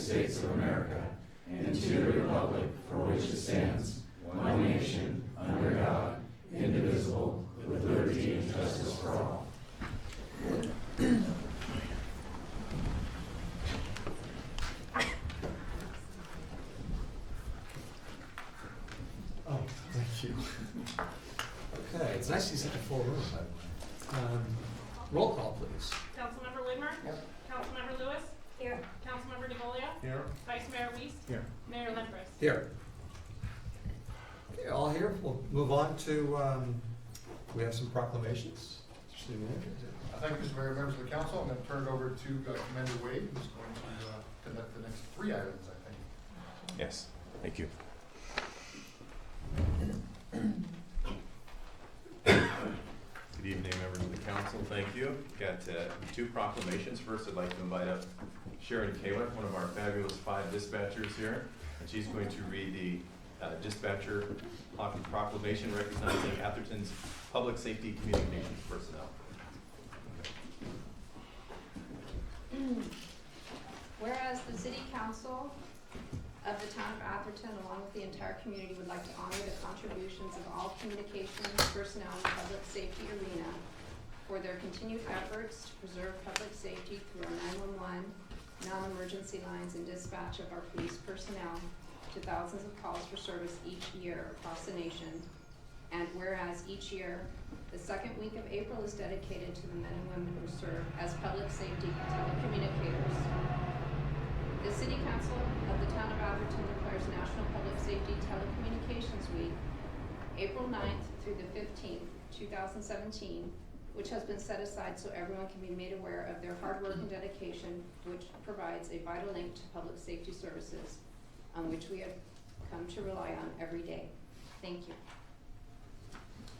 States of America and to the republic for which it stands, one nation, under God, indivisible, with liberty and justice for all. Oh, thank you. Okay, it's nice to see such a full room, by the way. Roll call, please. Councilmember Widmer? Yep. Councilmember Lewis? Here. Councilmember DeGolia? Here. Vice Mayor Weiss? Here. Mayor Lemprus? Here. Okay, all here. We'll move on to, we have some proclamations. City Manager, is it? Thank you, Mr. Mayor, members of the council. I'm going to turn it over to Commander Wade, who's going to conduct the next 3 items, I think. Yes, thank you. Good evening, members of the council. Thank you. Got 2 proclamations. First, I'd like to invite up Sharon Kaler, one of our fabulous 5 dispatchers here, and she's going to read the dispatcher proclamation recognizing Atherton's public safety communications personnel. Whereas the City Council of the Town of Atherton, along with the entire community, would like to honor the contributions of all communications personnel in the public safety arena for their continued efforts to preserve public safety through our 911, non-emergency lines, and dispatch of our police personnel to thousands of calls for service each year across the nation. And whereas each year, the second week of April is dedicated to the men and women who serve as public safety telecommunicators. The City Council of the Town of Atherton declares National Public Safety Telecommunications Week, April 9th through the 15th, 2017, which has been set aside so everyone can be made aware of their hard work and dedication, which provides a vital link to public safety services on which we have come to rely on every day. Thank you.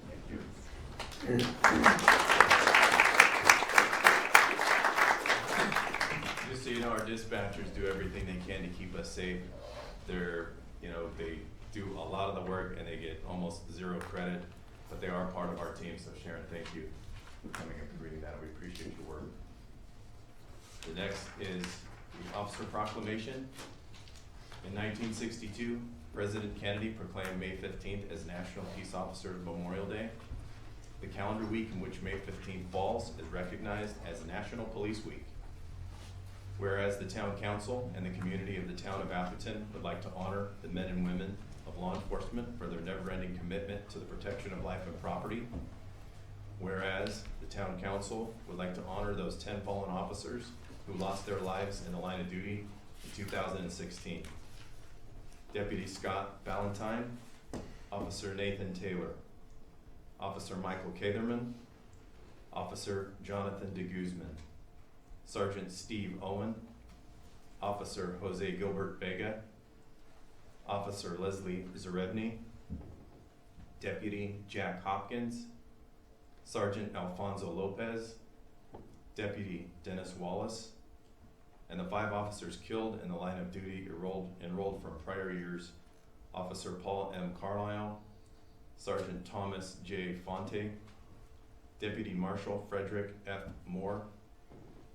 Thank you. Just so you know, our dispatchers do everything they can to keep us safe. They're, they do a lot of the work and they get almost 0 credit, but they are part of our team. So Sharon, thank you for coming up and reading that. We appreciate your work. The next is the officer proclamation. In 1962, President Kennedy proclaimed May 15th as National Peace Officer Memorial Day. The calendar week in which May 15th falls is recognized as National Police Week. Whereas the Town Council and the community of the Town of Atherton would like to honor the men and women of law enforcement for their never-ending commitment to the protection of life and property. Whereas the Town Council would like to honor those 10 fallen officers who lost their lives in the line of duty in 2016. Deputy Scott Valentine, Officer Nathan Taylor, Officer Michael Catherman, Officer Jonathan de Guzman, Sergeant Steve Owen, Officer Jose Gilbert Vega, Officer Leslie Zarevny, Deputy Jack Hopkins, Sergeant Alfonso Lopez, Deputy Dennis Wallace, and the 5 officers killed in the line of duty enrolled from prior years: Officer Paul M. Carlisle, Sergeant Thomas J. Fonte, Deputy Marshal Frederick F. Moore,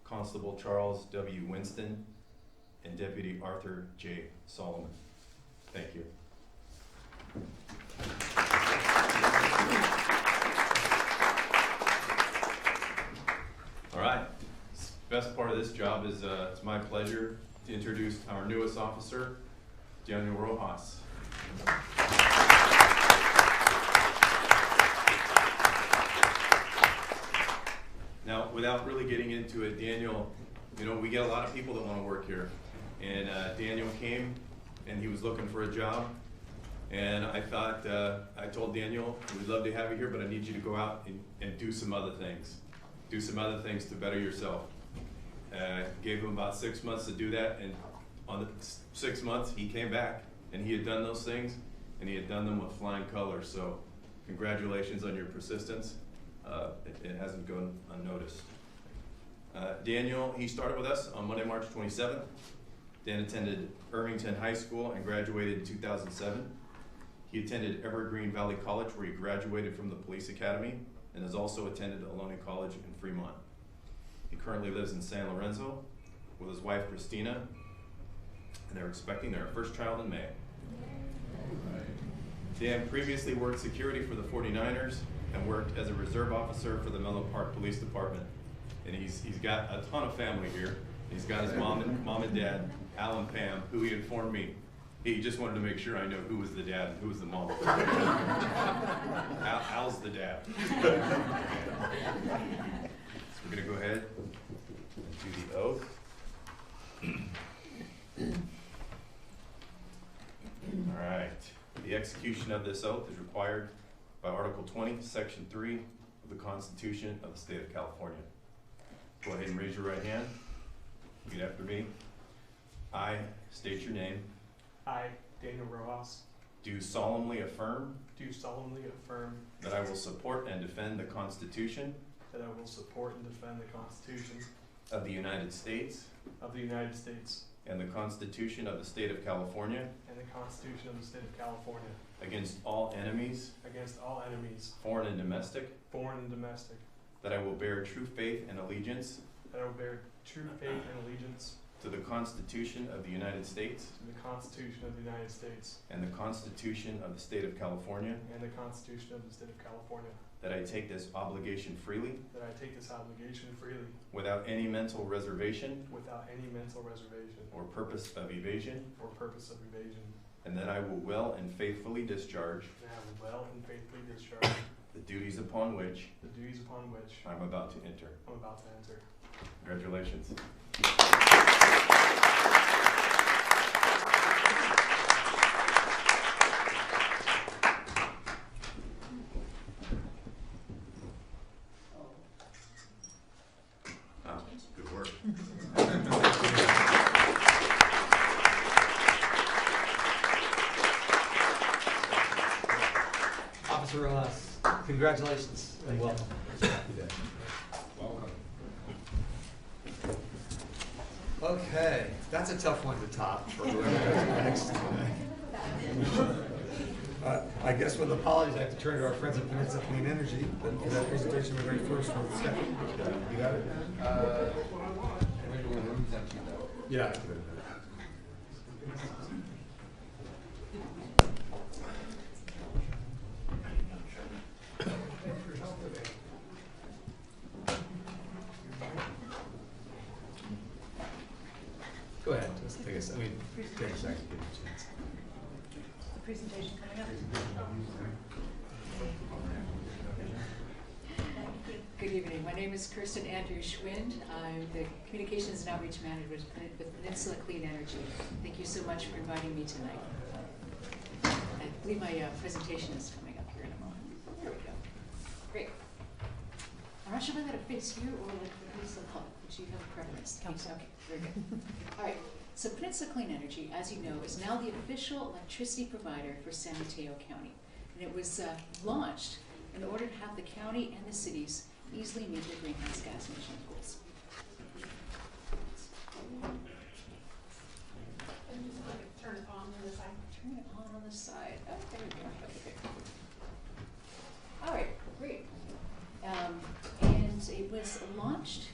Constable Charles W. Winston, and Deputy Arthur J. Solomon. Thank you. All right. Best part of this job is it's my pleasure to introduce our newest officer, Daniel Rojas. Now, without really getting into it, Daniel, we get a lot of people that want to work here. And Daniel came and he was looking for a job. And I thought, I told Daniel, we'd love to have you here, but I need you to go out and do some other things. Do some other things to better yourself. Gave him about 6 months to do that, and on the 6 months he came back and he had done those things, and he had done them with flying colors. So congratulations on your persistence. It hasn't gone unnoticed. Daniel, he started with us on Monday, March 27th. Dan attended Irvington High School and graduated in 2007. He attended Evergreen Valley College, where he graduated from the Police Academy, and has also attended Ohlone College in Fremont. He currently lives in San Lorenzo with his wife, Christina. and they're expecting their first child in May. Dan previously worked security for the 49ers and worked as a reserve officer for the Menlo Park Police Department. And he's got a ton of family here. He's got his mom and dad, Al and Pam, who he informed me he just wanted to make sure I know who was the dad and who was the mom. Al's the dad. So we're gonna go ahead and do the oath. All right. The execution of this oath is required by Article 20, Section 3 of the Constitution of the State of California. Go ahead and raise your right hand. Repeat after me. I state your name. I, Daniel Rojas, Do solemnly affirm do solemnly affirm that I will support and defend the Constitution that I will support and defend the Constitution of the United States of the United States and the Constitution of the State of California and the Constitution of the State of California against all enemies, against all enemies, foreign and domestic, foreign and domestic, that I will bear true faith and allegiance that I will bear true faith and allegiance to the Constitution of the United States to the Constitution of the United States and the Constitution of the State of California, and the Constitution of the State of California, that I take this obligation freely that I take this obligation freely without any mental reservation without any mental reservation or purpose of evasion, or purpose of evasion, and that I will well and faithfully discharge and I will well and faithfully discharge the duties upon which the duties upon which I'm about to enter. I'm about to enter. Congratulations. Wow, good work. Officer Rojas, congratulations and welcome. Welcome. Okay, that's a tough one to top for whoever goes next. I guess with apologies, I have to turn to our friends at Peninsula Clean Energy, but for that presentation, we're ready first with Stephanie. You got it? Yeah. Go ahead, just take a second, take a second, give you a chance. The presentation coming up. Good evening. My name is Kirsten Andrews Schwind. I'm the Communications and Outreach Manager with Peninsula Clean Energy. Thank you so much for inviting me tonight. I believe my presentation is coming up here in a moment. There we go. Great. I'm not sure whether to face you or like the Peninsula Club. Would you have a preference? Okay, very good. All right. So Peninsula Clean Energy, as you know, is now the official electricity provider for San Mateo County. And it was launched in order to have the county and the cities easily meet their greenhouse gas emission goals. Turn it on the side. Turn it on the side. Oh, there we go. Okay. All right, great. And it was launched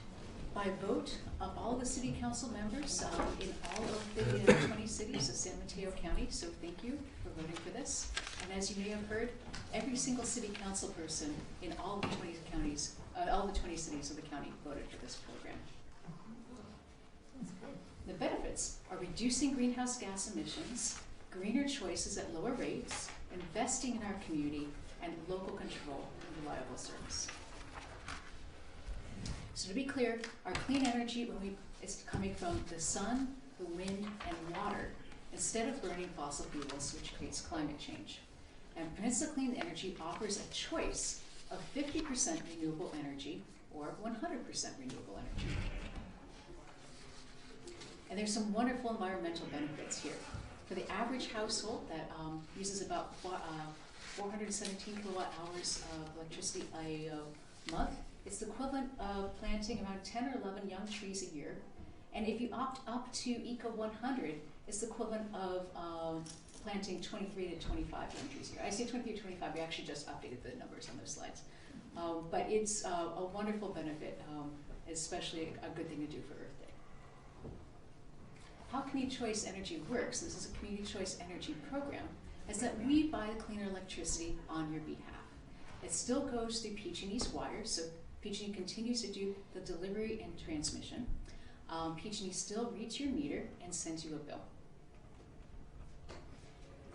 by vote of all the city council members in all of the 20 cities of San Mateo County. So thank you for voting for this. And as you may have heard, every single city council person in all the 20 counties, all the 20 cities of the county voted for this program. The benefits are reducing greenhouse gas emissions, greener choices at lower rates, investing in our community, and local control and reliable service. So to be clear, our clean energy is coming from the sun, the wind, and water, instead of burning fossil fuels, which creates climate change. And Peninsula Clean Energy offers a choice of 50% renewable energy or 100% renewable energy. And there's some wonderful environmental benefits here. For the average household that uses about 417 kilowatt hours of electricity a month, it's the equivalent of planting around 10 or 11 young trees a year. And if you opt up to Eco 100, it's the equivalent of planting 23 to 25 young trees a year. I say 23 to 25, we actually just updated the numbers on those slides. But it's a wonderful benefit, especially a good thing to do for Earth Day. how Community Choice Energy works, this is a Community Choice Energy program, is that we buy the cleaner electricity on your behalf. It still goes through PG&E's wires, so PG&E continues to do the delivery and transmission. PG&E still reads your meter and sends you a bill.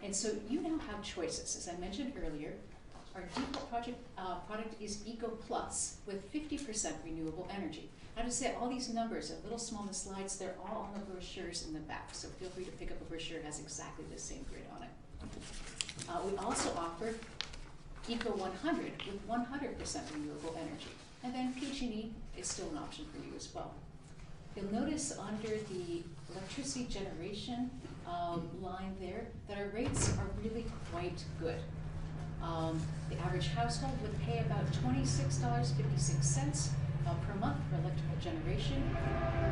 And so you now have choices. As I mentioned earlier, our default product is Eco Plus with 50% renewable energy. Now to say all these numbers are a little small on the slides, they're all on the brochures in the back, so feel free to pick up a brochure, it has exactly the same grid on it. We also offer Eco 100 with 100% renewable energy. And then PG&E is still an option for you as well. You'll notice under the electricity generation line there that our rates are really quite good. The average household would pay about $26.56 per month for electrical generation,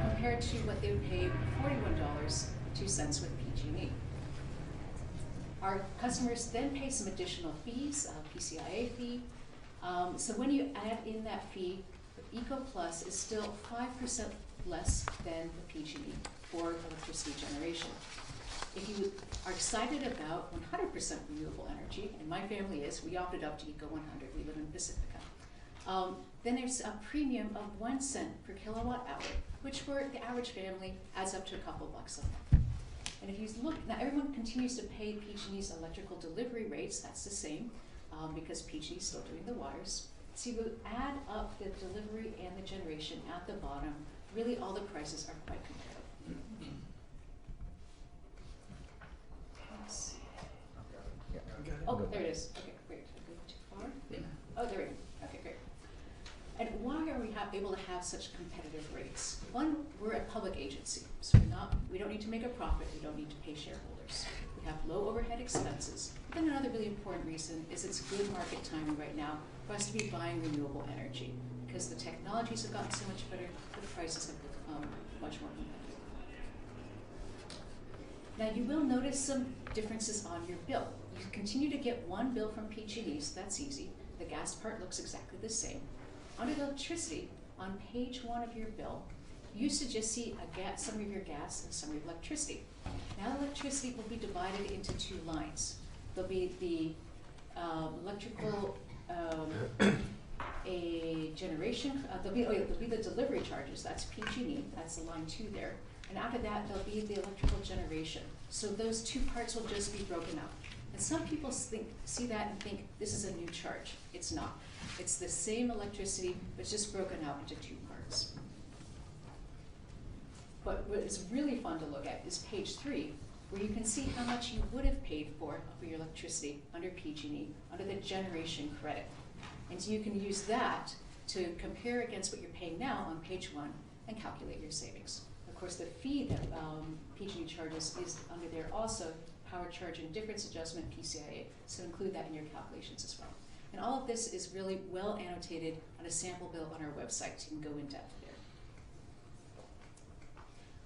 compared to what they would pay $41.02 with PG&E. Our customers then pay some additional fees, PCIA fee. So when you add in that fee, Eco Plus is still 5% less than the PG&E for electricity generation. If you are excited about 100% renewable energy, and my family is, we opted up to Eco 100, we live in Pacifica, then there's a premium of 1 cent per kilowatt hour, which for the average family adds up to a couple bucks a month. And if you look, now everyone continues to pay PG&E's electrical delivery rates, that's the same, because PG&E is still doing the wires. So you add up the delivery and the generation at the bottom, really all the prices are quite competitive. Let's see. Oh, there it is. Okay, great. Did I go too far? Oh, there we go. Okay, great. And why are we able to have such competitive rates? One, we're a public agency, so we don't need to make a profit. We don't need to pay shareholders. We have low overhead expenses. But then another really important reason is it's good market timing right now for us to be buying renewable energy, because the technologies have gotten so much better, the prices have become much more competitive. Now you will notice some differences on your bill. You continue to get one bill from PG&E, so that's easy. The gas part looks exactly the same. Under the electricity, on page 1 of your bill, you used to just see a summary of your gas and summary of electricity. Now electricity will be divided into 2 lines. There'll be the electrical a generation, there'll be the delivery charges, that's PG&E, that's the line 2 there. And after that, there'll be the electrical generation. So those 2 parts will just be broken out. And some people see that and think this is a new charge. It's not. It's the same electricity, but it's just broken out into 2 parts. But what is really fun to look at is page 3, where you can see how much you would have paid for your electricity under PG&E, under the generation credit. And so you can use that to compare against what you're paying now on page 1 and calculate your savings. Of course, the fee that PG&E charges is under there also, power charge and difference adjustment, PCIA, so include that in your calculations as well. And all of this is really well annotated on a sample bill on our website, so you can go in depth there.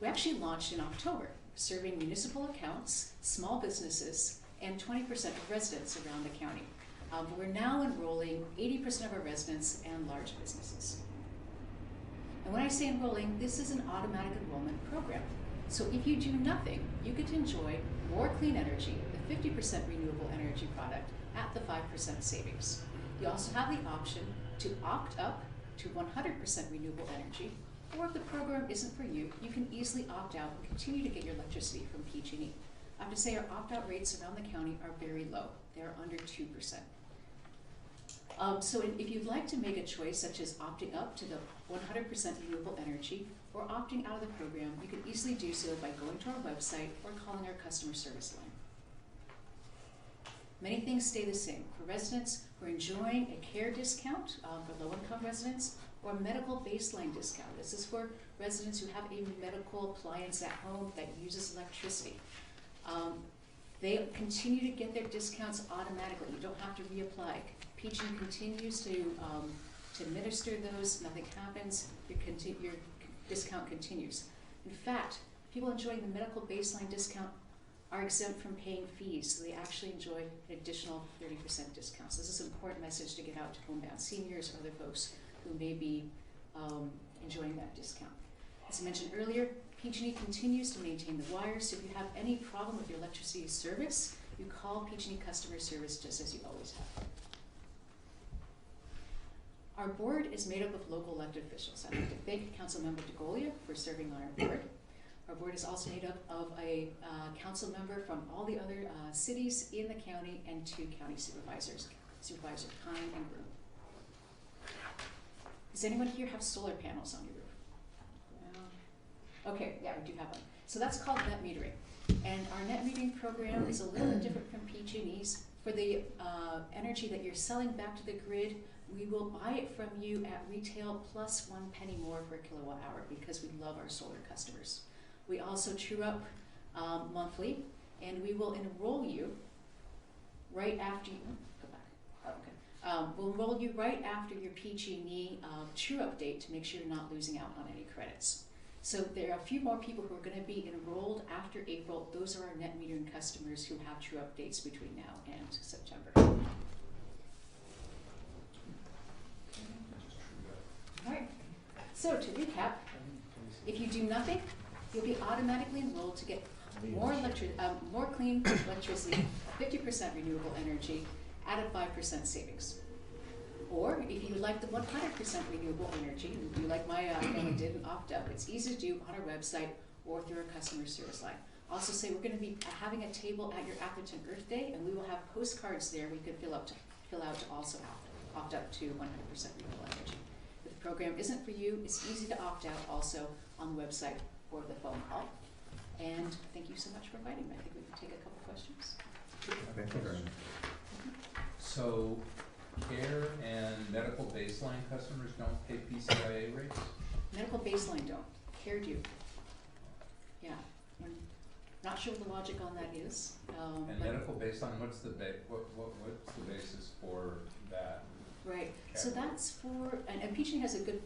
We actually launched in October, serving municipal accounts, small businesses, and 20% of residents around the county. But we're now enrolling 80% of our residents and large businesses. And when I say enrolling, this is an automatic enrollment program. So if you do nothing, you get to enjoy more clean energy, the 50% renewable energy product, at the 5% savings. You also have the option to opt up to 100% renewable energy, or if the program isn't for you, you can easily opt out and continue to get your electricity from PG&E. I have to say our opt-out rates around the county are very low. They're under 2%. So if you'd like to make a choice, such as opting up to the 100% renewable energy or opting out of the program, you can easily do so by going to our website or calling our customer service line. Many things stay the same. For residents, we're enjoying a care discount for low-income residents or a medical baseline discount. This is for residents who have a medical appliance at home that uses electricity. They continue to get their discounts automatically. You don't have to reapply. PG continues to administer those. Nothing happens. Your discount continues. In fact, people enjoying the medical baseline discount are exempt from paying fees, so they actually enjoy an additional 30% discount. So this is an important message to get out to homebound seniors or other folks who may be enjoying that discount. As I mentioned earlier, PG&E continues to maintain the wires, so if you have any problem with your electricity service, you call PG&E customer service just as you always have. Our board is made up of local elected officials. I'd like to thank Councilmember DeGolia for serving on our board. Our board is also made up of a council member from all the other cities in the county and 2 county supervisors, Supervisor Kine and Broom. Does anyone here have solar panels on your roof? No. Okay, yeah, we do have them. So that's called net metering. And our net metering program is a little bit different from PG&E's. For the energy that you're selling back to the grid, we will buy it from you at retail plus 1 penny more per kilowatt hour because we love our solar customers. We also true up monthly, and we will enroll you right after you, go back, oh, okay. We'll enroll you right after your PG&E true up date to make sure you're not losing out on any credits. So there are a few more people who are going to be enrolled after April. Those are our net metering customers who have true up dates between now and September. All right, so to recap, if you do nothing, you'll be automatically enrolled to get more clean electricity, 50% renewable energy at a 5% savings. Or if you would like the 100% renewable energy, you like my family did and opt out, it's easy to do on our website or through our customer service line. Also say we're going to be having a table at your Atherton Earth Day, and we will have postcards there we could fill out to also opt out to 100% renewable energy. If the program isn't for you, it's easy to opt out also on the website or the phone call. And thank you so much for inviting me. I think we can take a couple questions. Thank you very much. So, care and medical baseline customers don't pay PCIA rates? Medical baseline don't. Care do. Yeah. I'm not sure what the logic on that is. And medical baseline, what's the what's the basis for that? Right. Okay. So that's for, and PG&E has a good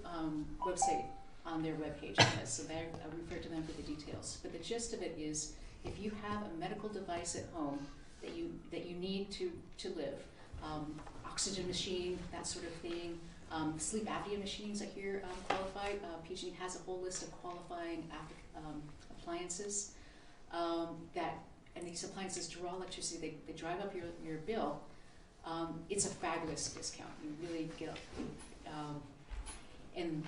website on their webpage on this, so I refer to them for the details. But the gist of it is, if you have a medical device at home that you need to live, oxygen machine, that sort of thing, sleep apnea machines I hear qualify. PG&E has a whole list of qualifying appliances and these appliances draw electricity. They drive up your bill. It's a fabulous discount. You really get, and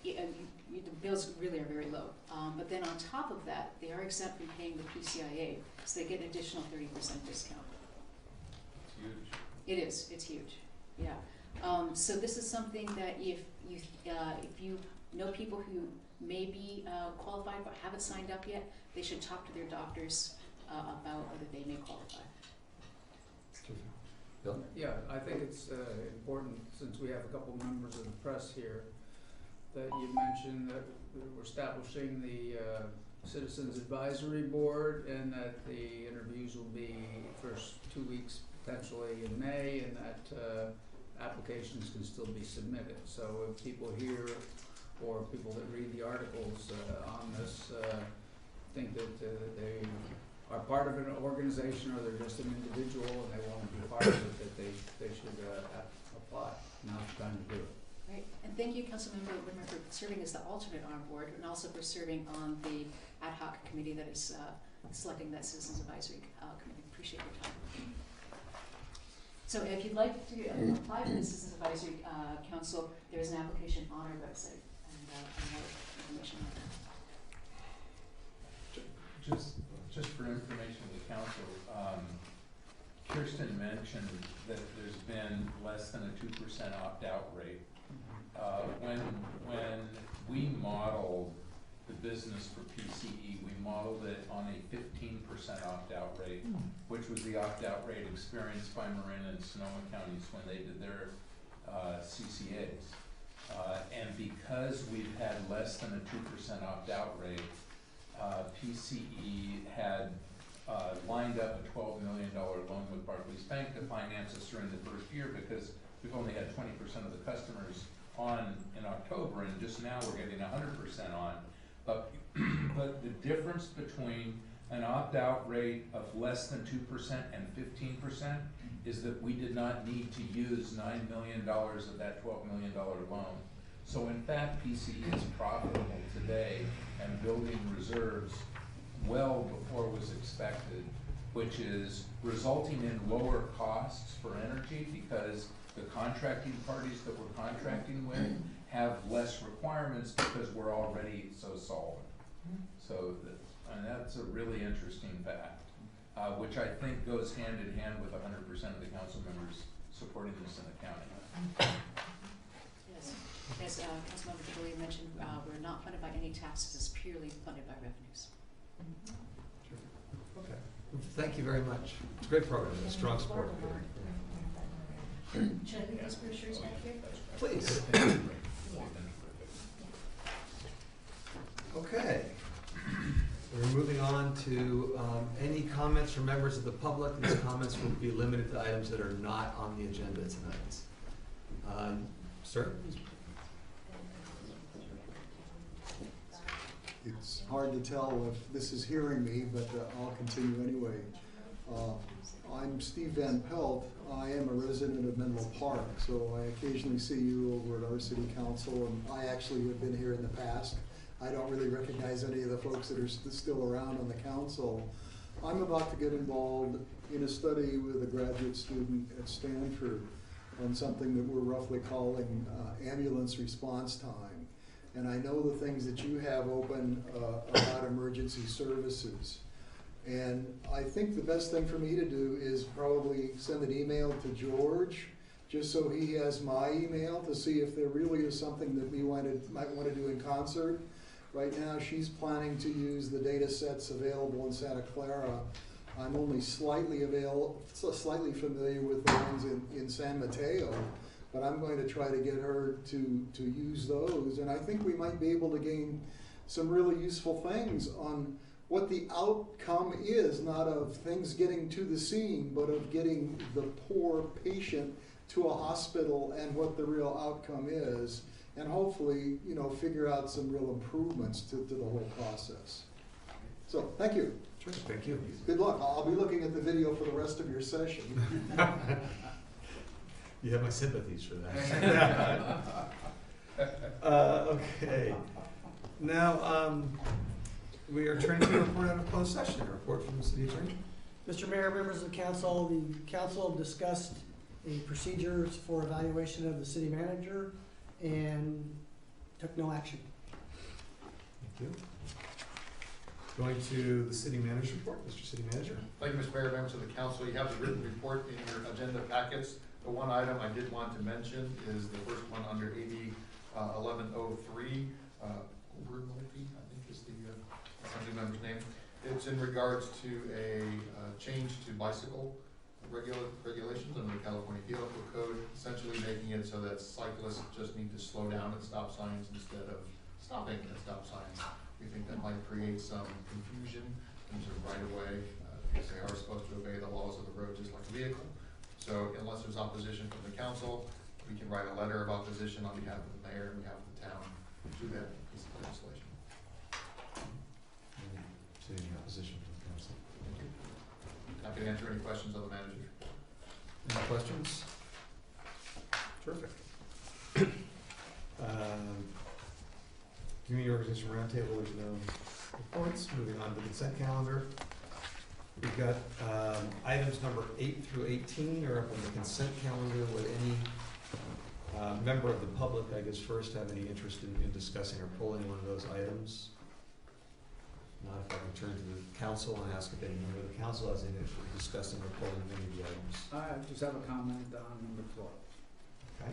the bills really are very low. But then on top of that, they are exempt from paying the PCIA, so they get an additional 30% discount. It's huge. It is. It's huge. Yeah. So this is something that if you know people who may be qualified but haven't signed up yet, they should talk to their doctors about whether they may qualify. Bill? Yeah, I think it's important, since we have a couple members of the press here, that you mentioned that we're establishing the Citizens Advisory Board, and that the interviews will be first 2 weeks potentially in May, and that applications can still be submitted. So if people here or people that read the articles on this think that they are part of an organization or they're just an individual and they want to be part of it, that they should apply. Now's the time to do it. Right, and thank you, Councilmember Whitmer, for serving as the alternate on board, and also for serving on the ad hoc committee that is selecting that Citizens Advisory Committee. Appreciate your time. So if you'd like to apply for the Citizens Advisory Council, there's an application on our website, and more information on that. Just for information to the council, Kirsten mentioned that there's been less than a 2% opt-out rate. When we modeled the business for PCE, we modeled it on a 15% opt-out rate, which was the opt-out rate experienced by Marin and Sonoma counties when they did their CCAs. And because we've had less than a 2% opt-out rate, PCE had lined up a $12 million loan with Barclays Bank to finance us during the first year, because we've only had 20% of the customers on in October, and just now we're getting 100% on. But the difference between an opt-out rate of less than 2% and 15% is that we did not need to use $9 million of that $12 million loan. So in fact, PCE is profitable today. today and building reserves well before was expected, which is resulting in lower costs for energy because the contracting parties that we're contracting with have less requirements because we're already so solvent. So and that's a really interesting fact, which I think goes hand in hand with 100% of the council members supporting this in the county. Yes, as Councilmember DeGoey mentioned, we're not funded by any taxes, it's purely funded by revenues. Okay. Thank you very much. It's a great program, and strong support. Should I leave those brochures back here? Please. Okay. We're moving on to any comments from members of the public. These comments will be limited to items that are not on the agenda tonight. Sir? It's hard to tell if this is hearing me, but I'll continue anyway. I'm Steve Van Pelt. I am a resident of Menlo Park, so I occasionally see you over at our city council, and I actually have been here in the past. I don't really recognize any of the folks that are still around on the council. I'm about to get involved in a study with a graduate student at Stanford on something that we're roughly calling ambulance response time. And I know the things that you have open about emergency services. And I think the best thing for me to do is probably send an email to George, just so he has my email to see if there really is something that we might want to do in concert. Right now, she's planning to use the data sets available in Santa Clara. I'm only slightly familiar with the ones in San Mateo, but I'm going to try to get her to use those. And I think we might be able to gain some really useful things on what the outcome is, not of things getting to the scene, but of getting the poor patient to a hospital and what the real outcome is. And hopefully, figure out some real improvements to the whole process. So, thank you. Sure, thank you. Good luck. I'll be looking at the video for the rest of your session. You have my sympathies for that. Okay. Now, we are turning to a report out of closed session. A report from the city attorney. Mr. Mayor, members of the council discussed the procedures for evaluation of the city manager and took no action. Thank you. Going to the city manager's report, Mr. City Manager. Thank you, Mr. Mayor, members of the council. You have the written report in your agenda packets. The one item I did want to mention is the first one under AB 1103. Multi, I think is the assembly member's name. It's in regards to a change to bicycle regulations under the California Vehicle Code, essentially making it so that cyclists just need to slow down at stop signs instead of stopping at stop signs. We think that might create some confusion in terms of right of way, because they are supposed to obey the laws of the road just like a vehicle. So unless there's opposition from the council, we can write a letter of opposition on behalf of the mayor and behalf of the town to that piece of legislation. Any opposition from the council? Happy to answer any questions of the manager. Any questions? Terrific. Community Organization Roundtable, there's no reports. Moving on to the consent calendar. We've got items number 8 through 18 are up on the consent calendar. Would any member of the public, I guess, first have any interest in discussing or pulling one of those items? Not if I can turn to the council and ask if any member of the council has any interest in discussing or pulling any of the items. I just have a comment on number 12. Okay.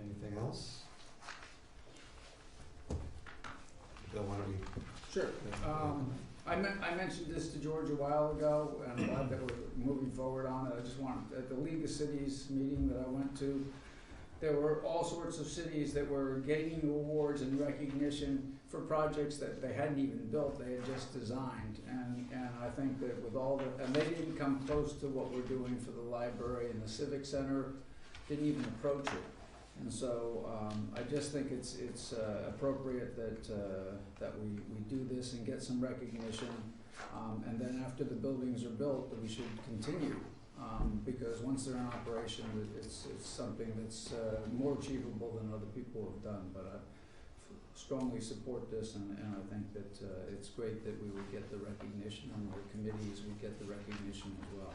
Anything else? Bill, why don't we? Sure. I mentioned this to George a while ago, and I'm glad that we're moving forward on it. I just want, at the League of Cities meeting that I went to, there were all sorts of cities that were getting awards and recognition for projects that they hadn't even built, they had just designed. And I think that with all the, and they didn't come close to what we're doing for the library and the Civic Center, didn't even approach it. And so I just think it's appropriate that we do this and get some recognition. And then after the buildings are built, that we should continue. Because once they're in operation, it's something that's more achievable than other people have done. But strongly support this, and I think that it's great that we would get the recognition, and the committees would get the recognition as well.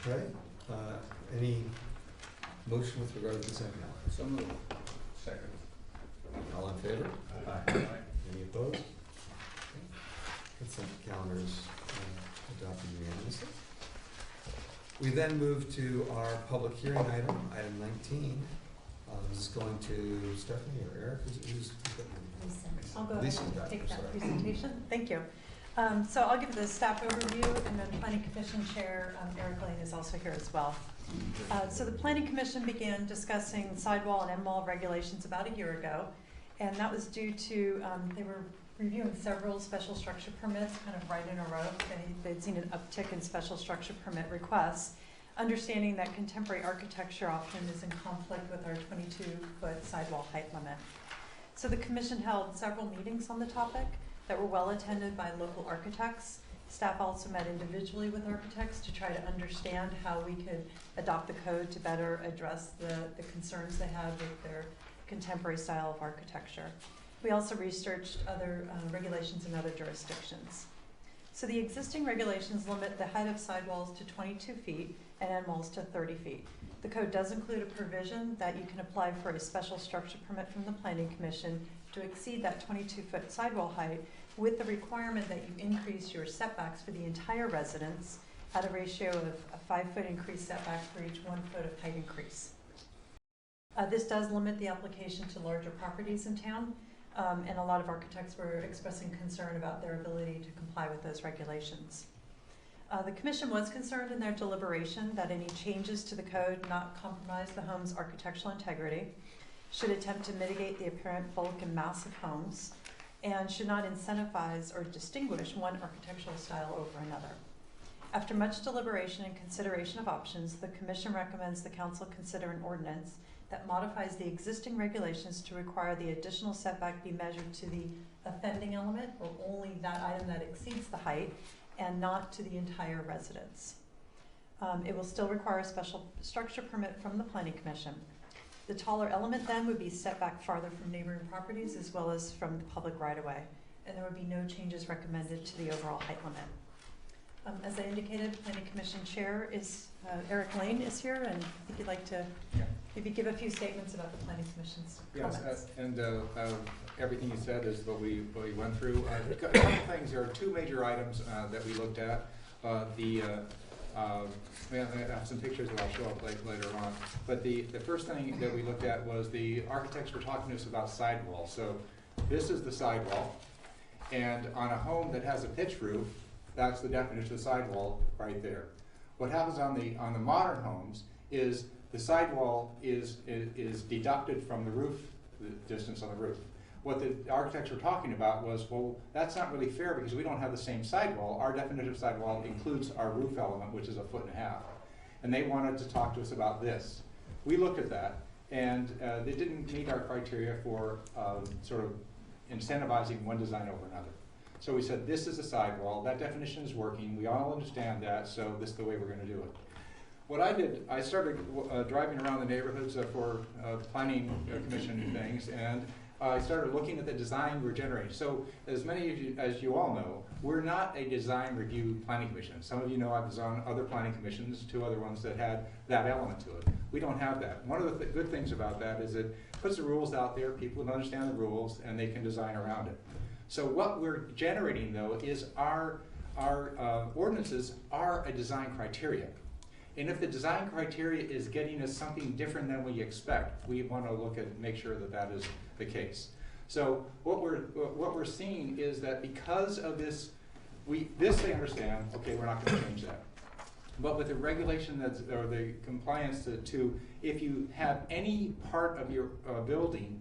Okay, any motion with regard to consent calendar? So moved. Second. All in favor? Aye. Any opposed? Okay. Consent calendar is adopted unanimously. We then move to our public hearing item 19. This is going to Stephanie or Eric, who's I'll go ahead Lisa's and got it, take that sorry. presentation. Thank you. So I'll give the staff overview, and then Planning Commission Chair Eric Lane is also here as well. So the Planning Commission began discussing sidewall and end wall regulations about a year ago, and that was due to, they were reviewing several special structure permits kind of right in a row. They'd seen an uptick in special structure permit requests, understanding that contemporary architecture often is in conflict with our 22-foot sidewall height limit. So the commission held several meetings on the topic that were well attended by local architects. Staff also met individually with architects to try to understand how we could adopt the code to better address the concerns they had with their contemporary style of architecture. We also researched other regulations in other jurisdictions. So the existing regulations limit the height of sidewalls to 22 feet and end walls to 30 feet. The code does include a provision that you can apply for a special structure permit from the Planning Commission to exceed that 22-foot sidewall height, with the requirement that you increase your setbacks for the entire residence at a ratio of a 5-foot increased setback for each 1 foot of height increase. This does limit the application to larger properties in town, and a lot of architects were expressing concern about their ability to comply with those regulations. The Commission was concerned in their deliberation that any changes to the code not compromise the home's architectural integrity, should attempt to mitigate the apparent bulk and mass of homes, and should not incentivize or distinguish one architectural style over another. After much deliberation and consideration of options, the Commission recommends the Council consider an ordinance that modifies the existing regulations to require the additional setback be measured to the offending element, or only that item that exceeds the height, and not to the entire residence. It will still require a special structure permit from the Planning Commission. The taller element then would be set back farther from neighboring properties as well as from the public right-of-way, and there would be no changes recommended to the overall height limit. As I indicated, Planning Commission Chair is Eric Lane is here, and if you'd like to maybe give a few statements about the Planning Commission's comments. Yes, and everything you said is what we went through. A couple things. There are two major items that we looked at. I have some pictures that I'll show up later on. But the first thing that we looked at was the architects were talking to us about sidewall. So this is the sidewall, and on a home that has a pitch roof, that's the definition of sidewall right there. What happens on the modern homes is the sidewall is deducted from the roof, the distance on the roof. What the architects were talking about was, well, that's not really fair because we don't have the same sidewall. Our definition of sidewall includes our roof element, which is 1.5 feet. And they wanted to talk to us about this. We looked at that, and they didn't meet our criteria for sort of incentivizing one design over another. So we said, this is a sidewall. That definition is working. We all understand that, so this is the way we're going to do it. What I did, I started driving around the neighborhoods for planning commission things, and I started looking at the design we're generating. So as many of you, as you all know, we're not a design review planning commission. Some of you know I was on other planning commissions, 2 other ones that had that element to it. We don't have that. One of the good things about that is it puts the rules out there, people can understand the rules, and they can design around it. So what we're generating, though, is our ordinances are a design criteria. And if the design criteria is getting us something different than we expect, we want to look at, make sure that that is the case. So what we're seeing is that because of this, this they understand, okay, we're not going to change that. But with the regulation that's, or the compliance to if you have any part of your building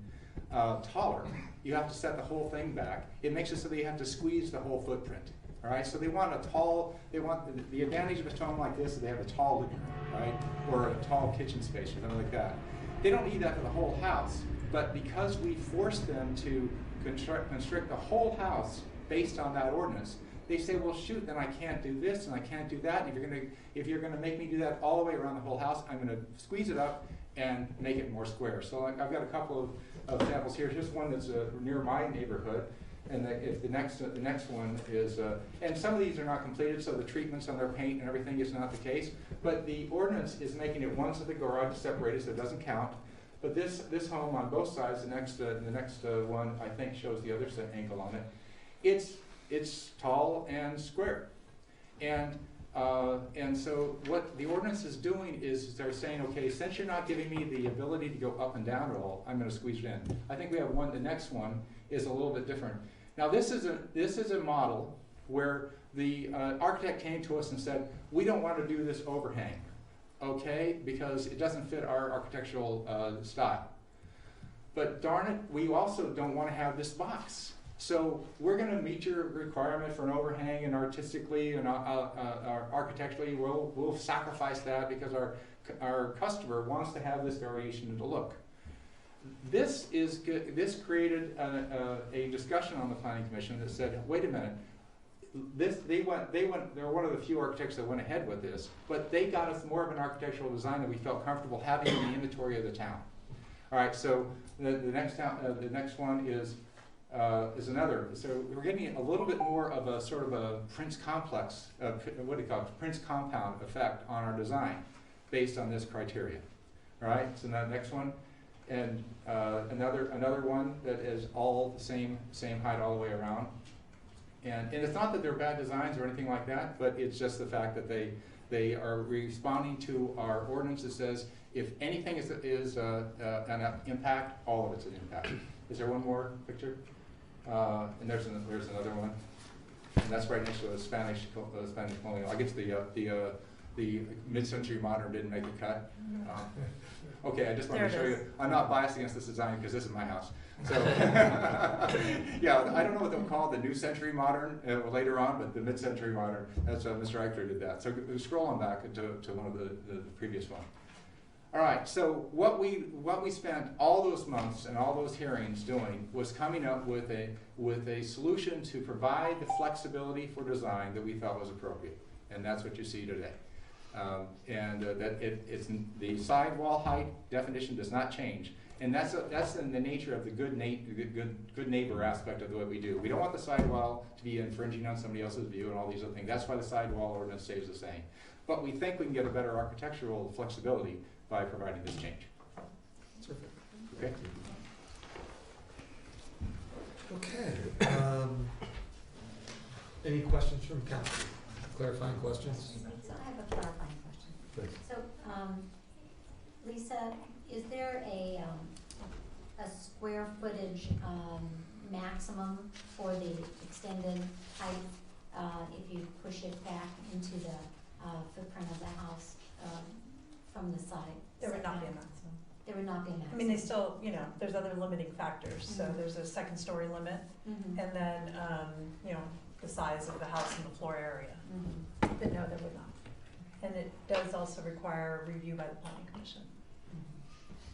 taller, you have to set the whole thing back. It makes it so that you have to squeeze the whole footprint. All right, so they want a tall, the advantage of a home like this is they have a tall living room, right? Or a tall kitchen space or something like that. They don't need that for the whole house, but because we force them to constrict the whole house based on that ordinance, they say, well, shoot, then I can't do this and I can't do that. And if you're gonna make me do that all the way around the whole house, I'm gonna squeeze it up and make it more square. So I've got a couple of samples here. Here's one that's near my neighborhood. And if the next one is, and some of these are not completed, so the treatments on their paint and everything is not the case. But the ordinance is making it one so the garage is separated, so it doesn't count. But this home on both sides, the next one I think shows the other angle on it. It's tall and square, and so what the ordinance is doing is they're saying, okay, since you're not giving me the ability to go up and down at all, I'm going to squeeze it in. I think we have one. The next one is a little bit different. Now this is a model where the architect came to us and said, we don't want to do this overhang, okay, because it doesn't fit our architectural style. But darn it, we also don't want to have this box. So we're going to meet your requirement for an overhang, and artistically and architecturally, we'll sacrifice that because our customer wants to have this variation in the look. This created a discussion on the Planning Commission that said, wait a minute, they're one of the few architects that went ahead with this, but they got us more of an architectural design that we felt comfortable having in the inventory of the town. All right, so the next one is another. So we're getting a little bit more of a sort of a Prince complex, what do you call it, Prince compound effect on our design based on this criteria. All right, so now the next one. And another one that is all the same height all the way around, and it's not that they're bad designs or anything like that, but it's just the fact that they are responding to our ordinance that says if anything is an impact, all of it's an impact. Is there one more picture? And there's another one, and that's right next to a Spanish colonial. I guess the mid-century modern didn't make the cut. Okay, I just want to show you. I'm not biased against this design because this is my house. So, yeah, I don't know what they'll call the new century modern later on, but the mid-century modern. That's Mr. Eichler did that. So scroll on back to one of the previous one. All right. So what we spent all those months and all those hearings doing was coming up with a solution to provide the flexibility for design that we thought was appropriate, and that's what you see today. That it's the sidewall height definition does not change, and that's in the nature of the good neighbor aspect of the way we do. We don't want the sidewall to be infringing on somebody else's view and all these other things. That's why the sidewall ordinance stays the same. But we think we can get a better architectural flexibility by providing this change. Terrific. Okay. Okay. Any questions from council? Clarifying questions? So I have a clarifying question. Please. So, Lisa, is there a square footage maximum for the extended height if you push it back into the footprint of the house from the side? There would not be a maximum. There would not be a maximum. I mean, they still, there's other limiting factors. So Mhm. there's a second story limit, Mhm. and then, the size of the house and the floor area. Mhm. But no, there would not. And it does also require review by the planning commission.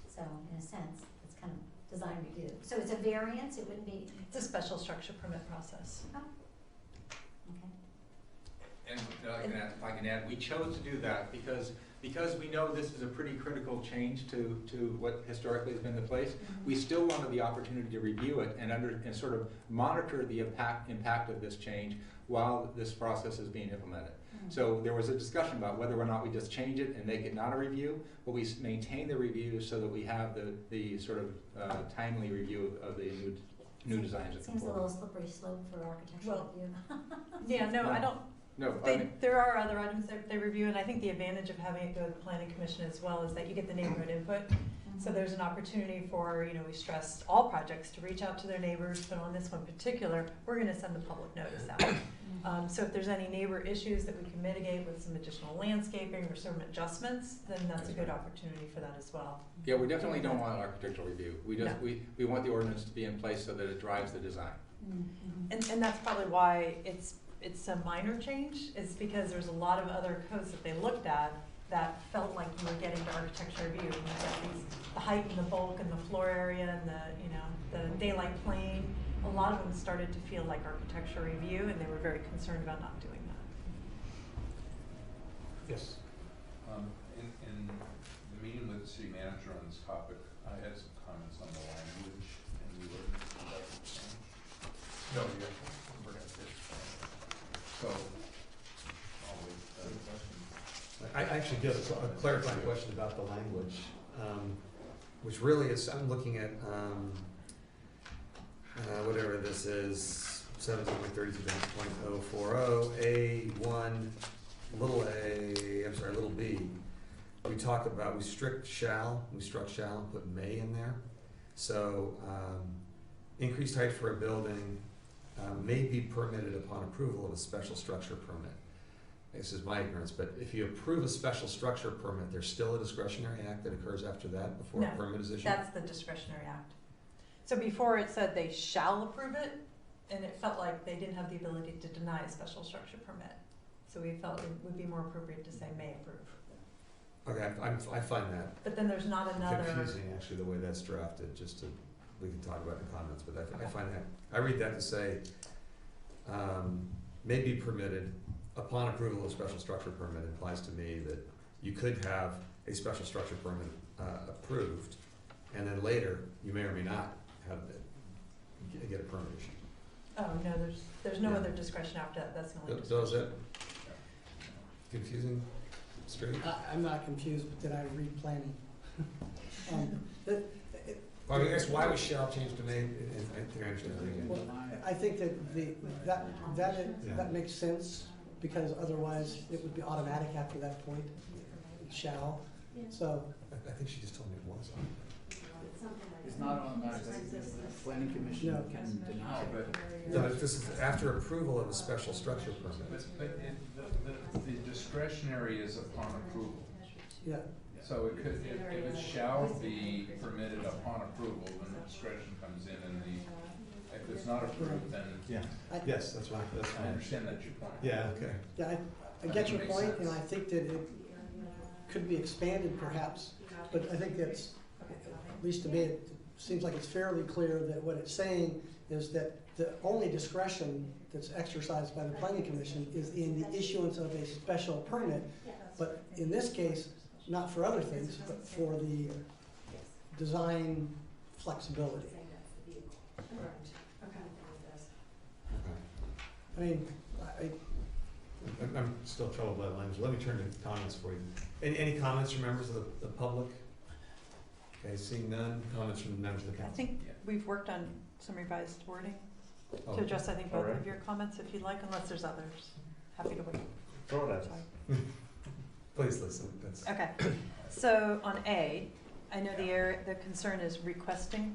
So, in a sense, it's kind of design review. So it's a variance, it wouldn't be, It's a special structure permit process. oh, okay. And if I can add, we chose to do that because we know this is a pretty critical change to what historically has been the place. Mhm. We still wanted the opportunity to review it and sort of monitor the impact of this change while this process is being implemented. Mhm. So there was a discussion about whether or not we just change it and make it not a review, but we maintain the review so that we have the sort of timely review of the new designs that come Seems a forward. little slippery slope for architectural review. Yeah, no, I don't, No, I mean, there are other items that they review, and I think the advantage of having it go to the planning commission as well is that you get the neighborhood input. So there's an opportunity for, we stressed all projects to reach out to their neighbors, but on this one particular, we're gonna send the public notice out. So if there's any neighbor issues that we can mitigate with some additional landscaping or some adjustments, then that's a good opportunity for that as well. yeah, we definitely don't want an architectural review. We just, No. we want the ordinance to be in place so that it drives the design. Mhm. And that's probably why it's a minor change, is because there's a lot of other codes that they looked at that felt like you were getting to architecture review. And you got the height and the bulk and the floor area and the daylight plane. A lot of them started to feel like architecture review, and they were very concerned about not doing that. Yes. In meeting with the city manager on this topic, I had some comments on the language and the ordinance. Would that be changed? No, we're gonna finish. So, I'll wait for the question. I actually did a clarifying question about the language, which really is, I'm looking at, whatever this is, 17.32.040, A1, little b. We talk about, we struck shall, put may in there. So, increased height for a building may be permitted upon approval of a special structure permit. This is my ignorance, but if you approve a special structure permit, there's still a discretionary act that occurs after that before a No, permit is issued? That's the discretionary act. So before it said they shall approve it, and it felt like they didn't have the ability to deny a special structure permit. So we felt it would be more appropriate to say may approve. Okay, I find that But then there's not another. confusing, actually, the way that's drafted, we can talk about it in the comments, but I find that, I read that to say, may be permitted upon approval of special structure permit implies to me that you could have a special structure permit approved, and then later, you may or may not have get a permit issued. Oh, no, there's no Yeah. other discretion after that, that's the only So is discretion. it confusing, straight? I'm not confused, but did I read planning? Well, I guess why was shall changed to may, I think I understand that again. Well, I think that that makes sense, because otherwise it would be automatic after that point, shall, so. I think she just told me it was. It's not automatic, the planning commission No. can deny, but. No, this is after approval of a special structure permit. But the discretionary is upon approval. Yeah, So it could, if it shall be permitted upon approval, then the discretion comes in, and if it's not approved, then Yeah, yes, that's right, that's I understand that's your point. Yeah, okay. yeah, I get your point, and I think that it could be expanded perhaps, but I think that's, at least to me, it seems like it's fairly clear that what it's saying is that the only discretion that's exercised by the planning commission is in the issuance of a special permit, but in this case, not for other things, but for the design flexibility. I mean, I'm still troubled by the language. Let me turn to comments for you. Any comments from members of the public? Okay, seeing none, comments from members of the I council? think we've worked on some revised wording Oh, to address, I think, both alright. of your comments, if you'd like, unless there's others. Happy to wait. Throw it at Sorry. Please listen, that's. Okay, so on A, I know the concern is requesting,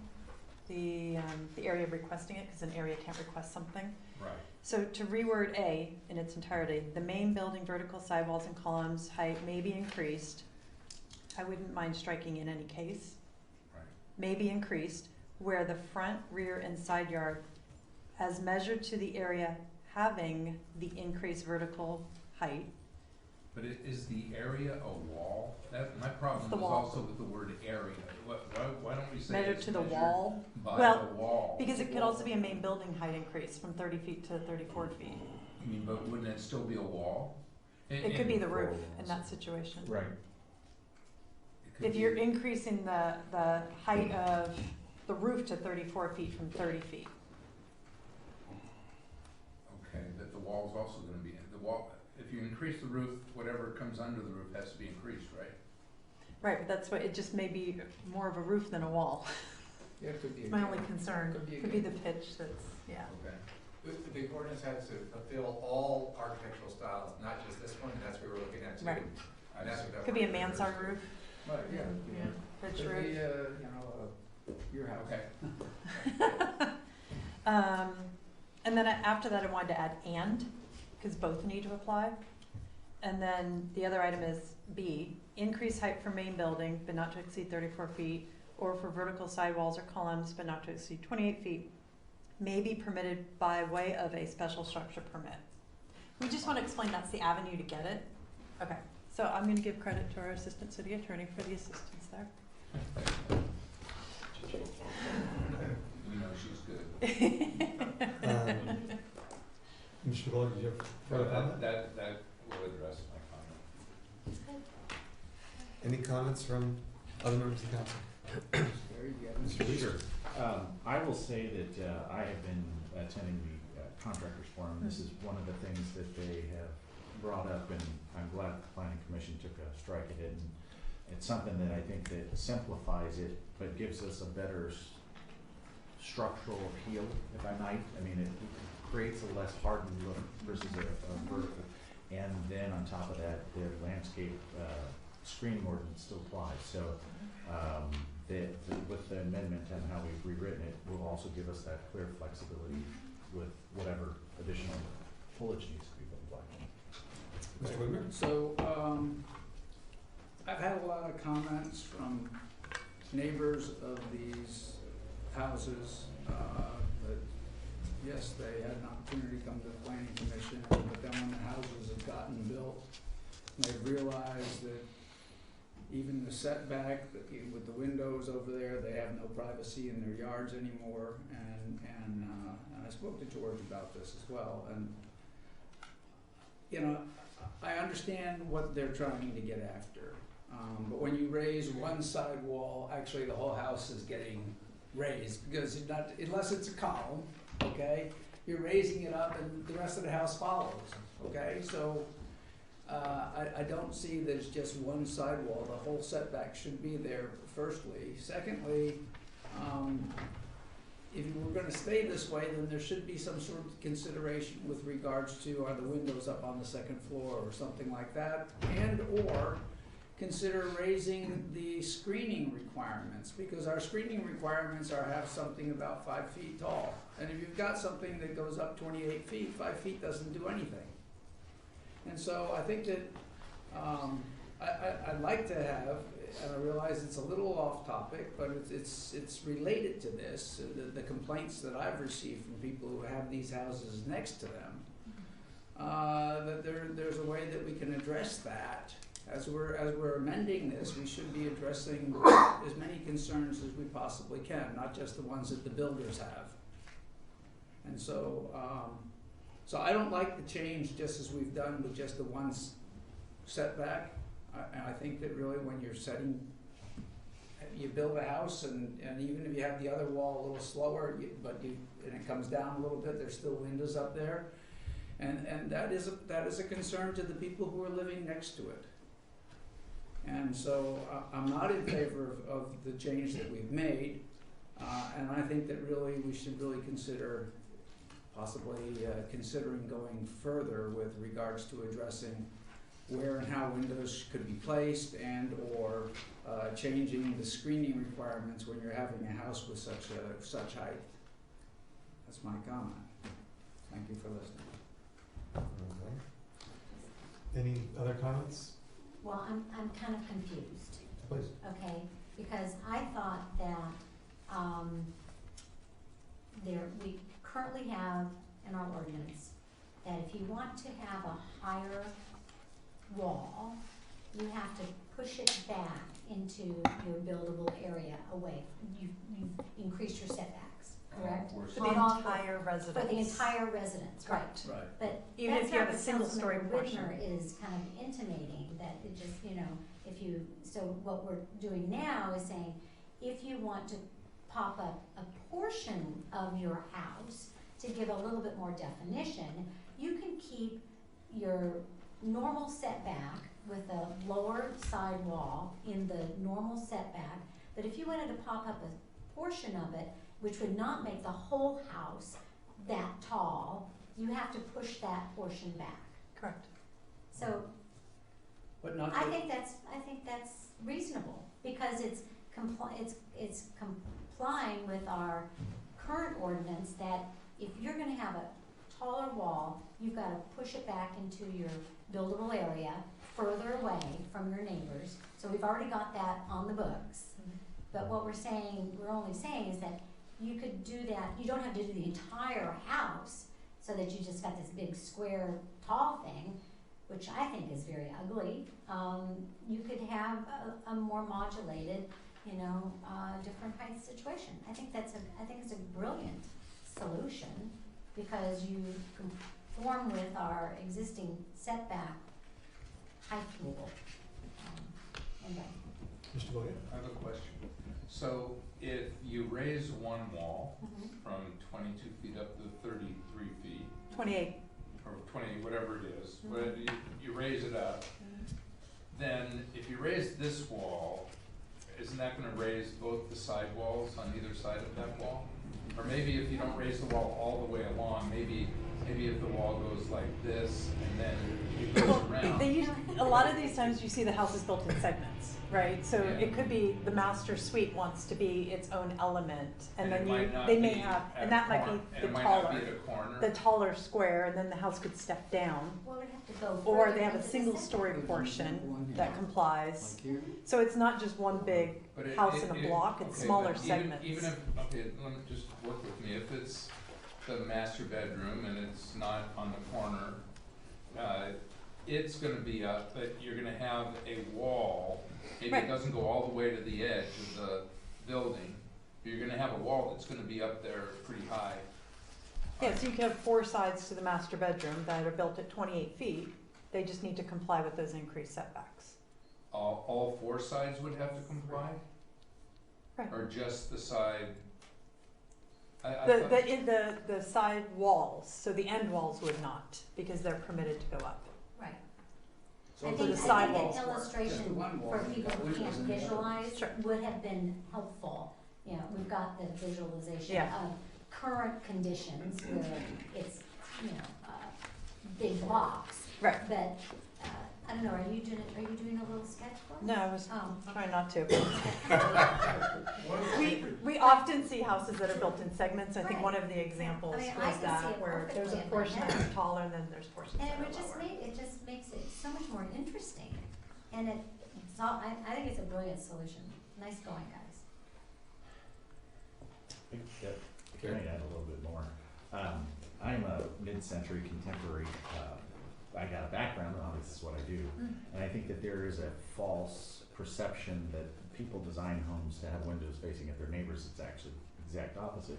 the area of requesting it, because an area can't request something. Right. So to reword A in its entirety, the main building vertical sidewalls and columns height may be increased. I wouldn't mind striking in any case. Right. May be increased where the front, rear, and side yard, as measured to the area having the increased vertical height. But is the area a wall? My problem It's the was wall. also with the word area. Why don't we say Measured it's to the measured wall? by Well, the wall? Because it could also be a main building height increase from 30 feet to 34 feet. I mean, but wouldn't it still be a wall? It could be the roof in that situation. Right. It could If be- you're increasing the height of the roof to 34 feet from 30 feet. Okay, but the wall's also gonna be, the wall, if you increase the roof, whatever comes under the roof has to be increased, right? Right, but that's what, it just may be more of a roof than a wall. Yeah, it could be. It's my only concern. Could be a the pitch that's, yeah. Okay. The ordinance has to fulfill all architectural styles, not just this one, and that's what we're looking at too. Right. And that's what that Could be a word refers mansard to. roof. Right, yeah. Pitch Could roof. be, your house. Okay. And then after that, I wanted to add and, because both need to apply. And then the other item is B, increase height for main building, but not to exceed 34 feet, or for vertical sidewalls or columns, but not to exceed 28 feet, may be permitted by way of a special structure permit. We just want to explain that's the avenue to get it. Okay, so I'm going to give credit to our assistant city attorney for the assistance there. We know she's good. Mr. Lloyd, did you have further comment? That will address my comment. Any comments from other members of the council? Very good. Mr. Lees? Sure. I will say that I have been attending the contractors forum. This is one of the things that they have brought up, and I'm glad the planning commission took a strike at it. And it's something that I think that simplifies it, but gives us a better structural appeal, if I might. I mean, it creates a less hardened look versus a vertical. And then on top of that, the landscape screening ordinance still applies. So with the amendment and how we've rewritten it, will also give us that clear flexibility with whatever additional foliage needs to be put in play. Mr. Wigner? So, I've had a lot of comments from neighbors of these houses, that, yes, they had an opportunity to come to the planning commission, but then when the houses have gotten built, they've realized that even the setback, with the windows over there, they have no privacy in their yards anymore, and I spoke to George about this as well, and, you know, I understand what they're trying to get after, but when you raise one side wall, actually the whole house is getting raised, because you're not, unless it's a column, okay, you're raising it up and the rest of the house follows, okay, so I don't see there's just one side wall. The whole setback should be there, firstly. Secondly, if you were gonna stay this way, then there should be some sort of consideration with regards to, are the windows up on the second floor or something like that? And or consider raising the screening requirements, because our screening requirements have something about 5 feet tall. And if you've got something that goes up 28 feet, 5 feet doesn't do anything. And so I think that I'd like to have, and I realize it's a little off topic, but it's related to this, the complaints that I've received from people who have these houses next to them, that there's a way that we can address that. As we're amending this, we should be addressing as many concerns as we possibly can, not just the ones that the builders have. And so, so I don't like the change just as we've done with just the one setback. I think that really when you're setting, you build a house and even if you have the other wall a little slower, and it comes down a little bit, there's still windows up there. And that is a concern to the people who are living next to it. And so I'm not in favor of the change that we've made. And I think that really we should really consider possibly considering going further with regards to addressing where and how windows could be placed, and or changing the screening requirements when you're having a house with such height. That's my comment. Thank you for listening. Okay. Any other comments? Well, I'm kind of confused. Please. Okay, because I thought that we currently have in our ordinance that if you want to have a higher wall, you have to push it back into your buildable area away. You've increased your setbacks, correct? For the entire residence. For the entire residence, right. Right. But Even that's if you not have a what single-story Councilmember portion. Whitmer is kind of intimating, that it just, you know, so what we're doing now is saying, if you want to pop up a portion of your house to give a little bit more definition, you can keep your normal setback with a lower side wall in the normal setback, but if you wanted to pop up a portion of it, which would not make the whole house that tall, you have to push that portion back. Correct. So, But not I think that's reasonable, because it's complying with our current ordinance that if you're gonna have a taller wall, you've gotta push it back into your buildable area, further away from your neighbors. So we've already got that on the books. But what we're only saying is that you could do that, you don't have to do the entire house so that you just got this big square tall thing, which I think is very ugly. You could have a more modulated, different height situation. I think it's a brilliant solution, because you conform with our existing setback height rule. and then, Mr. Boyer? I have a question. So if you raise one wall from 22 feet up to 33 feet, 28. or 20, whatever it is, but you raise it up, then if you raise this wall, isn't that gonna raise both the side walls on either side of that wall? Or maybe if you don't raise the wall all the way along, maybe if the wall goes like this and then it goes Well, around. a lot of these times you see the house is built in segments, right? So Yeah. it could be the master suite wants to be its own element, and it then might not they may be have, at and that might cor- be and the it might taller, not be at a corner. the taller square, and then the house could step down. well, we'd have to go Or further they have a into the single setback. story portion that complies. Like here? So it's not just one big But house in a block, it's okay, smaller but segments. Even if, okay, let me just work with me, if it's the master bedroom and it's not on the corner, it's gonna be up, but you're gonna have a wall, maybe Right. it doesn't go all the way to the edge of the building, but you're gonna have a wall that's gonna be up there pretty high. Yeah, so you could have 4 sides to the master bedroom that are built at 28 feet, they just need to comply with those increased setbacks. All 4 sides would have to comply? Right. Or just the side? I The, thought- the side walls, so the end walls would not, because they're permitted to go up. Right. So I if think, the it's- I think sidewalls an work. Just the illustration one wall, for you've people got who windows can't in the other. visualize Sure. would have been helpful. You know, we've got the visualization Yeah. of current conditions where it's, you know, big blocks. Right. But, I don't know, are you doing a little sketch for us? No, I was Oh, trying not to. We often see houses that are built in segments. I think Right. one of the examples I mean, I was can see that, it where there's a perfectly in my portion head. that's taller and then there's portions And that it are would just lower. it just makes it so much more interesting. And it's all, I think it's a brilliant solution. Nice going, guys. Can I add a little bit more? I'm a mid-century contemporary, I got a background, and this is what I do. And I think that there is a false perception that people design homes to have windows facing at their neighbors. It's actually the exact opposite.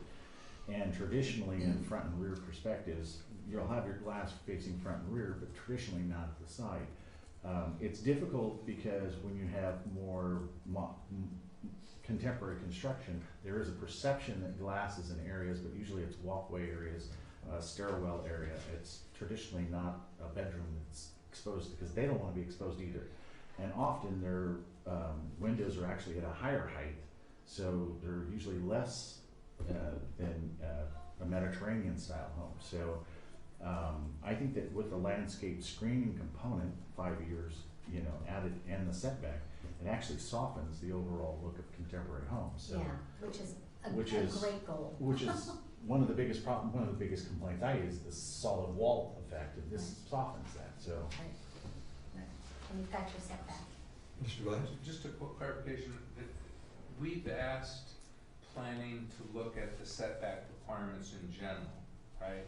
And traditionally, in front and rear perspectives, you'll have your glass facing front and rear, but traditionally not at the side. It's difficult because when you have more contemporary construction, there is a perception that glass is in areas, but usually it's walkway areas, stairwell area. It's traditionally not a bedroom that's exposed, because they don't want to be exposed either. And often their windows are actually at a higher height, so they're usually less than a Mediterranean style home. So I think that with the landscape screening component, 5 years, added, and the setback, it actually softens the overall look of contemporary homes. So, Yeah, which is a great goal. which is one of the biggest complaints I get is the solid wall effect, and this softens that. So. Right. And you've got your setback. Mr. Blaine? Just a quick clarification, that we've asked planning to look at the setback requirements in general, right?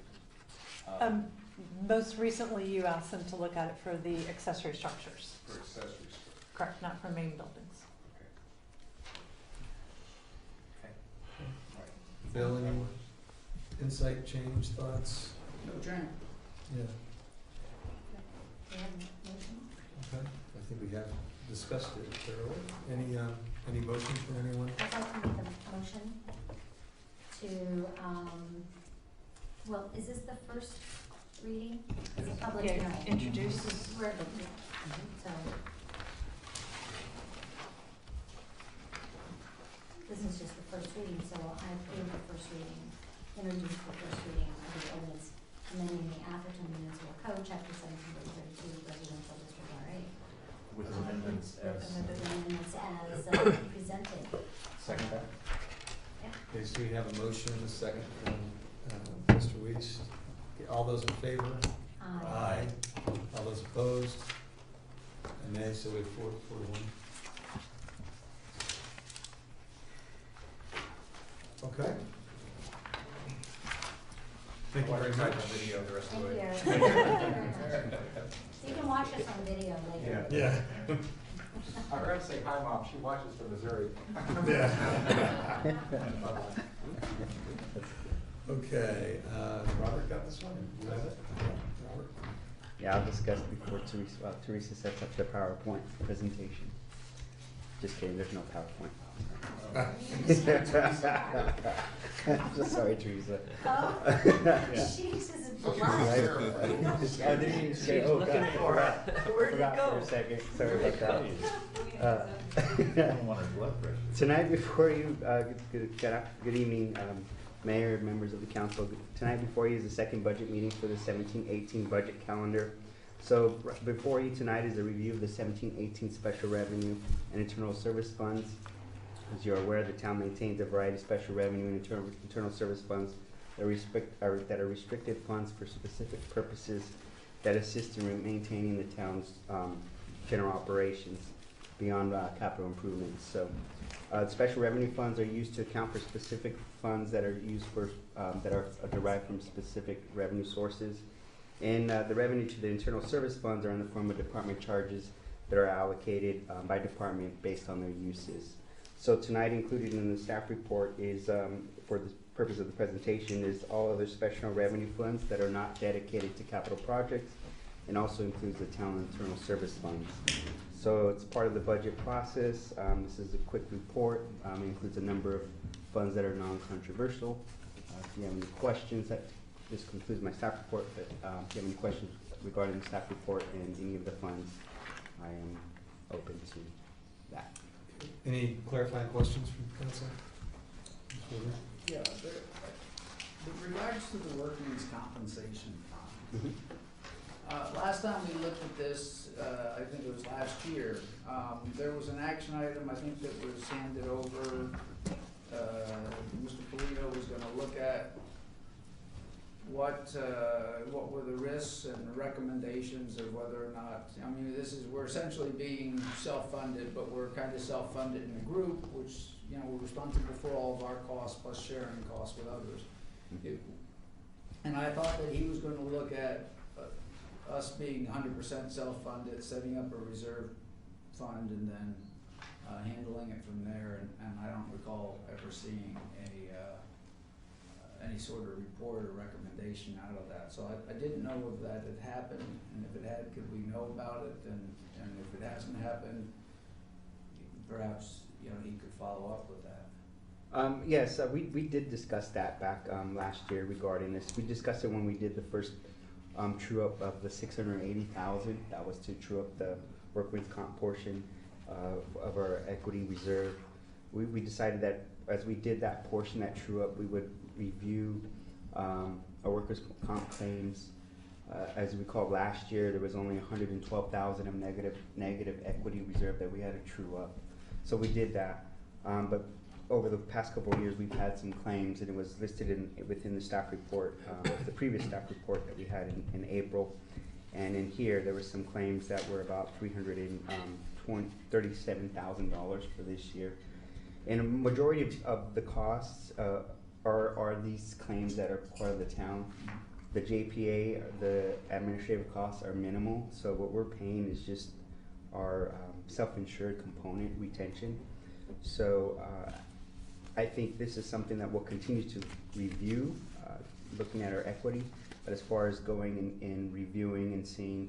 Most recently, you asked them to look at it for the accessory structures. For accessory structure. Correct, not for main buildings. Okay. Bill, any insight, change, thoughts? No change. Yeah, Do you have a motion? okay. I think we have discussed it thoroughly. Any motion from anyone? I'd like to make a motion to, well, is this the first reading? It's a public Yeah, hearing. introduce. We're- So. This is just the first reading, so I approve the first reading, introduce the first reading of the ordinance amending the Atherton Municipal Code, chapter 1732, residential district RA. With amendments as. Amendments as presented. Second that? Okay, so we have a motion, a second from Mr. Weiss. Okay, all those in favor? Aye. All those opposed? And nay, so we have 4-1. Okay. Thank you very much. Video the rest of the way. Thank you. You can watch us on video later. Yeah. I forgot to say hi, Mom. She watches from Missouri. Yeah. Okay, Robert got this one? You have it? Robert? Yeah, I'll discuss before Teresa sets up the PowerPoint presentation. Just kidding, there's no PowerPoint. Just sorry, Teresa. Oh, she's just I blind. didn't even say, oh, God. Where'd it Forgot go? for a second, sorry about that. I don't want her blood pressure. Tonight before you, good evening, Mayor, members of the council. Tonight before you is the second budget meeting for the 17-18 budget calendar. So before you tonight is a review of the 17-18 special revenue and internal service funds. As you're aware, the town maintains a variety of special revenue and internal service funds that are restricted funds for specific purposes that assist in maintaining the town's general operations beyond capital improvements. So the special revenue funds are used to account for specific funds that are used for that are derived from specific revenue sources. And the revenue to the internal service funds are in the form of department charges that are allocated by department based on their uses. So tonight included in the staff report is, for the purpose of the presentation, is all other special revenue funds that are not dedicated to capital projects, and also includes the town internal service funds. So it's part of the budget process. This is a quick report. It includes a number of funds that are non-controversial. If you have any questions, this concludes my staff report, but if you have any questions regarding the staff report and any of the funds, I am open to that. Any clarifying questions from council? Yeah, with regards to the workman's compensation fund, last time we looked at this, I think it was last year, there was an action item, I think, that was handed over. Mr. Polito was gonna look at what were the risks and the recommendations of whether or not, I mean, we're essentially being self-funded, but we're kind of self-funded in a group, which, you know, we're responsible for all of our costs plus sharing costs with others. And I thought that he was gonna look at us being 100% self-funded, setting up a reserve fund, and then handling it from there, and I don't recall ever seeing any sort of report or recommendation out of that. So I didn't know if that had happened, and if it had, could we know about it, and if it hasn't happened, perhaps, you know, he could follow up with that. Yes, we did discuss that back last year regarding this. We discussed it when we did the first true up of the $680,000. That was to true up the workman's comp portion of our equity reserve. We decided that as we did that portion, that true up, we would review our workers' comp claims. As we recall, last year there was only $112,000 of negative equity reserve that we had to true up. So we did that, but over the past couple of years, we've had some claims, and it was listed within the staff report, the previous staff report that we had in April. And in here, there were some claims that were about $337,000 for this year. And a majority of the costs are these claims that are part of the town. The JPA, the administrative costs, are minimal, so what we're paying is just our self-insured component retention. So I think this is something that we'll continue to review, looking at our equity. But as far as going and reviewing and seeing,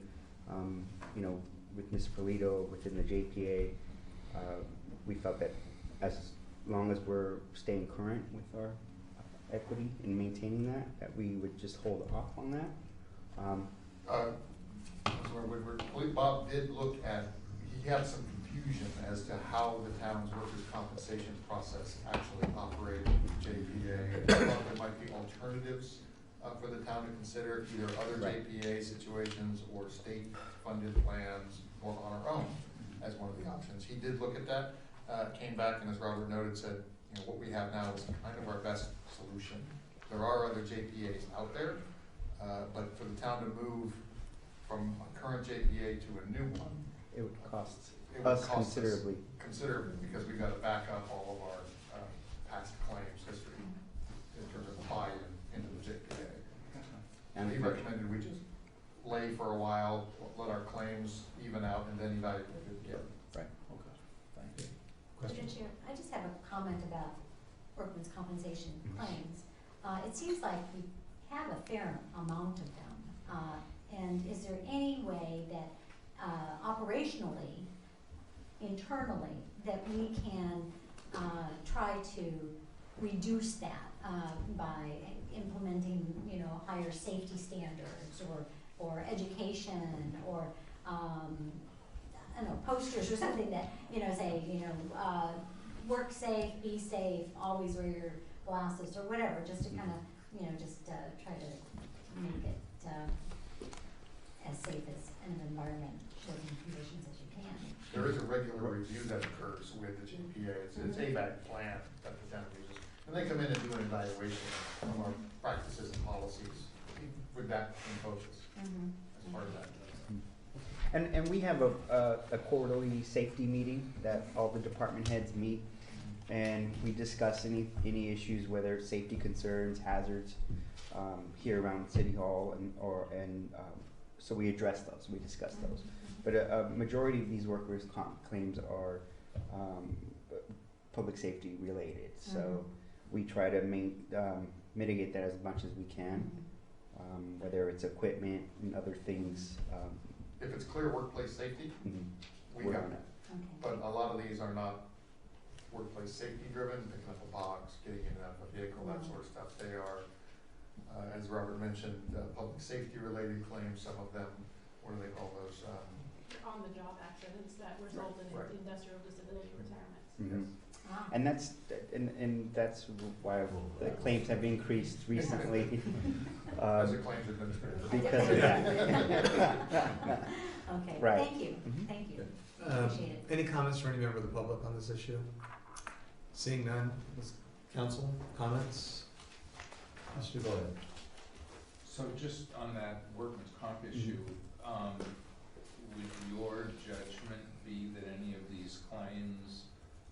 you know, with Ms. Polito within the JPA, we felt that as long as we're staying current with our equity and maintaining that we would just hold off on that. Bob did look at, he had some confusion as to how the town's workers' compensation process actually operated with JPA. I thought there might be alternatives for the town to consider, either other JPA situations or state-funded plans, or on our own as one of the options. He did look at that, came back, and as Robert noted, said, you know, what we have now is kind of our best solution. There are other JPAs out there, but for the town to move from a current JPA to a new one, it would cost us considerably. Considerably, because we've got to back up all of our past claims history in terms of buy-in into the JPA. And he recommended we just lay for a while, let our claims even out, and then evaluate it again. Right. Okay, thank you. Mr. Chair, I just have a comment about workman's compensation claims. It seems like we have a fair amount of them. And is there any way that operationally internally, that we can try to reduce that by implementing, you know, higher safety standards or education or, I don't know, posters or something that, you know, say, you know, work safe, be safe, always wear your glasses or whatever, just to kind of, you know, just try to make it as safe as an environment, working conditions as you can. There is a regular review that occurs with the JPA. It's ABAC plan that the town uses. And they come in and do an evaluation of our practices and policies with that in focus as part of that. And we have a quarterly safety meeting that all the department heads meet, and we discuss any issues, whether it's safety concerns, hazards, here around City Hall, and so we address those, we discuss those. But a majority of these workers' comp claims are public safety related, so we try to mitigate that as much as we can, whether it's equipment and other things. If it's clear workplace safety, we We're have on it. it. But a lot of these are not workplace safety driven, picking up a box, getting in and out of a vehicle, that sort of stuff. They are, as Robert mentioned, public safety related claims, some of them, what do they call those? On-the-job accidents that result in Right. industrial disability retirements. Mhm. And that's why the claims have increased recently. As a claims administrator. Because of that. Okay, Right. thank you, thank you. Um, Appreciate it. Any comments from any member of the public on this issue? Seeing none, council, comments? Mr. Boyd. So just on that workman's comp issue, would your judgment be that any of these claims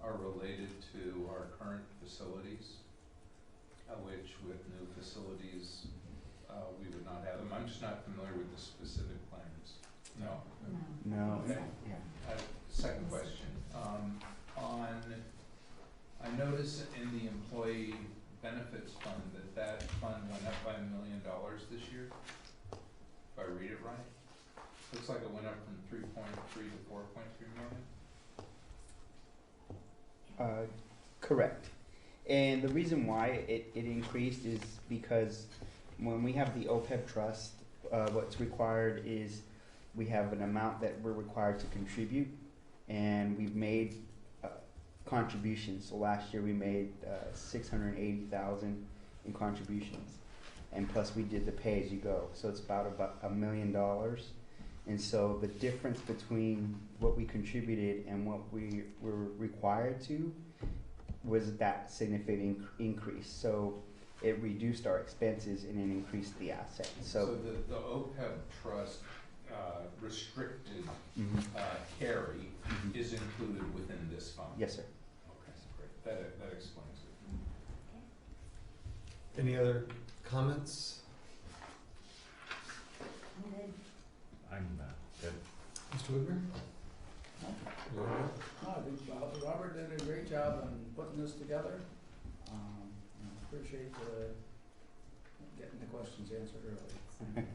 are related to our current facilities, which with new facilities, we would not have them? I'm just not familiar with the specific claims. No? No. Okay. Yeah. Second question, I noticed in the employee benefits fund that fund went up by $1 million this year, if I read it right. Looks like it went up from 3.3 to 4.3 million. Correct. And the reason why it increased is because when we have the OPEB trust, what's required is we have an amount that we're required to contribute, and we've made contributions. So last year we made $680,000 in contributions, and plus we did the pay-as-you-go. So it's about $1 million. And so the difference between what we contributed and what we were required to was that significant increase. So it reduced our expenses and it increased the assets. So the OPEB trust restricted carry is included within this fund? Yes, sir. Okay, great. That explains it. Any other comments? I'm good. I'm good. Mr. Whitmer? I think Robert did a great job on putting this together. Appreciate getting the questions answered early.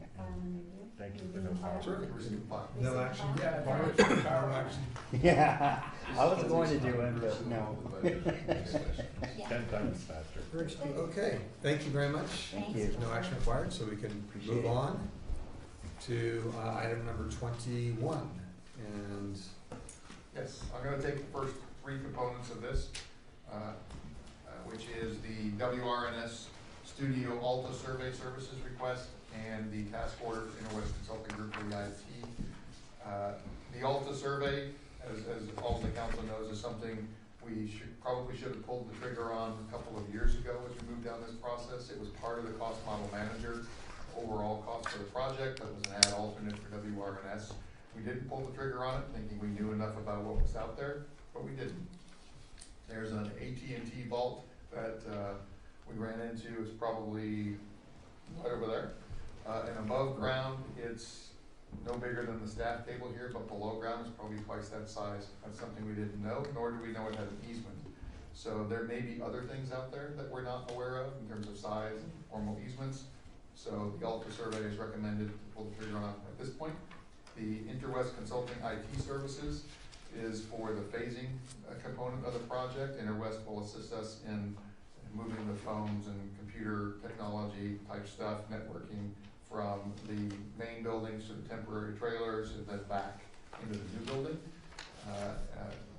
Thank you for Review no part. Sure, can receive file. No action? Yeah, No action. Yeah, I was going to do it, but no. Yeah. 10 times faster. Very speedy. Okay, thank you very much. Thank Thanks. you. No action required, so we can Appreciate move it. on to item number 21. And Yes, I'm gonna take the first three components of this, which is the WRNS Studio Alta Survey Services request and the task order for Interwest Consulting Group for the IT. The Alta survey, as all the council knows, is something we probably should have pulled the trigger on a couple of years ago as we moved down this process. It was part of the cost model manager, overall cost of the project, that was an ad alternate for WRNS. We didn't pull the trigger on it, thinking we knew enough about what was out there, but we didn't. There's an AT&T vault that we ran into. It's probably right over there. And above ground, it's no bigger than the staff table here, but below ground is probably twice that size. That's something we didn't know, nor do we know it had an easement. So there may be other things out there that we're not aware of in terms of size and formal easements. So the Alta survey is recommended to pull the trigger on at this point. The Interwest Consulting IT Services is for the phasing component of the project. Interwest will assist us in moving the phones and computer technology type stuff, networking from the main buildings to the temporary trailers and then back into the new building.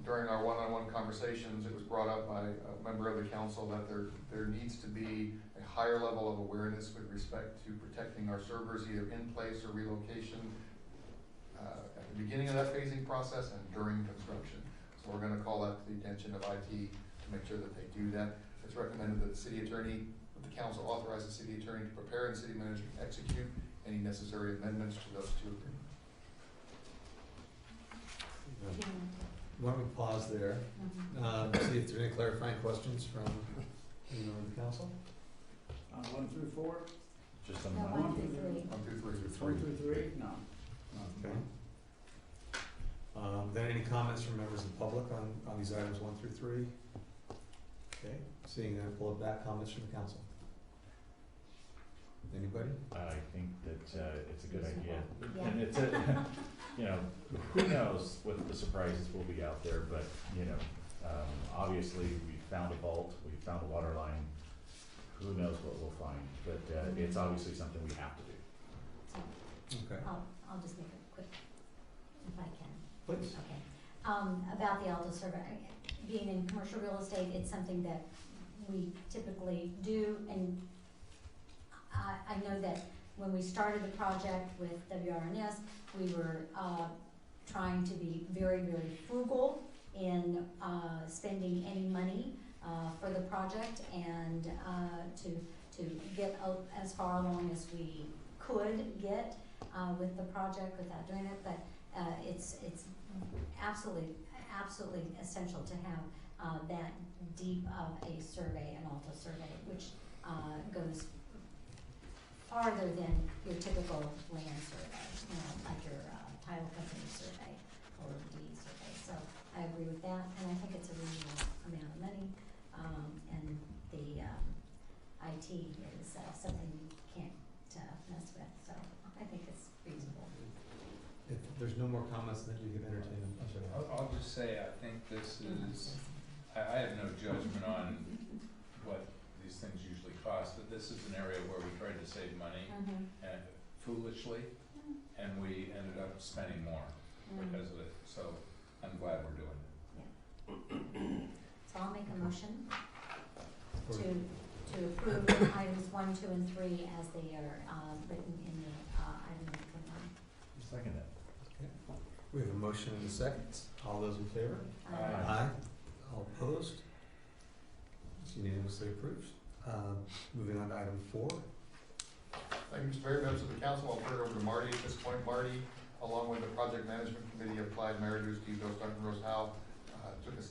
During our one-on-one conversations, it was brought up by a member of the council that there needs to be a higher level of awareness with respect to protecting our servers either in place or relocation at the beginning of that phasing process and during construction. So we're gonna call that to the attention of IT to make sure that they do that. It's recommended that the city attorney, that the council authorize the city attorney to prepare and city manager to execute any necessary amendments to those two agreements. Why don't we pause there, see if there are any clarifying questions from anyone on the council? 1 through 4? Just on No, my. 1 through 3. 1, 2, 3. 1 through 3? No. Okay. Then any comments from members of the public on these items 1 through 3? Okay, seeing none, pull it back, comments from the council. Anybody? I think that it's a good idea. Yeah. And it's a, you know, who knows what the surprises will be out there, but, you know, obviously we found a vault, we found a water line. Who knows what we'll find, but it's obviously something we have to do. Okay. I'll just make it quick, if I can. Please. Okay. About the Alta survey, being in commercial real estate, it's something that we typically do, and I know that when we started the project with WRNS, we were trying to be very, very frugal in spending any money for the project and to get as far along as we could get with the project without doing it, but it's absolutely essential to have that deep of a survey, an Alta survey, which goes farther than your typical land survey, you know, like your title company survey or deed survey. So I agree with that, and I think it's a reasonable amount of money, and the IT is something you can't mess with, so I think it's reasonable. If there's no more comments, then you can entertain them. I'm sorry. I'll just say, I think this is, I have no judgment on what these things usually cost, but this is an area where we tried to save money and foolishly, and we ended up spending more because of it, so I'm glad we're doing it. So I'll make a motion to approve items 1, 2, and 3 as they are written in the item number 29. Second it. Okay. We have a motion and a second. All those in favor? Aye. Aye. All opposed? It's unanimously approved. Moving on to item 4. Thank you, Mr. Mayor, members of the council. I'll turn it over to Marty at this point. Marty, along with the Project Management Committee of Applied Managers, Steve Dostart and Rose Howe, took a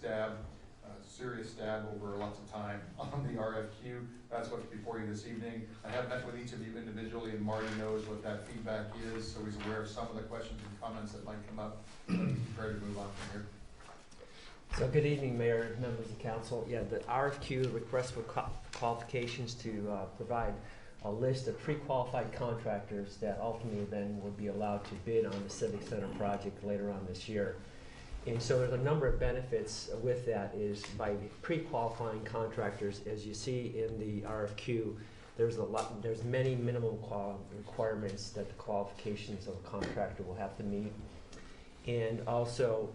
serious stab over lots of time on the RFQ. That's what's before you this evening. I have met with each of you individually, and Marty knows what that feedback is, so he's aware of some of the questions and comments that might come up. He's prepared to move on from here. So good evening, Mayor, members of council. Yeah, the RFQ, request for qualifications to provide a list of pre-qualified contractors that ultimately then would be allowed to bid on the Civic Center project later on this year. And so there's a number of benefits with that is by pre-qualifying contractors, as you see in the RFQ, there's many minimum requirements that the qualifications of a contractor will have to meet. And also,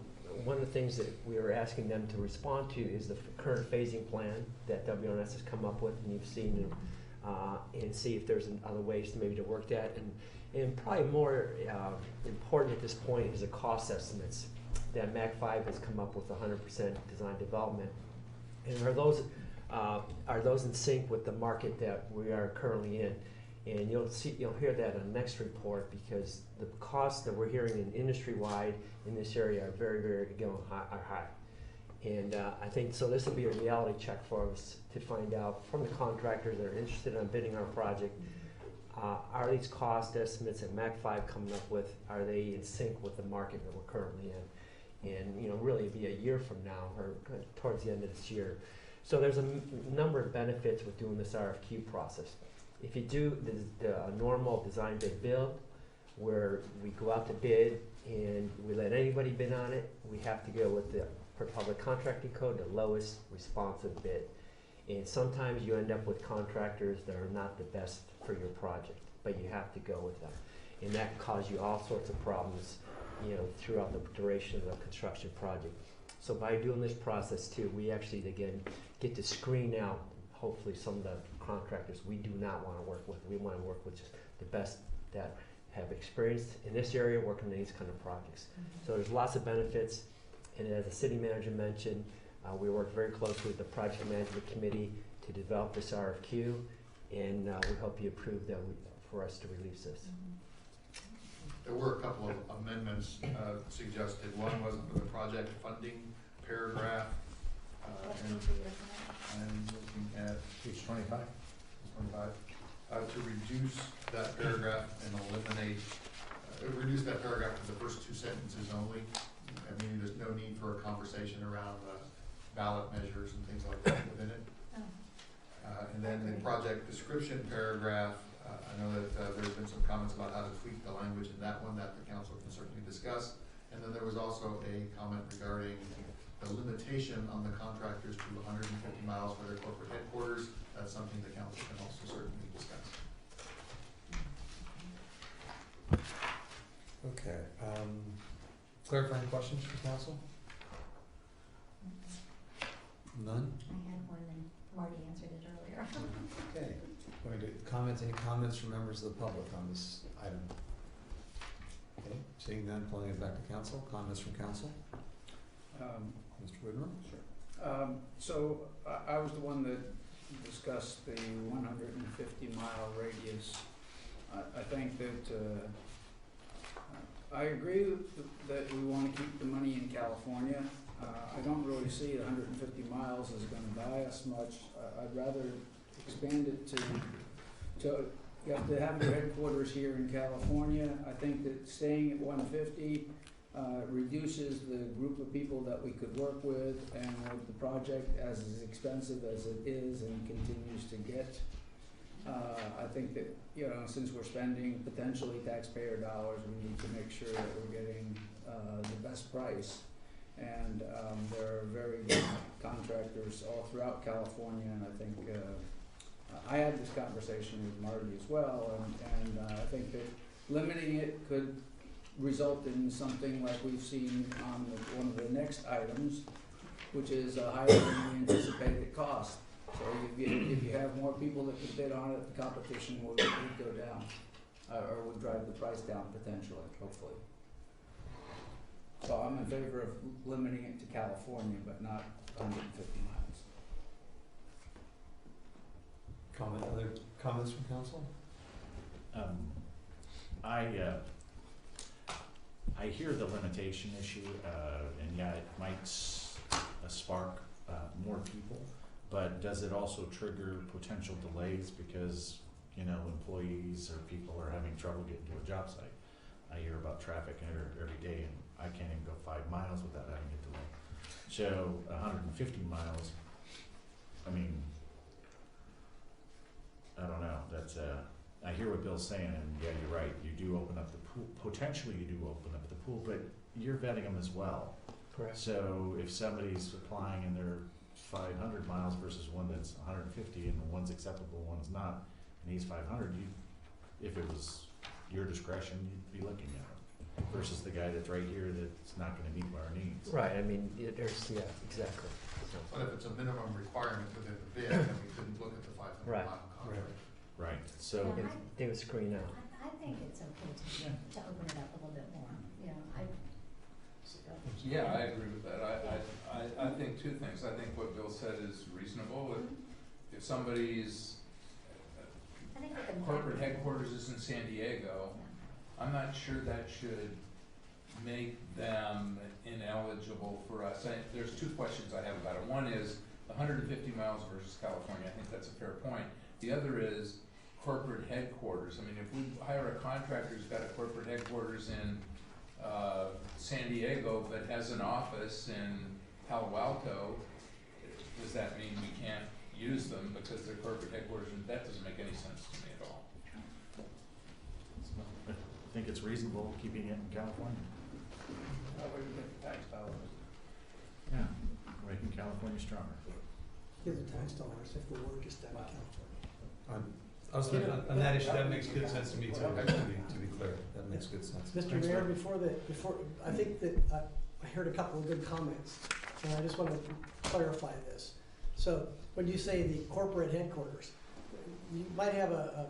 one of the things that we are asking them to respond to is the current phasing plan that WRNS has come up with, and you've seen it, and see if there's other ways to maybe to work that. And probably more important at this point is the cost estimates that MAC 5 has come up with 100% design development. And are those in sync with the market that we are currently in? And you'll hear that in the next report, because the costs that we're hearing in industry-wide in this area are very, very high. And I think, so this will be a reality check for us to find out from the contractors that are interested in bidding our project, are these cost estimates that MAC 5 coming up with, are they in sync with the market that we're currently in? And really it'd be a year from now, or towards the end of this year. So there's a number of benefits with doing this RFQ process. If you do the normal design bid build, where we go out to bid and we let anybody bid on it. We have to go with the, per public contracting code, the lowest responsive bid. And sometimes you end up with contractors that are not the best for your project, but you have to go with them. And that causes you all sorts of problems, you know, throughout the duration of the construction project. So by doing this process too, we actually, again, get to screen out, hopefully, some of the contractors we do not want to work with. We want to work with just the best that have experience in this area working on these kind of projects. So there's lots of benefits, and as the city manager mentioned, we work very closely with the project management committee to develop this RFQ, and we hope you approve that for us to release this. There were a couple of amendments suggested. One was for the project funding paragraph. And I'm looking at Page 25. To reduce that paragraph and eliminate, reduce that paragraph to the first two sentences only. I mean, there's no need for a conversation around ballot measures and things like that within it. And then the project description paragraph, I know that there's been some comments about how to tweak the language in that one that the council can certainly discuss. And then there was also a comment regarding the limitation on the contractors to 150 miles for their corporate headquarters. That's something the council can also certainly discuss. Okay, clarifying questions for council? None? I had one and Marty answered it earlier. Okay, going to comments, any comments from members of the public on this item? Okay, seeing none, pulling it back to council, comments from council? Mr. Whitmer? Sure. So I was the one that discussed the 150-mile radius. I think that I agree that we want to keep the money in California. I don't really see 150 miles is going to buy us much. I'd rather expand it to you have to have your headquarters here in California. I think that staying at 150 reduces the group of people that we could work with, and with the project as expensive as it is and continues to get, I think that, you know, since we're spending potentially taxpayer dollars, we need to make sure that we're getting the best price. And there are very good contractors all throughout California, and I think I had this conversation with Marty as well, and I think that limiting it could result in something like we've seen on one of the next items, which is a higher than the anticipated cost. So if you have more people that can bid on it, the competition would go down, or would drive the price down potentially, hopefully. So I'm in favor of limiting it to California, but not 150 miles. Other comments from council? I hear the limitation issue, and yeah, it might spark more people, but does it also trigger potential delays because, you know, employees or people are having trouble getting to a job site? I hear about traffic every day, and I can't even go 5 miles without having a delay. So 150 miles, I mean, I don't know, that's I hear what Bill's saying, and yeah, you're right, you do open up the pool, potentially you do open up the pool, but you're vetting them as well. Correct. So if somebody's applying and they're 500 miles versus one that's 150, and one's acceptable, one's not, and he's 500, if it was your discretion, you'd be looking at it, versus the guy that's right here that's not gonna meet our needs. Right, I mean, there's, yeah, exactly. So, But if it's a minimum requirement within the bid, then we couldn't look at the 500 Right. mile contract. Right, so, Yeah, they would screen out. I think it's okay to open it up a little bit more, you know, Yeah, I agree with that. I think two things. I think what Bill said is reasonable. If somebody's I think we can. corporate headquarters is in San Diego, I'm not sure that should make them ineligible for us. There's two questions I have about it. One is 150 miles versus California. I think that's a fair point. The other is corporate headquarters. I mean, if we hire a contractor who's got a corporate headquarters in San Diego but has an office in Palo Alto, does that mean we can't use them because they're corporate headquarters? And that doesn't make any sense to me at all. I think it's reasonable keeping it in California. We can get the tax dollars. Yeah, making California stronger. Give the tax dollars if the work is done in California. I was thinking on that issue, that makes good sense to me too, to be clear, that makes good sense. Mr. Thanks, Mayor, Rick. before, I think that I heard a couple of good comments, and I just want to clarify this. So, when you say the corporate headquarters, you might have a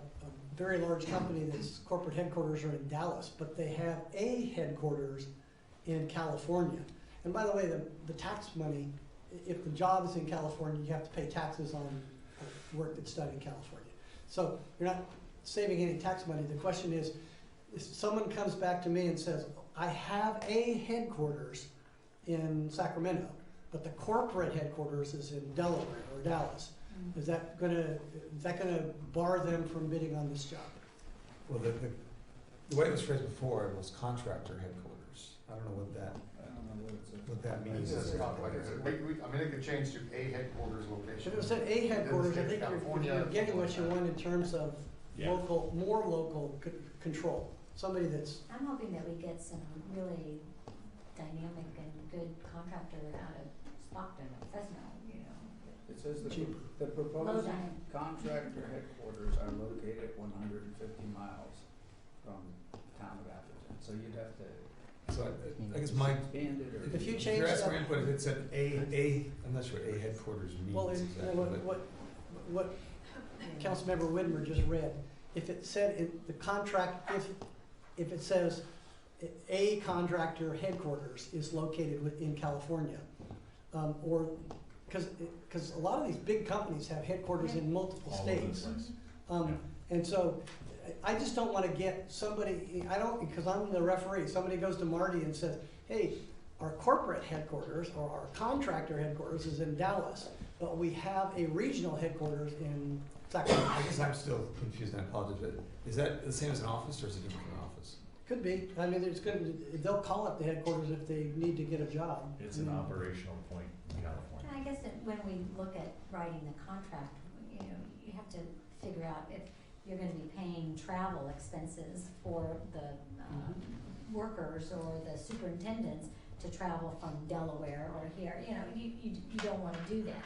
very large company that's corporate headquarters are in Dallas, but they have a headquarters in California. And by the way, the tax money, if the job is in California, you have to pay taxes on work that's done in California. So you're not saving any tax money. The question is, if someone comes back to me and says, I have a headquarters in Sacramento, but the corporate headquarters is in Delaware or Dallas, is that gonna bar them from bidding on this job? Well, the way it was phrased before was contractor headquarters. I don't know what that means. I mean, it could change to a headquarters location. If it said a headquarters, I think California, you're getting what you want in terms of Yeah. more local control. Somebody that's, I'm hoping that we get some really dynamic and good contractor out of Stockton or Fresno, you know. It says Cheaper. the proposed Low-down. contractor headquarters are located 150 miles from the town of Atherton. So you'd have to So I guess my, expand it or. if you if change you're asking that. for input, if it said I'm not sure what a headquarters means Well, exactly, but. what Councilmember Whitmer just read, if it said in the contract, if it says a contractor headquarters is located in California, or, because a lot of these big companies have headquarters in multiple All over the states. place. And so, I just don't wanna get somebody, because I'm the referee, somebody goes to Marty and says, hey, our corporate headquarters or our contractor headquarters is in Dallas, but we have a regional headquarters in Sacramento. I guess I'm still confused, and I apologize, but is that the same as an office or is it different from an office? Could be, I mean, they'll call it the headquarters if they need to get a job. It's an operational point in California. And I guess that when we look at writing the contract, you know, you have to figure out if you're gonna be paying travel expenses for the workers or the superintendents to travel from Delaware or here, you know, you don't wanna do that.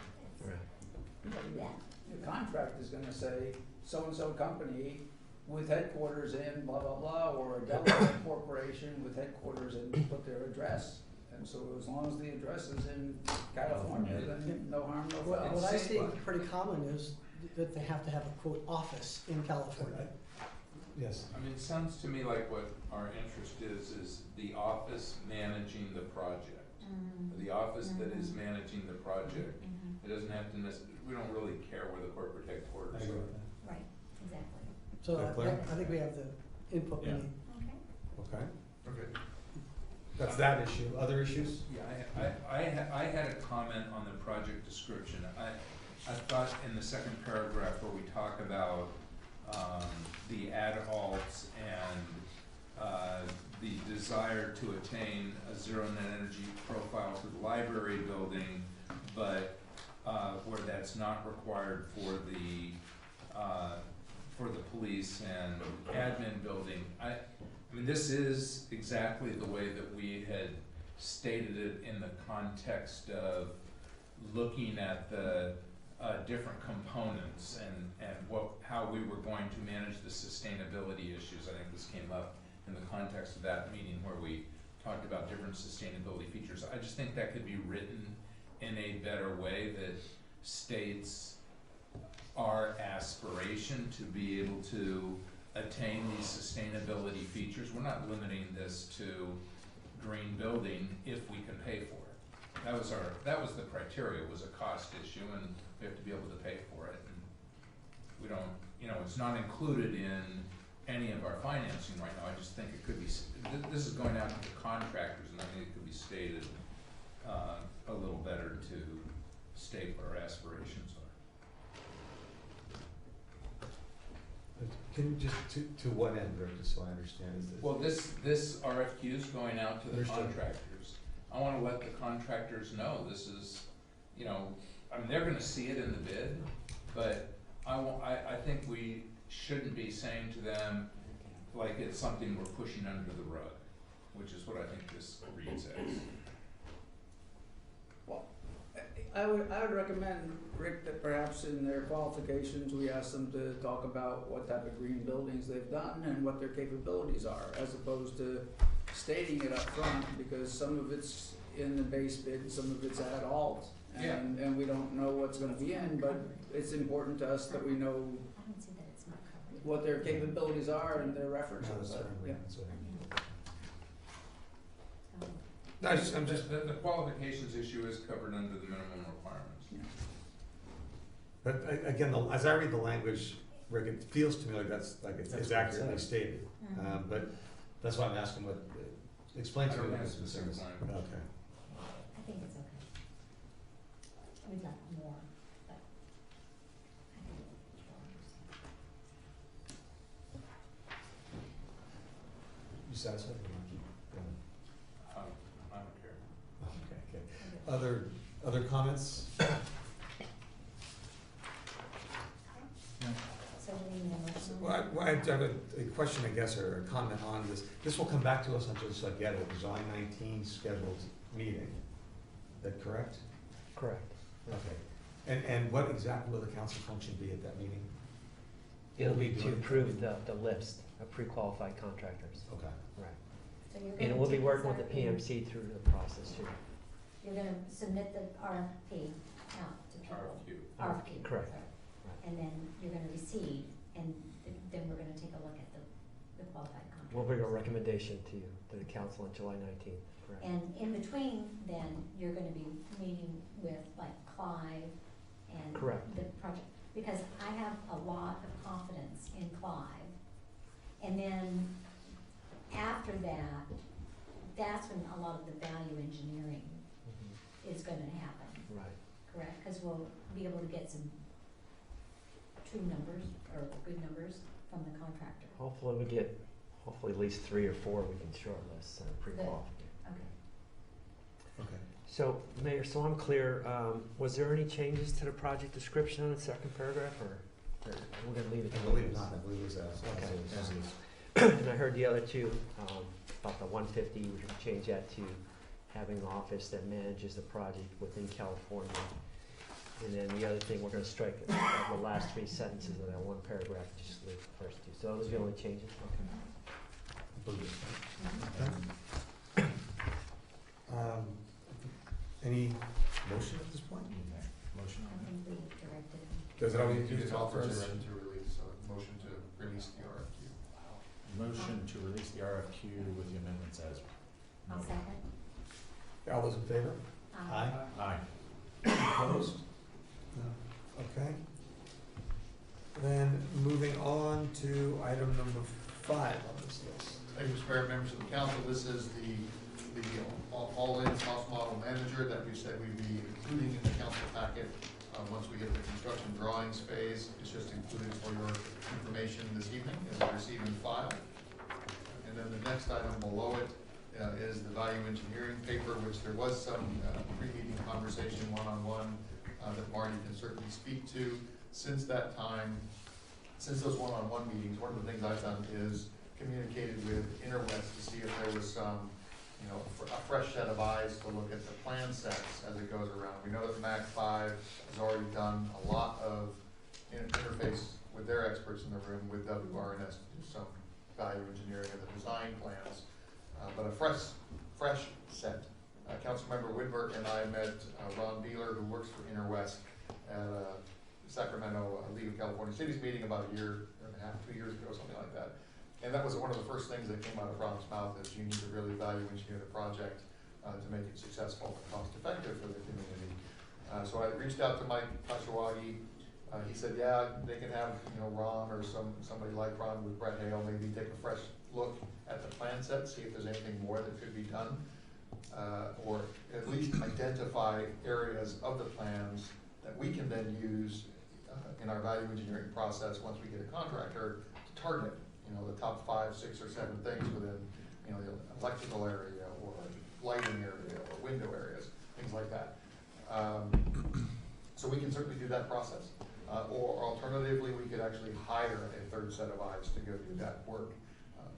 The contract is gonna say so-and-so company with headquarters in blah, blah, blah, or a Delaware corporation with headquarters in, put their address. And so as long as the address is in California, then no harm, no foul. What I see pretty common is that they have to have a quote, office in California. Yes. I mean, it sounds to me like what our interest is the office managing the project. The office that is managing the project. It doesn't have to we don't really care where the corporate headquarters I agree are. with that. Right, exactly. So Is that clear? I think we have the input we Yeah. need. Okay. Okay. That's that issue. Other issues? Yeah, I had a comment on the project description. I thought in the second paragraph where we talk about the ad alts and the desire to attain a zero net energy profile for the library building, but where that's not required for the police and admin building. I mean, this is exactly the way that we had stated it in the context of looking at the different components and how we were going to manage the sustainability issues. I think this came up in the context of that meeting where we talked about different sustainability features. I just think that could be written in a better way that states our aspiration to be able to attain these sustainability features. We're not limiting this to green building if we can pay for it. That was the criteria, was a cost issue, and we have to be able to pay for it. And we don't, it's not included in any of our financing right now. I just think it could be, this is going out to the contractors, and I think it could be stated a little better to state what our aspirations are. Can you just, to what end, Rick, just so I understand? Is this? Well, this RFQ is going out to the Understood. contractors. I wanna let the contractors know this is, I mean, they're gonna see it in the bid, but I think we shouldn't be saying to them, like it's something we're pushing under the rug, which is what I think this reads as. Well, I would recommend, Rick, that perhaps in their qualifications, we ask them to talk about what type of green buildings they've done and what their capabilities are, as opposed to stating it up front, because some of it's in the base bid, some of it's at alt. Yeah. And we don't know what's gonna be in, but it's important to us that we know I don't see that it's not covered. what their capabilities are and their references. Yeah. I'm just, the qualifications issue is covered under the minimum requirements. But again, as I read the language, Rick, it feels to me like it's accurately stated. Mhm. But that's why I'm asking what, explain I to don't me. have specific language. Okay. I think it's okay. We'd like more, but I think You satisfied? I don't care. Okay. Other comments? so do we need a motion? Well, I have a question, I guess, or a comment on this. This will come back to us on just like yet a July 19 scheduled meeting. Is that correct? Correct. Okay. And what exactly will the council function be at that meeting? It'll be What will to we do? approve the list of pre-qualified contractors. Okay. Right. So you're And gonna we'll be take working this with the out and PMC through the process too. You're gonna submit the RFP out to people. RFQ. Correct. sorry. And then you're gonna receive, and then we're gonna take a look at the qualified contractors. We'll bring a recommendation to you, to the council on July 19th. Correct. And in between, then, you're gonna be meeting with like Clive and Correct. the project, because I have a lot of confidence in Clive. And then after that, that's when a lot of the value engineering Mhm. is gonna happen, Right. correct? Cause we'll be able to get some true numbers, or good numbers from the contractor. Hopefully we get, at least 3 or 4 we can shortlist and pre-qualify. Okay. Okay. So, Mayor, so I'm clear, was there any changes to the project description in the second paragraph, or we're gonna leave it? I believe not. I believe it was as Okay. is. And I heard the other two, about the 150, we should change that to having an office that manages the project within California. And then the other thing, we're gonna strike the last 3 sentences of that one paragraph, just leave the first 2. So those are the only changes? Okay. Any motion at this point? Motion. I think we directed. Does it all need to do Just is authorize authorize? them to release, motion to release the RFQ. Motion to release the RFQ with the amendments as. I'll second. All those in favor? Aye. Aye. Opposed? No. Okay. Then moving on to item number 5 on this list. Thank you, Mr. Mayor, members of the council. This is the all-in cost model manager that we said we'd be including in the council packet once we get the construction drawings phase. It's just included for your information this evening as a receive and file. And then the next item below it is the value engineering paper, which there was some pre-meeting conversation one-on-one that Marty can certainly speak to. Since that time, since those one-on-one meetings, one of the things I've done is communicated with Interwest to see if there was some, a fresh set of eyes to look at the plan sets as it goes around. We know that MAC 5 has already done a lot of interface with their experts in the room with WRNS to do some value engineering of the design plans. But a fresh set. Councilmember Whitmer and I met Ron Beeler, who works for Interwest, at Sacramento League of California Cities meeting about a year and a half, 2 years ago, something like that. And that was one of the first things that came out of Ron's mouth, is you need to really value engineer the project to make it successful and cost effective for the community. So I reached out to Mike Kashiwagi. He said, yeah, they can have Ron or somebody like Ron with Brett Hale maybe take a fresh look at the plan set, see if there's anything more that could be done, or at least identify areas of the plans that we can then use in our value engineering process once we get a contractor to target, the top 5, 6, or 7 things within, the electrical area or lighting area or window areas, things like that. So we can certainly do that process. Or alternatively, we could actually hire a third set of eyes to go do that work.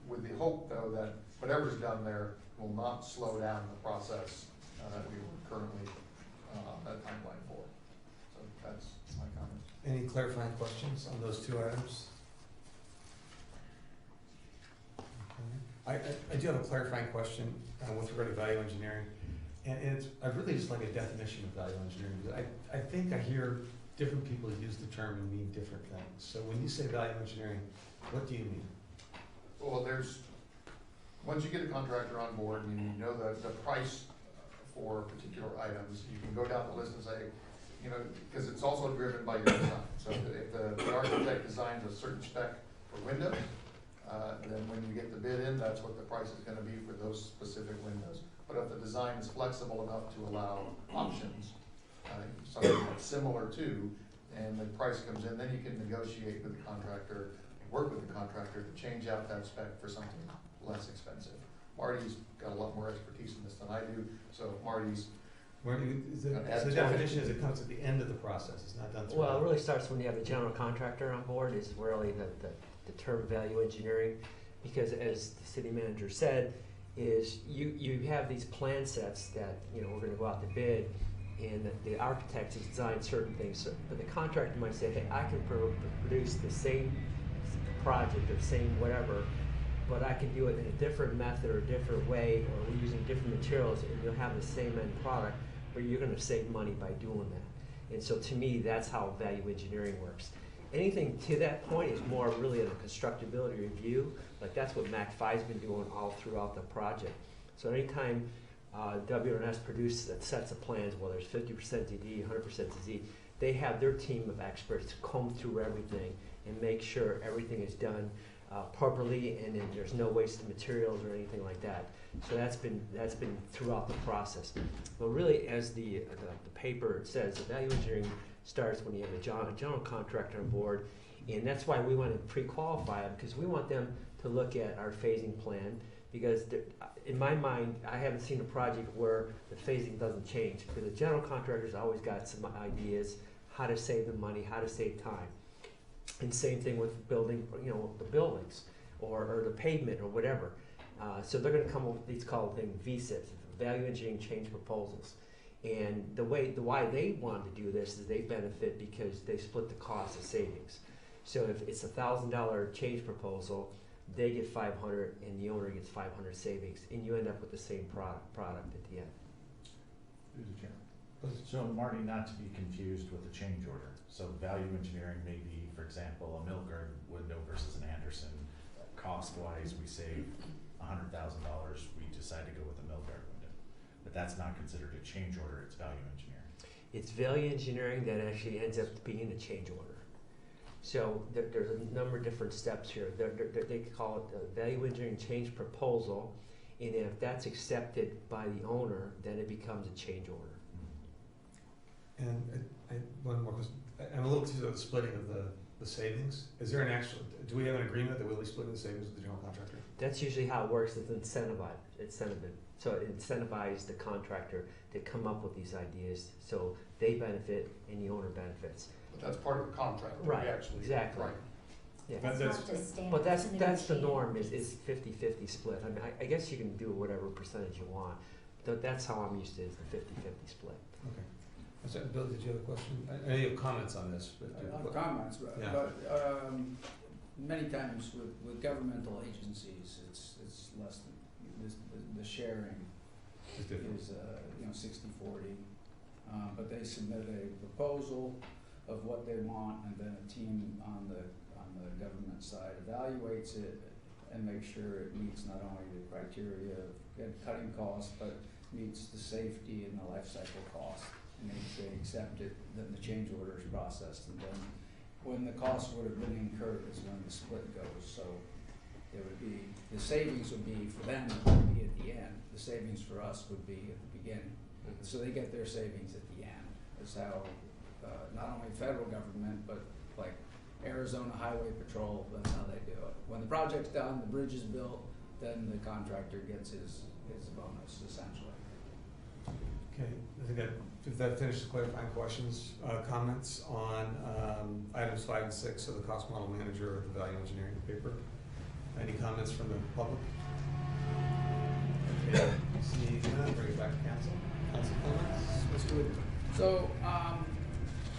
with the hope, though, that whatever's done there will not slow down the process that we currently that timeline for. So that's my comment. Any clarifying questions on those two items? Okay. I do have a clarifying question with regard to value engineering. And it's, I'd really just like a definition of value engineering. Because I think I hear different people use the term and mean different things. So when you say value engineering, what do you mean? Well, once you get a contractor on board and you know the price for particular items, you can go down the list and say, you know, because it's also driven by your design. So if the architect designs a certain spec for windows, then when you get the bid in, that's what the price is gonna be for those specific windows. But if the design is flexible enough to allow options, something that's similar to, and the price comes in, then you can negotiate with the contractor, work with the contractor to change out that spec for something less expensive. Marty's got a lot more expertise in this than I do, so Marty's. So the definition is it comes at the end of the process, it's not done through. Well, it really starts when you have a general contractor on board, is really the term value engineering. Because as the city manager said, is you have these plan sets that, you know, we're gonna go out to bid, and the architect has designed certain things, but the contractor might say, hey, I can produce the same project or same whatever, but I can do it in a different method or a different way, or we're using different materials, and you'll have the same end product, but you're gonna save money by doing that. And so to me, that's how value engineering works. Anything to that point is more really in a constructability review, like that's what MAC5's been doing all throughout the project. So anytime WNS produces sets of plans, whether it's 50% DD, 100% DD, they have their team of experts comb through everything and make sure everything is done properly, and then there's no waste of materials or anything like that. So that's been throughout the process. But really, as the paper says, the value engineering starts when you have a general contractor on board, and that's why we want to pre-qualify them, because we want them to look at our phasing plan, because in my mind, I haven't seen a project where the phasing doesn't change, because the general contractor's always got some ideas how to save the money, how to save time. And same thing with building, you know, the buildings or the pavement or whatever. So they're going to come up with these called things VSIPs, value engineering change proposals. And why they want to do this is they benefit because they split the cost of savings. So if it's $1,000 change proposal, they get 500 and the owner gets 500 savings, and you end up with the same product at the end. Through the chair. So Marty, not to be confused with the change order. So value engineering may be, for example, a Milgard window versus an Anderson. Cost-wise, we save $100,000. We decide to go with a Milgard window, but that's not considered a change order. It's value engineering. It's value engineering that actually ends up being a change order. So there's a number of different steps here. They call it the value engineering change proposal, and if that's accepted by the owner, then it becomes a change order. And one more question. I'm a little confused about the splitting of the savings. Is there do we have an agreement that we'll be splitting the savings with the general contractor? That's usually how it works. It's incentivized. So it incentivizes the contractor to come up with these ideas, so they benefit and the owner benefits. But that's part of the contract. Right, Actually, exactly. Right. Yeah. That's not just standard. But that's the synergy. norm, is 50-50 split. I mean, I guess you can do whatever percentage you want, but that's how I'm used to, is the 50-50 split. Okay. So, Bill, did you have a question? I know you have comments on this, but. Comments, Yeah. but many times with governmental agencies, it's less than, the sharing It's different. is, 60-40. But they submit a proposal of what they want, and then a team on the government side evaluates it and makes sure it meets not only the criteria of cutting costs, but meets the safety and the life cycle cost. And if they accept it, then the change order is processed, and then when the cost would have been incurred is when the split goes. So there would be, the savings would be, for them, it would be at the end. The savings for us would be at the beginning. So they get their savings at the end. That's how, not only federal government, but like Arizona Highway Patrol, that's how they do it. When the project's done, the bridge is built, then the contractor gets his bonus, essentially. Okay, I think that finishes the clarifying questions. Comments on items 5 and 6 of the cost model manager of the value engineering paper? Any comments from the public? Okay, see none, bring it back to council. Council comments? Mr. Whitman. So,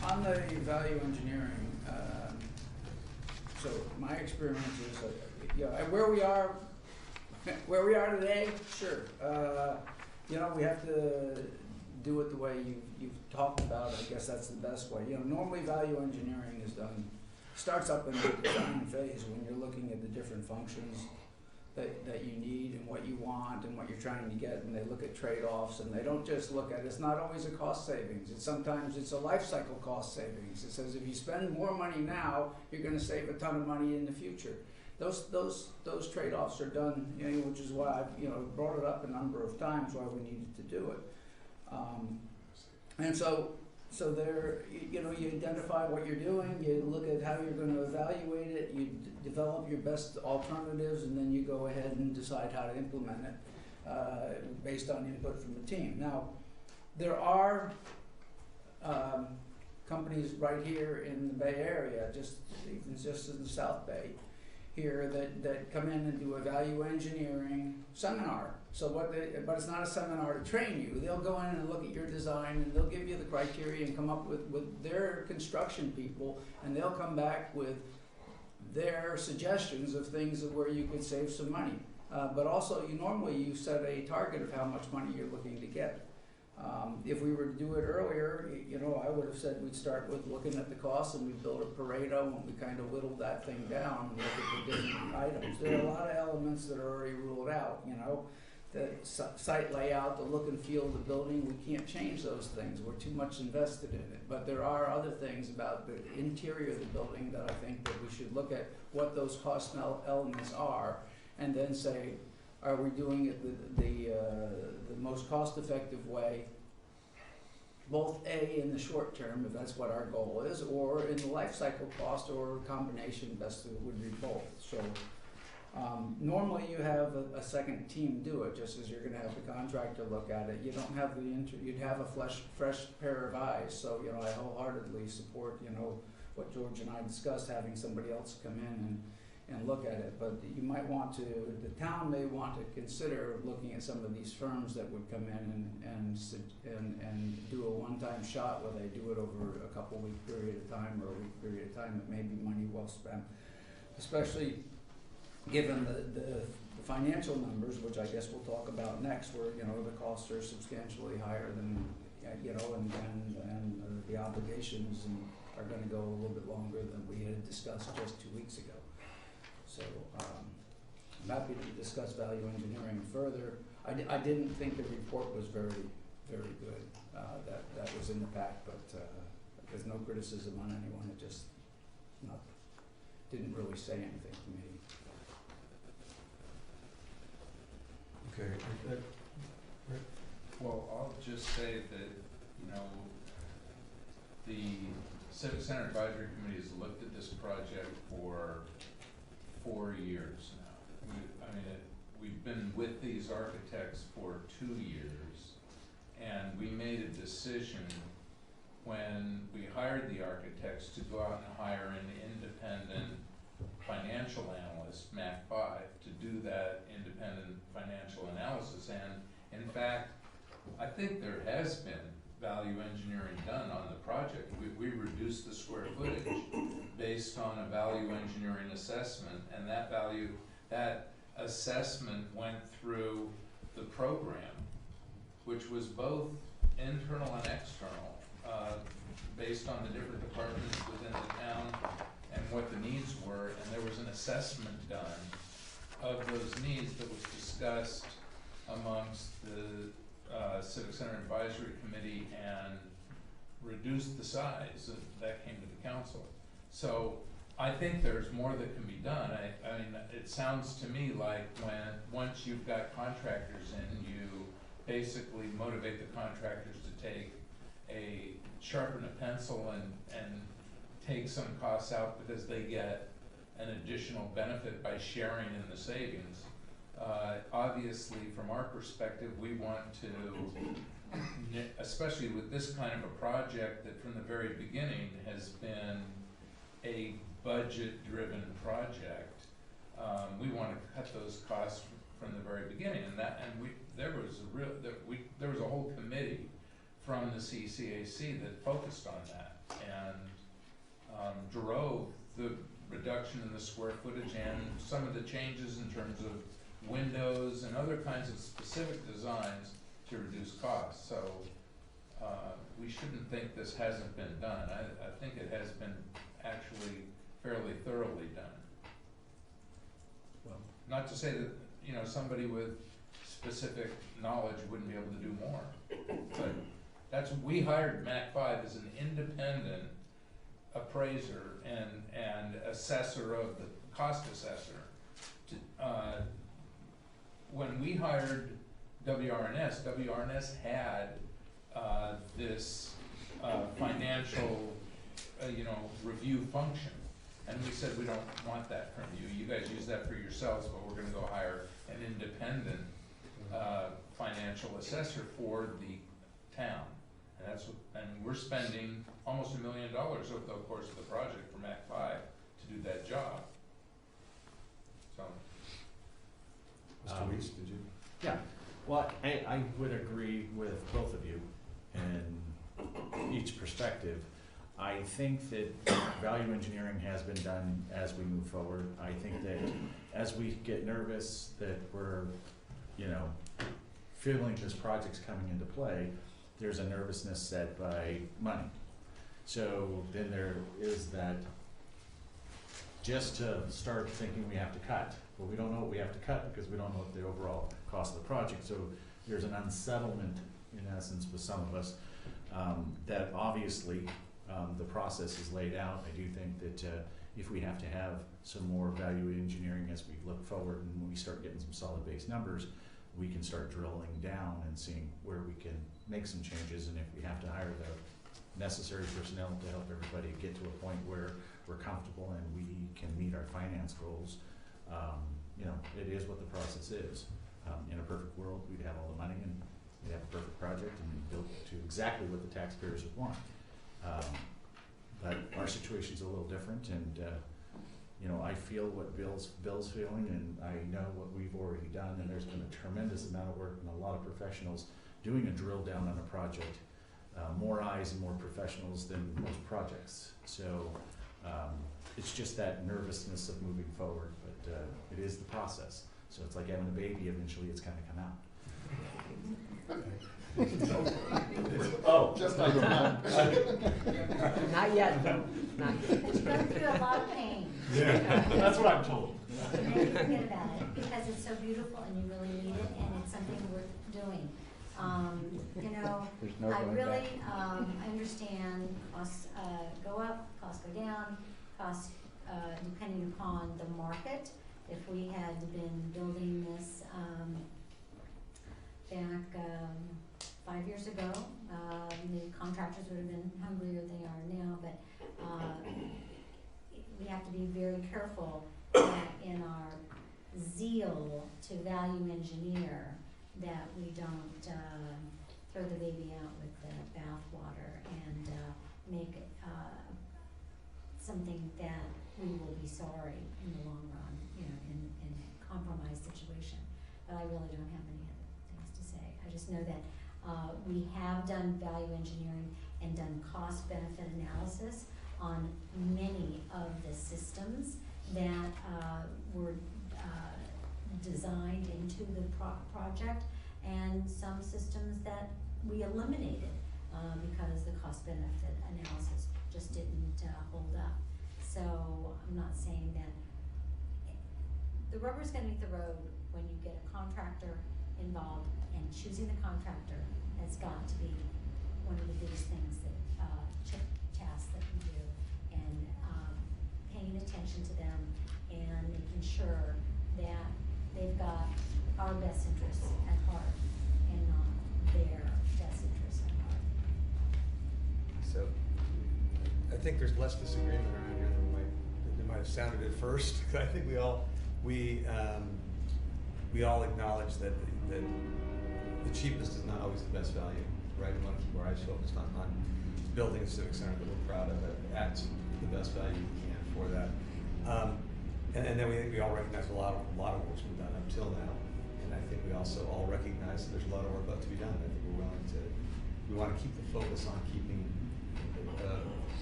on the value engineering, so my experience is, where we are today, sure. You know, we have to do it the way you've talked about. I guess that's the best way. You know, normally value engineering is done, starts up in the design phase when you're looking at the different functions that you need and what you want and what you're trying to get, and they look at trade-offs, and they don't just look at, it's not always a cost savings, sometimes it's a life cycle cost savings. It says if you spend more money now, you're gonna save a ton of money in the future. Those trade-offs are done, you know, which is why I've, you know, brought it up a number of times why we needed to do it. And so there, you know, you identify what you're doing, you look at how you're going to evaluate it, you develop your best alternatives, and then you go ahead and decide how to implement it based on input from the team. Now, there are companies right here in the Bay Area, even just in the South Bay here, that come in and do a value engineering seminar. So but it's not a seminar to train you. They'll go in and look at your design, and they'll give you the criteria and come up with their construction people, and they'll come back with their suggestions of things where you could save some money. But also, you set a target of how much money you're looking to get. If we were to do it earlier, you know, I would have said we'd start with looking at the costs, and we'd build a Pareto, and we kind of whittle that thing down and look at the different items. There are a lot of elements that are already ruled out, you know. The site layout, the look and feel of the building, we can't change those things. We're too much invested in it. But there are other things about the interior of the building that I think that we should look at what those cost elements are, and then say, are we doing it the most cost-effective way, both A, in the short term, if that's what our goal is, or in the life cycle cost, or a combination, best would be both. So normally you have a second team do it, just as you're going to have the contractor look at it. You don't have you'd have a fresh pair of eyes. So, you know, I wholeheartedly support, you know, what George and I discussed, having somebody else come in and look at it. But you might want to, the town may want to consider looking at some of these firms that would come in and do a one-time shot where they do it over a couple-week period of time, or a week period of time. It may be money well spent, especially given the financial numbers, which I guess we'll talk about next, where, you know, the costs are substantially higher than, you know, and the obligations are going to go a little bit longer than we had discussed just 2 weeks ago. So I'm happy to discuss value engineering further. I didn't think the report was very, very good. That was in the pack, but there's no criticism on anyone. It just didn't really say anything to me. Okay. Well, I'll just say that, you know, the Civic Center Advisory Committee has looked at this project for 4 years now. We've been with these architects for 2 years, and we made a decision when we hired the architects to go out and hire an independent financial analyst, Mac 5, to do that independent financial analysis. And in fact, I think there has been value engineering done on the project. We reduced the square footage based on a value engineering assessment, and that assessment went through the program, which was both internal and external, based on the different departments within the town and what the needs were, and there was an assessment done of those needs that was discussed amongst the Civic Center Advisory Committee and reduced the size, and that came to the council. So I think there's more that can be done. I mean, it sounds to me like once you've got contractors in, you basically motivate the contractors to sharpen a pencil and take some costs out because they get an additional benefit by sharing in the savings. Obviously, from our perspective, we want to, especially with this kind of a project that from the very beginning has been a budget-driven project, we wanna cut those costs from the very beginning, and there was a whole committee from the CCAC that focused on that, and drove the reduction in the square footage and some of the changes in terms of windows and other kinds of specific designs to reduce costs. So we shouldn't think this hasn't been done. I think it has been actually fairly thoroughly done. Well, not to say that, you know, somebody with specific knowledge wouldn't be able to do more. But we hired Mac 5 as an independent appraiser and assessor of the cost assessor. When we hired WRNS had this financial, review function. And we said, we don't want that from you. You guys use that for yourselves, but we're gonna go hire an independent financial assessor for the town. And and we're spending almost $1 million over the course of the project for Mac 5 to do that job. So. Mr. Weiss, did you? Yeah, well, I would agree with both of you in each perspective. I think that value engineering has been done as we move forward. I think that as we get nervous that we're, feeling this project's coming into play, there's a nervousness set by money. So then there is that, just to start thinking we have to cut. Well, we don't know what we have to cut because we don't know what the overall cost of the project. So there's an unsettlement, in essence, with some of us, that obviously the process is laid out. I do think that if we have to have some more value engineering as we look forward and when we start getting some solid base numbers, we can start drilling down and seeing where we can make some changes, and if we have to hire the necessary personnel to help everybody get to a point where we're comfortable and we can meet our finance goals, it is what the process is. In a perfect world, we'd have all the money and we'd have a perfect project and built to exactly what the taxpayers would want. But our situation's a little different, and I feel what Bill's feeling, and I know what we've already done, and there's been a tremendous amount of work and a lot of professionals doing a drill down on a project, more eyes and more professionals than most projects. So it's just that nervousness of moving forward, but it is the process. So it's like having a baby, eventually it's gonna come out. Oh, just like that. Not yet, though. Not yet. But you go through a lot of pain. Yeah, that's what I'm told. And then you forget about it, because it's so beautiful and you really need it, and it's something worth doing. There's no I going really, back. I understand costs go up, costs go down, costs depending upon the market. If we had been building this back 5 years ago, the contractors would have been hungrier than they are now, but we have to be very careful that in our zeal to value engineer that we don't throw the baby out with the bathwater and make it something that we will be sorry in the long run, in a compromised situation. But I really don't have any other things to say. I just know that we have done value engineering and done cost-benefit analysis on many of the systems that were designed into the project, and some systems that we eliminated because the cost-benefit analysis just didn't hold up. So I'm not saying that the rubber's gonna meet the road when you get a contractor involved, and choosing the contractor has got to be one of the biggest things that tasks that we do, and paying attention to them and making sure that they've got our best interests at heart and not their best interests at heart. So, I think there's less disagreement around here than might have sounded at first. I think we all acknowledge that the cheapest is not always the best value, right? We want to keep our eyes focused on building a civic center that we're proud of, that adds the best value we can for that. And then we all recognize a lot of work's been done up till now. And I think we also all recognize that there's a lot of work left to be done. I think we want to keep the focus on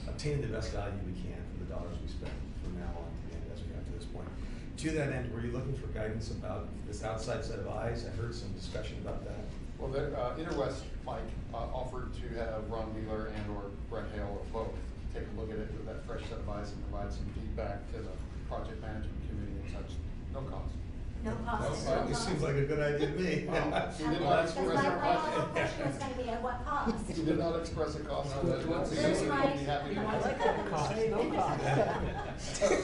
obtaining the best value we can for the dollars we spend from now on to the end as we got to this point. To that end, were you looking for guidance about this outside set of eyes? I heard some discussion about that. Well, Interwest, Mike, offered to have Ron Wheeler and or Brett Hale or both take a look at it with that fresh set of eyes and provide some feedback to the project management committee and such, no cost. No cost. It seems like a good idea to me. He did not express a My cost. follow-up question was gonna be at what cost? He did not express a cost on that. Where's He'd Mike? be happy to. I like that cost, no cost.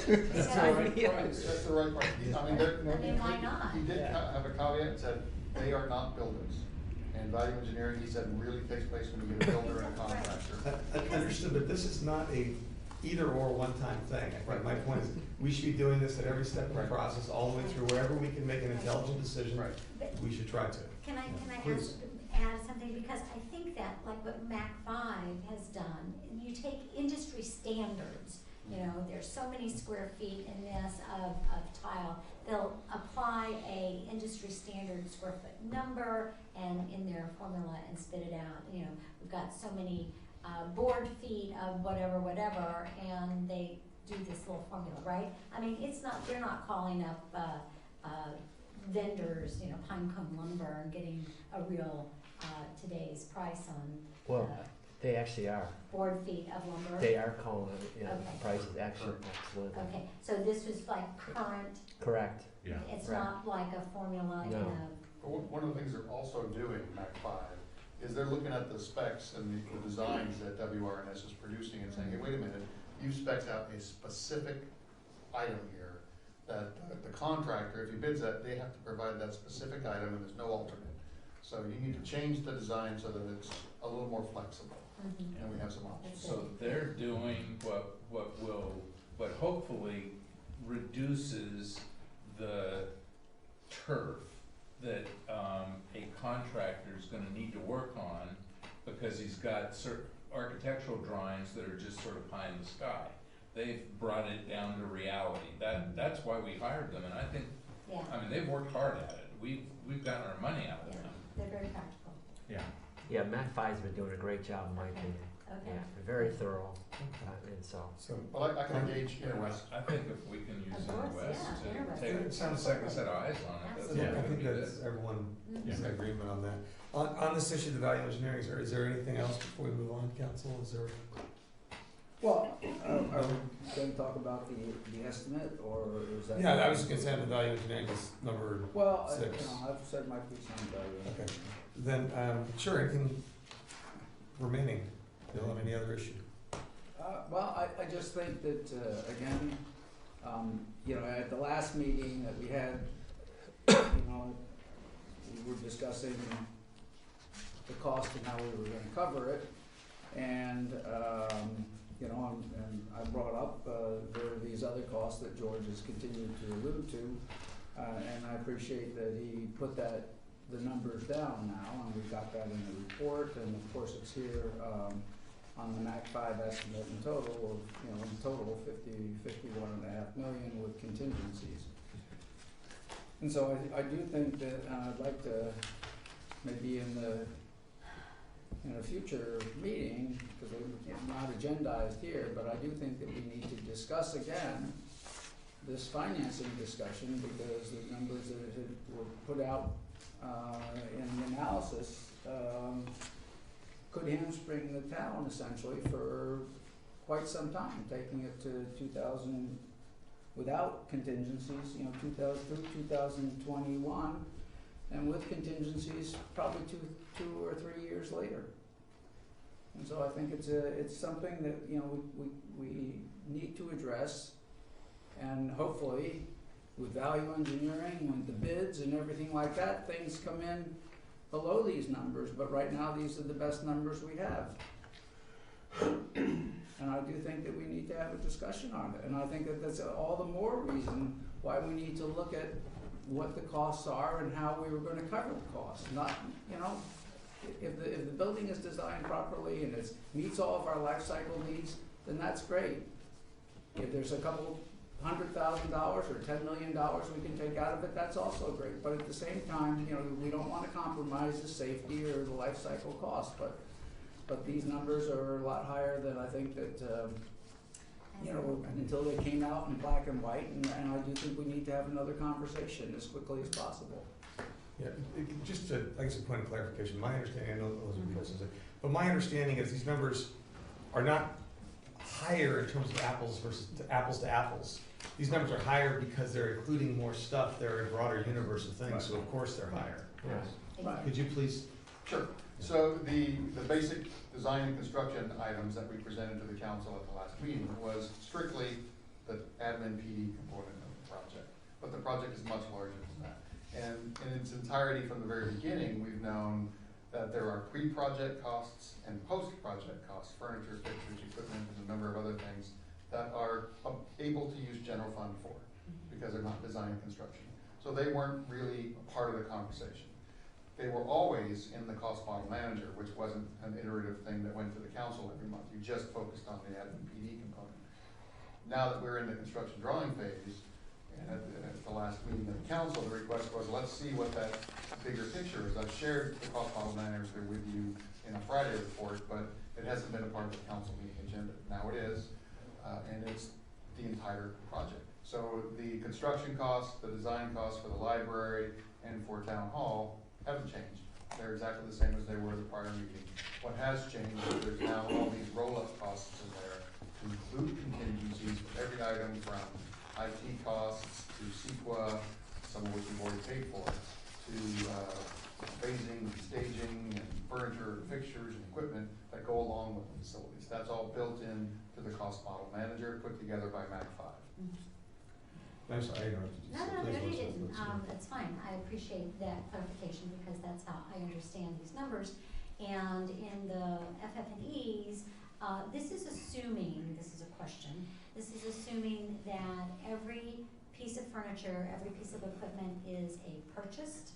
That's the right part. I mean, why not? He did have a caveat and said, they are not builders. And value engineering, he said, really takes place when you get a builder and a contractor. Understood, but this is not a either or one-time thing. Right. My point is, we should be doing this at every step of the process, all the way through, wherever we can make an intelligent decision, we should try to. Can I Please. add something, because I think that, like what Mac 5 has done, you take industry standards, you know, there's so many square feet in this of tile, they'll apply a industry standard square foot number and in their formula and spit it out, you know, we've got so many board feet of whatever, and they do this little formula, right? I mean, it's not, they're not calling up vendors, you know, Pine Cone Lumber and getting a real today's price on Well, they actually are. board feet of lumber. They are calling it, you know, Okay. prices, actually, absolutely. Okay, so this was like current, Correct. Yeah. it's Right. not like a formula in No. a, But one of the things they're also doing, Mac 5, is they're looking at the specs and the designs that WRNS is producing and saying, hey, wait a minute, you specced out a specific item here that the contractor, if he bids that, they have to provide that specific item and there's no alternate. So you need to change the design so that it's a little more flexible, and we have some options. So they're doing what hopefully reduces the turf that a contractor is gonna need to work on, because he's got certain architectural drawings that are just sort of pie in the sky. They've brought it down to reality. That's why we hired them, and I think, yeah, I mean, they've worked hard at it. We've gotten our money out of yeah, them. they're very practical. Yeah. Yeah, Mac 5's been doing a great job, in my opinion. Okay. Yeah, very thorough, and so. Well, I can engage Interwest. I think if we can use Of course, Interwest yeah, Interwest. to take It a sounds second set of eyes on it, that's Absolutely. I gonna think be good. that's everyone Mhm. is in agreement on that. On this issue of the value engineering, is there anything else before we move on, council? Is there? Well, are we gonna talk about the estimate, or is that? Yeah, I was gonna say the value engineering is number Well, you 6. know, I've said my piece on value. Okay. Then, sure, anything remaining? Bill, have any other issue? Well, I just think that, again, you know, at the last meeting that we had, you know, we were discussing the cost and how we were gonna cover it. And, you know, and I brought up, there are these other costs that George has continued to allude to. And I appreciate that he put the numbers down now, and we got that in the report, and of course it's here, on the MAC 5 estimate in total of, you know, in total 51.5 million with contingencies. And so I do think that, I'd like to, maybe in a future meeting, because it's not agendized here, but I do think that we need to discuss again this financing discussion, because the numbers that were put out in the analysis could hamstring the town essentially for quite some time, taking it to 2000 without contingencies, you know, 2000 through 2021, and with contingencies probably two or 3 years later. And so I think it's something that, you know, we need to address, and hopefully with value engineering, with the bids and everything like that, things come in below these numbers, but right now these are the best numbers we have. And I do think that we need to have a discussion on it, and I think that that's all the more reason why we need to look at what the costs are and how we were gonna cover the costs. Not, you know, if the building is designed properly and it meets all of our life cycle needs, then that's great. If there's a couple $100,000 or $10 million we can take out of it, that's also great. But at the same time, you know, we don't want to compromise the safety or the life cycle cost. But these numbers are a lot higher than I think that, you know, until they came out in black and white. And I do think we need to have another conversation as quickly as possible. Yeah, just to, I guess, a point of clarification, my understanding, I know those are people's, but my understanding is these numbers are not higher in terms of apples to apples. These numbers are higher because they're including more stuff, they're a broader universe of things, so of course they're higher. Yes. Right. Could you please? Sure. So the basic design and construction items that we presented to the council at the last meeting was strictly the admin PD component of the project. But the project is much larger than that. And in its entirety from the very beginning, we've known that there are pre-project costs and post-project costs, furniture, fixtures, equipment, and a number of other things that are able to use general fund for because they're not design and construction. So they weren't really a part of the conversation. They were always in the cost model manager, which wasn't an iterative thing that went to the council every month. You just focused on the admin PD component. Now that we're in the construction drawing phase, and at the last meeting of the council, the request was, let's see what that bigger picture is. I've shared the cost model manager with you in a Friday report, but it hasn't been a part of the council meeting agenda. Now it is, and it's the entire project. So the construction costs, the design costs for the library and for town hall haven't changed. They're exactly the same as they were the prior meeting. What has changed is there's now all these roll-up costs in there to include contingencies for every item from IT costs to CEQA, some of which we've already paid for, to phasing, staging, and furniture, and fixtures, and equipment that go along with the facilities. That's all built in to the cost model manager, put together by MAC 5. I'm sorry, I interrupted you. No, So no, please, no, you let's- didn't. let's- That's fine. I appreciate that clarification because that's how I understand these numbers. And in the FF&Es, this is assuming, this is a question, this is assuming that every piece of furniture, every piece of equipment is a purchased,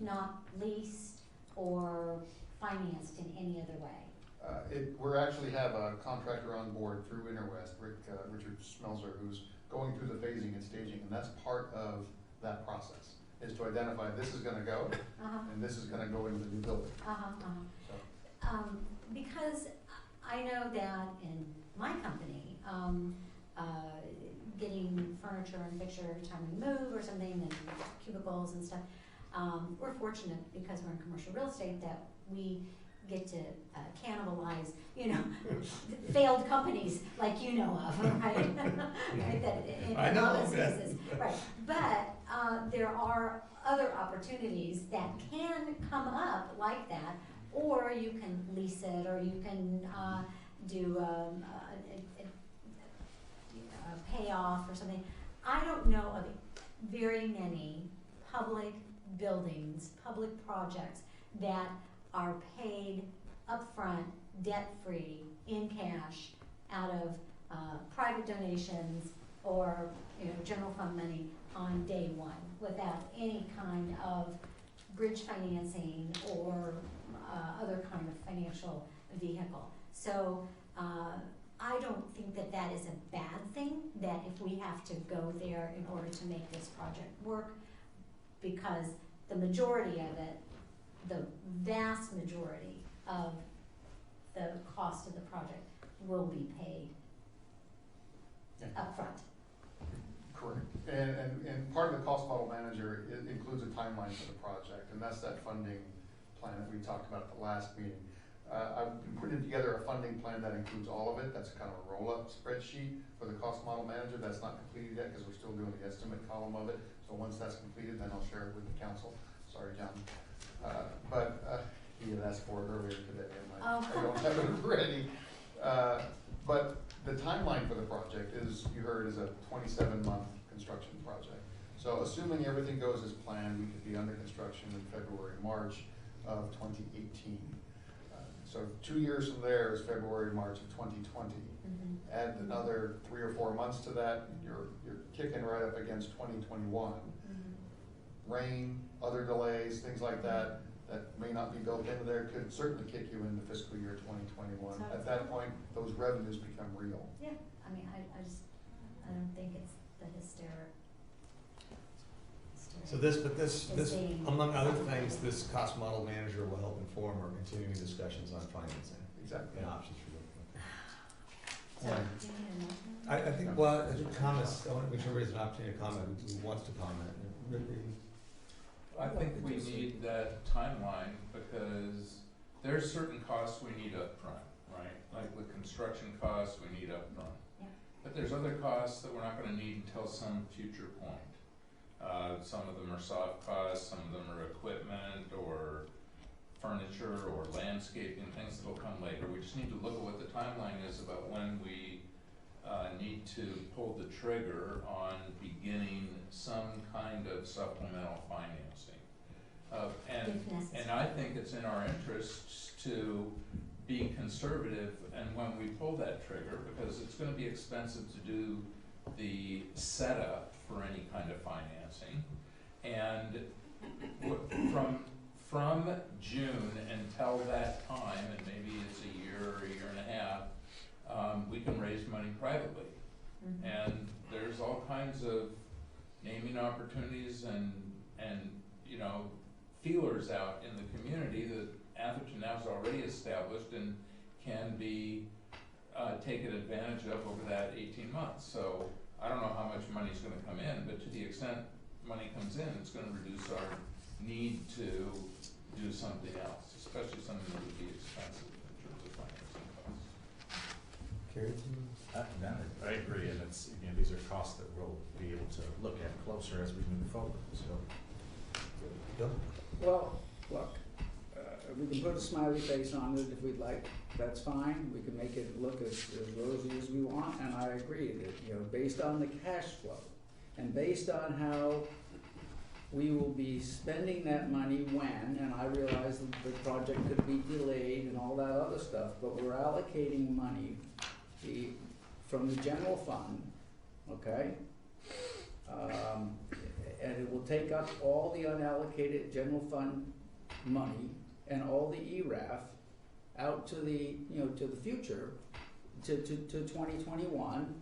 not leased or financed in any other way. We actually have a contractor on board through Interwest, Richard Smelzer, who's going through the phasing and staging, and that's part of that process, is to identify this is gonna go, and this is gonna go into the new building. So. Because I know that in my company, getting furniture and fixture every time we move or something, and cubicles and stuff, we're fortunate because we're in commercial real estate that we get to cannibalize, you know, failed companies like you know of, right? Right, that in I know, other yeah. spaces, right? But there are other opportunities that can come up like that, or you can lease it, or you can do a payoff or something. I don't know of very many public buildings, public projects that are paid upfront, debt-free, in cash, out of private donations or, you know, general fund money on day one, without any kind of bridge financing or other kind of financial vehicle. So I don't think that that is a bad thing, that if we have to go there in order to make this project work, because the majority of it, the vast majority of the cost of the project will be paid upfront. Correct. And part of the cost model manager, it includes a timeline for the project, and that's that funding plan that we talked about at the last meeting. I've been putting together a funding plan that includes all of it. That's kind of a roll-up spreadsheet for the cost model manager. That's not completed yet because we're still doing the estimate column of it. So once that's completed, then I'll share it with the council. Sorry, John. He had asked for it earlier today, and I don't have it ready. But the timeline for the project is, you heard, is a 27-month construction project. So assuming everything goes as planned, we could be under construction in February, March of 2018. So 2 years from there is February, March of 2020. Add another 3 or 4 months to that, you're kicking right up against 2021. Rain, other delays, things like that may not be built into there could certainly kick you into fiscal year 2021. At that point, those revenues become real. Yeah, I mean, I don't think the hysteric. So this, Is being- among other things, this cost model manager will help inform our continuing discussions on financing. Exactly. And options for So, Yeah. do you need a motion? I think, well, I think comments, I want to make sure everybody has an opportunity to comment, who wants to comment. I think we need that timeline because there's certain costs we need up front, right? Like the construction costs we need up front. Yeah. But there's other costs that we're not gonna need until some future point. Some of them are soft costs, some of them are equipment or furniture or landscaping, things that'll come later. We just need to look at what the timeline is about when we need to pull the trigger on beginning some kind of supplemental financing. If necessary. And I think it's in our interests to be conservative and when we pull that trigger, because it's gonna be expensive to do the setup for any kind of financing. And from June until that time, and maybe it's a year or a year and a half, we can raise money privately. Mhm. And there's all kinds of naming opportunities and you know, feelers out in the community that Atherton now is already established and can be taken advantage of over that 18 months. So I don't know how much money's gonna come in, but to the extent money comes in, it's gonna reduce our need to do something else, especially something that would be expensive in terms of financing costs. Carrie? I agree, and it's, you know, these are costs that we'll be able to look at closer as we move forward, so. Bill? Well, look, we can put a smiley face on it if we'd like, that's fine, we can make it look as rosy as we want, and I agree that, you know, based on the cash flow, and based on how we will be spending that money when, and I realize that the project could be delayed and all that other stuff, but we're allocating money from the general fund, okay? And it will take up all the unallocated general fund money and all the ERAF out to the, you know, to the future, to 2021.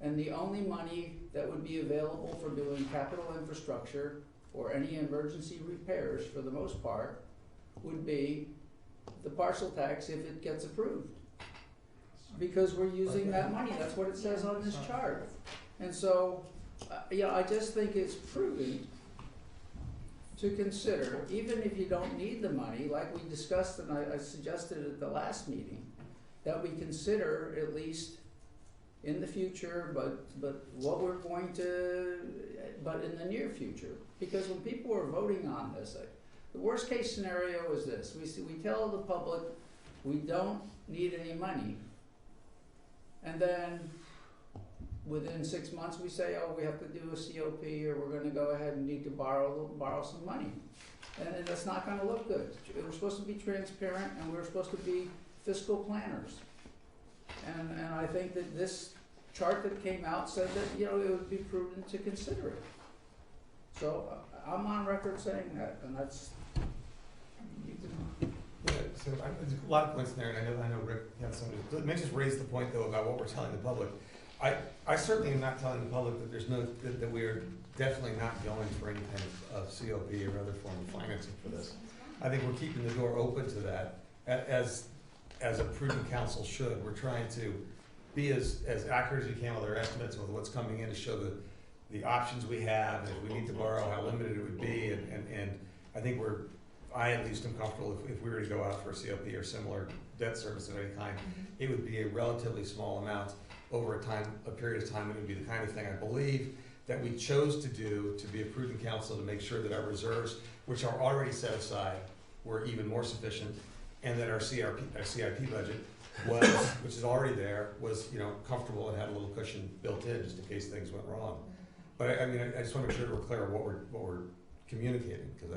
And the only money that would be available for doing capital infrastructure or any emergency repairs, for the most part, would be the parcel tax if it gets approved. Because we're using that money, that's what it says on this chart. And so, yeah, I just think it's prudent to consider, even if you don't need the money, like we discussed and I suggested at the last meeting, that we consider at least in the future, but what we're going to, but in the near future. Because when people are voting on this, the worst case scenario is this, we tell the public we don't need any money. And then within 6 months we say, oh, we have to do a COP or we're gonna go ahead and need to borrow some money. And that's not gonna look good. We're supposed to be transparent and we're supposed to be fiscal planners. And I think that this chart that came out said that, you know, it would be prudent to consider it. So I'm on record saying that, and that's. Yeah, so there's a lot of points in there, and I know Rick had some, let me just raise the point though about what we're telling the public. I certainly am not telling the public that there's no, that we are definitely not going for any kind of COP or other form of financing for this. I think we're keeping the door open to that, as a prudent council should. We're trying to be as accurate as we can with our estimates with what's coming in to show the options we have, and if we need to borrow, how limited it would be, and I think I at least am comfortable if we were to go out for a COP or similar debt service of any kind, it would be a relatively small amount over a period of time. It would be the kind of thing I believe that we chose to do to be a prudent council, to make sure that our reserves, which are already set aside, were even more sufficient, and that our CIP budget was, which is already there, was, you know, comfortable and had a little cushion built in just in case things went wrong. But I mean, I just want to make sure we're clear on what we're communicating, because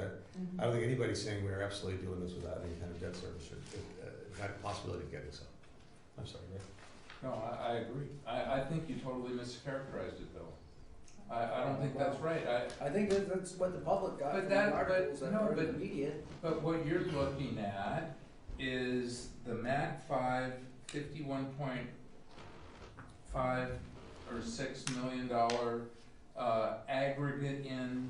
I don't think anybody's saying we're absolutely doing this without any kind of debt service or that possibility of getting some. I'm sorry, Rick. No, I agree. I think you totally mischaracterized it, Bill. I don't think that's right. I think that's what the public got from the articles that are in the media. But what you're looking at is the MAC 5 51.5 or $6 million aggregate in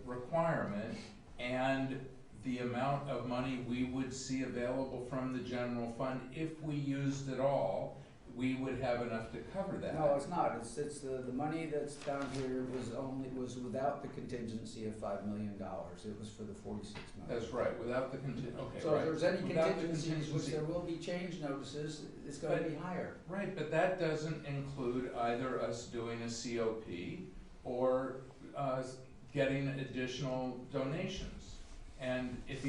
requirement, and the amount of money we would see available from the general fund, if we used it all, we would have enough to cover that. No, it's not, it's the money that's down here was without the contingency of $5 million, it was for the 46 million. That's right, without the okay, So right. if there's any Without the contingencies, which there will be change notices, it's gonna be higher. Right, but that doesn't include either us doing a COP or getting additional donations. And if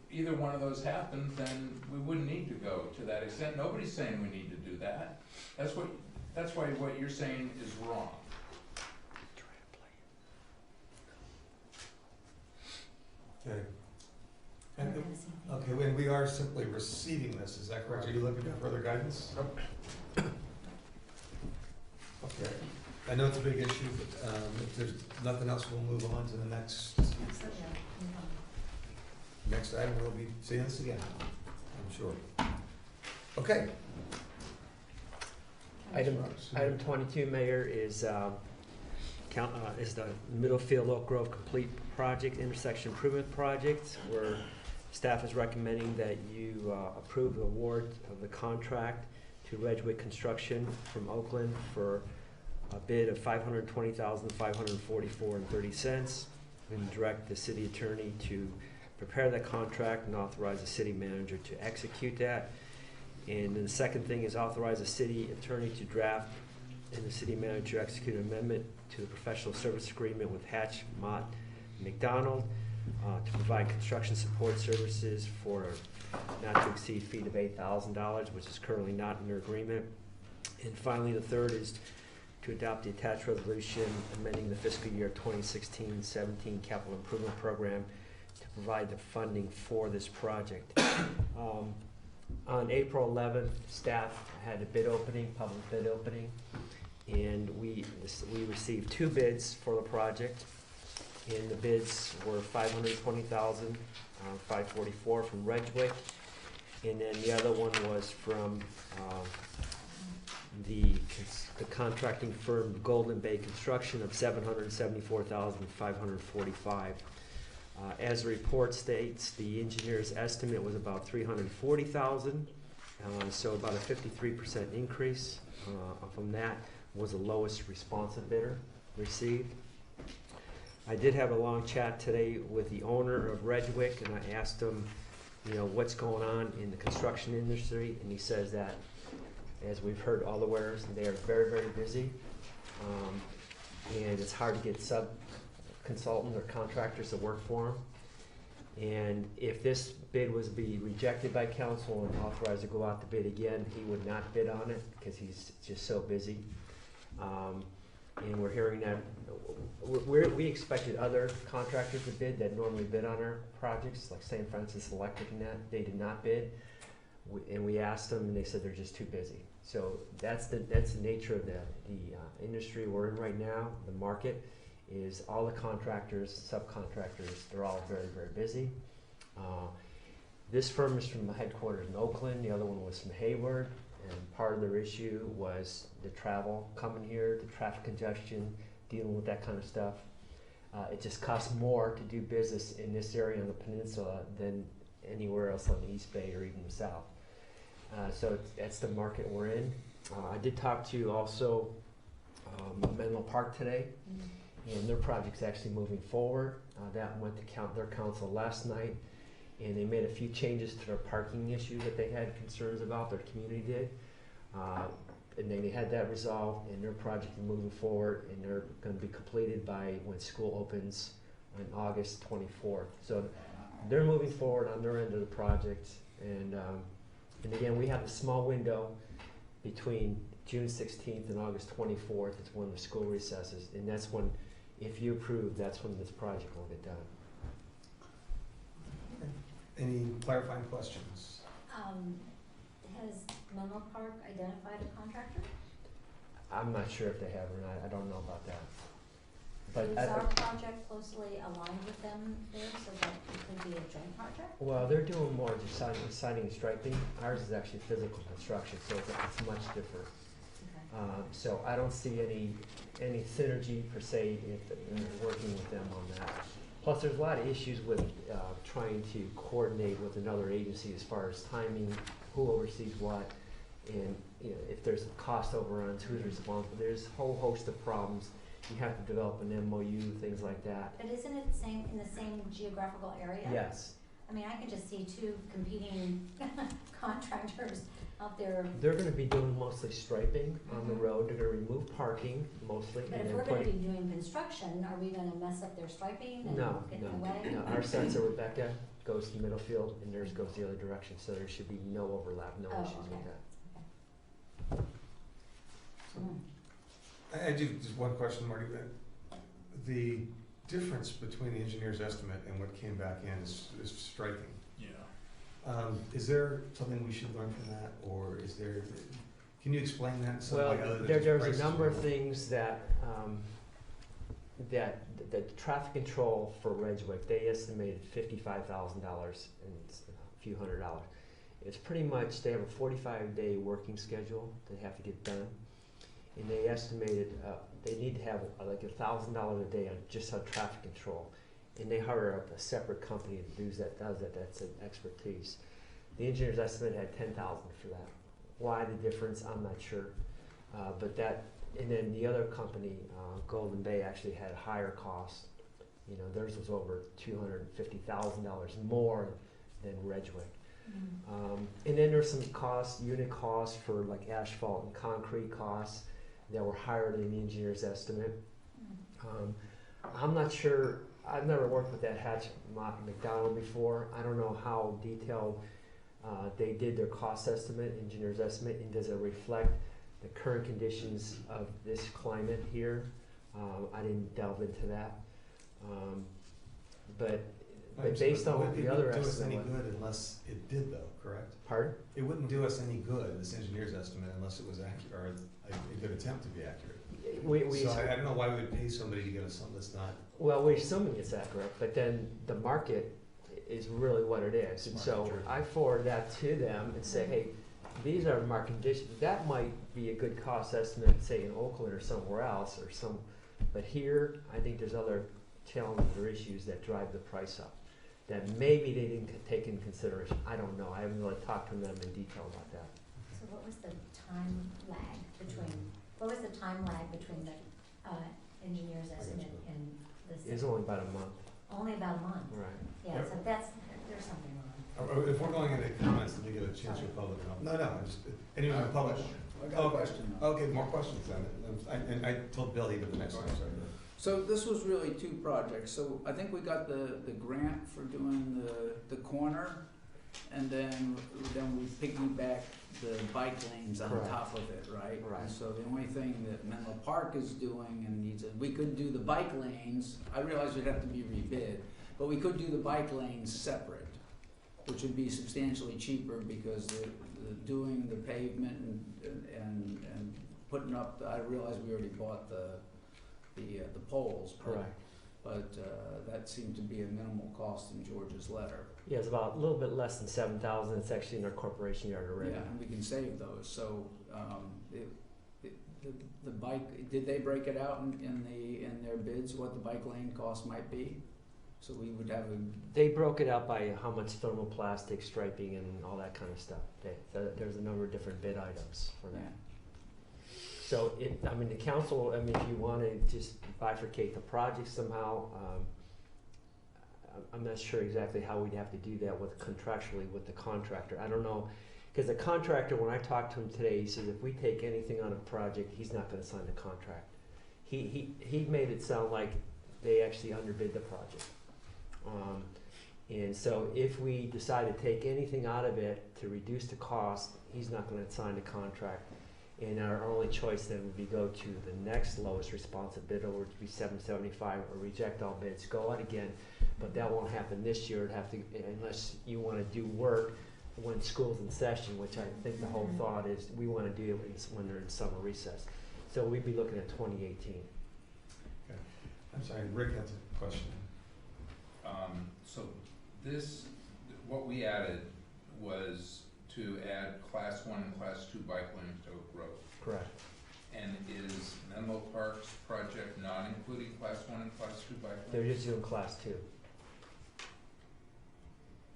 either one of those happened, then we wouldn't need to go to that extent. Nobody's saying we need to do that. That's why what you're saying is wrong. Okay. Okay, when we are simply receiving this, is that correct? Are you looking for further guidance? Okay. I know it's a big issue, but if there's nothing else, we'll move on to the next item. We'll be seeing this again, I'm sure. Okay. Item 22, Mayor, is the Middlefield Oak Grove Complete Project, Intersection Improvement Project, where staff is recommending that you approve the award of the contract to Redgwick Construction from Oakland for a bid of $520,544.30, and direct the city attorney to prepare that contract and authorize the city manager to execute that. And then the second thing is authorize the city attorney to draft and the city manager execute an amendment to the professional service agreement with Hatch, Mott, McDonald to provide construction support services for not to exceed fee of $8,000, which is currently not in their agreement. And finally, the third is to adopt the attached resolution amending the fiscal year 2016-17 capital improvement program to provide the funding for this project. On April 11th, staff had a bid opening, public bid opening, and we received 2 bids for the project. And the bids were $520,544 from Redgwick, and then the other one was from the contracting firm Golden Bay Construction of $774,545. As the report states, the engineer's estimate was about $340,000, so about a 53% increase. From that was the lowest responsive bidder received. I did have a long chat today with the owner of Redgwick, and I asked him, what's going on in the construction industry, and he says that, as we've heard all the wares, they are very, very busy, and it's hard to get sub-consultants or contractors to work for them. And if this bid was to be rejected by council and authorized to go out to bid again, he would not bid on it because he's just so busy. And we're hearing that we expected other contractors to bid that normally bid on our projects, like St. Francis Electric and that. They did not bid. And we asked them, and they said they're just too busy. So that's the nature of the industry we're in right now. The market is all the contractors, subcontractors, they're all very, very busy. This firm is from the headquarters in Oakland. The other one was from Hayward. And part of their issue was the travel coming here, the traffic congestion, dealing with that kind of stuff. It just costs more to do business in this area on the peninsula than anywhere else on the East Bay or even the South. So that's the market we're in. I did talk to also Menlo Park today, and their project's actually moving forward. That went to their council last night, and they made a few changes to their parking issue that they had concerns about, their community did. And then they had that resolved, and their project is moving forward, and they're going to be completed by when school opens on August 24th. So they're moving forward on their end of the project, and again, we have a small window between June 16th and August 24th. It's when the school recesses, and that's when, if you approve, that's when this project will get done. Any clarifying questions? Has Menlo Park identified a contractor? I'm not sure if they have or not. I don't know about that. But Is our project closely aligned with them there so that it could be a joint project? well, they're doing more just siding and striping. Ours is actually physical construction, so it's much different. So I don't see any synergy per se in working with them on that. Plus, there's a lot of issues with trying to coordinate with another agency as far as timing, who oversees what, and if there's cost overruns, who's responsible. There's a whole host of problems. You have to develop an MOU, things like that. But isn't it in the same geographical area? Yes. I mean, I can just see two competing contractors out there. They're gonna be doing mostly striping on the road. They're gonna remove parking mostly. But and if then we're gonna be putting- doing construction, are we gonna mess up their striping and No, get in the way? no. Our sensor, Rebecca, goes to Middlefield and theirs goes the other direction, so there should be no overlap, no Oh, issues with okay. that. I do, just one question, Marty. The difference between the engineer's estimate and what came back in is striking. Yeah. Is there something we should learn from that, or is there, can you explain that in some way Well, other than there's just a prices? number of things that, the traffic control for Ridgewick, they estimated $55,000 and it's a few $100s. It's pretty much, they have a 45-day working schedule they have to get done. And they estimated, they need to have like $1,000 a day on just on traffic control. And they hire up a separate company that does that, that's an expertise. The engineer's estimate had $10,000 for that. Why the difference, I'm not sure. But that, and then the other company, Golden Bay, actually had higher costs. You know, theirs was over $250,000 more than Ridgewick. And then there's some costs, unit costs for like asphalt and concrete costs that were higher than the engineer's estimate. I'm not sure, I've never worked with that Hatch McDonald before. I don't know how detailed they did their cost estimate, engineer's estimate, and does it reflect the current conditions of this climate here? I didn't delve into that. But based on what the other It wouldn't do us any estimate was. good unless it did though, correct? Pardon? It wouldn't do us any good, this engineer's estimate, unless it was accurate, or a good attempt to be accurate. So I don't know why we would pay somebody to give us something that's not. Well, we're assuming it's accurate, but then the market is really what it is. And so Market-driven. I forward that to them and say, hey, these are market conditions. That might be a good cost estimate, say in Oakland or somewhere else or some, but here, I think there's other challenges or issues that drive the price up that maybe they didn't take into consideration. I don't know. I haven't really talked to them in detail about that. So what was the time lag between the engineer's estimate and the? It's only about a month. Only about a month? Right. Yeah, so there's something wrong. If we're going into comments, then we give a chance for public. No, I'm just, anyone in the public? I got a question. Okay, more questions then. And I told Bill he did the next one, sorry. So this was really two projects. So I think we got the grant for doing the corner, and then we piggybacked the bike lanes on Correct. top of it, right? Right. And so the only thing that Menlo Park is doing, and needs we could do the bike lanes, I realize it'd have to be rebid, but we could do the bike lanes separate, which would be substantially cheaper because the doing the pavement and putting up, I realize we already bought the poles. Correct. But that seemed to be a minimal cost in George's letter. Yeah, it's about a little bit less than 7,000. It's actually in our corporation yard already. Yeah, and we can save those. So the bike, did they break it out in their bids what the bike lane cost might be? So we would have They broke it out by how much thermoplastic, striping, and all that kind of stuff. There's a number of different bid items for that. So the council, if you want to just bifurcate the project somehow, I'm not sure exactly how we'd have to do that contractually with the contractor. I don't know, because the contractor, when I talked to him today, he says if we take anything on a project, he's not going to sign the contract. He made it sound like they actually underbid the project. And so if we decide to take anything out of it to reduce the cost, he's not going to sign the contract. And our only choice then would be go to the next lowest responsive bidder, which would be $775, or reject all bids, go out again. But that won't happen this year. It'd have to, unless you want to do work when school's in session, which I think the whole thought is we want to do when they're in summer recess. So we'd be looking at 2018. Okay. I'm sorry, Rick has a question. So what we added was to add class 1 and class 2 bike lanes to Oak Road. Correct. And is Menlo Park's project not including Class 1 and Class 2 bike They're lanes? just doing class 2.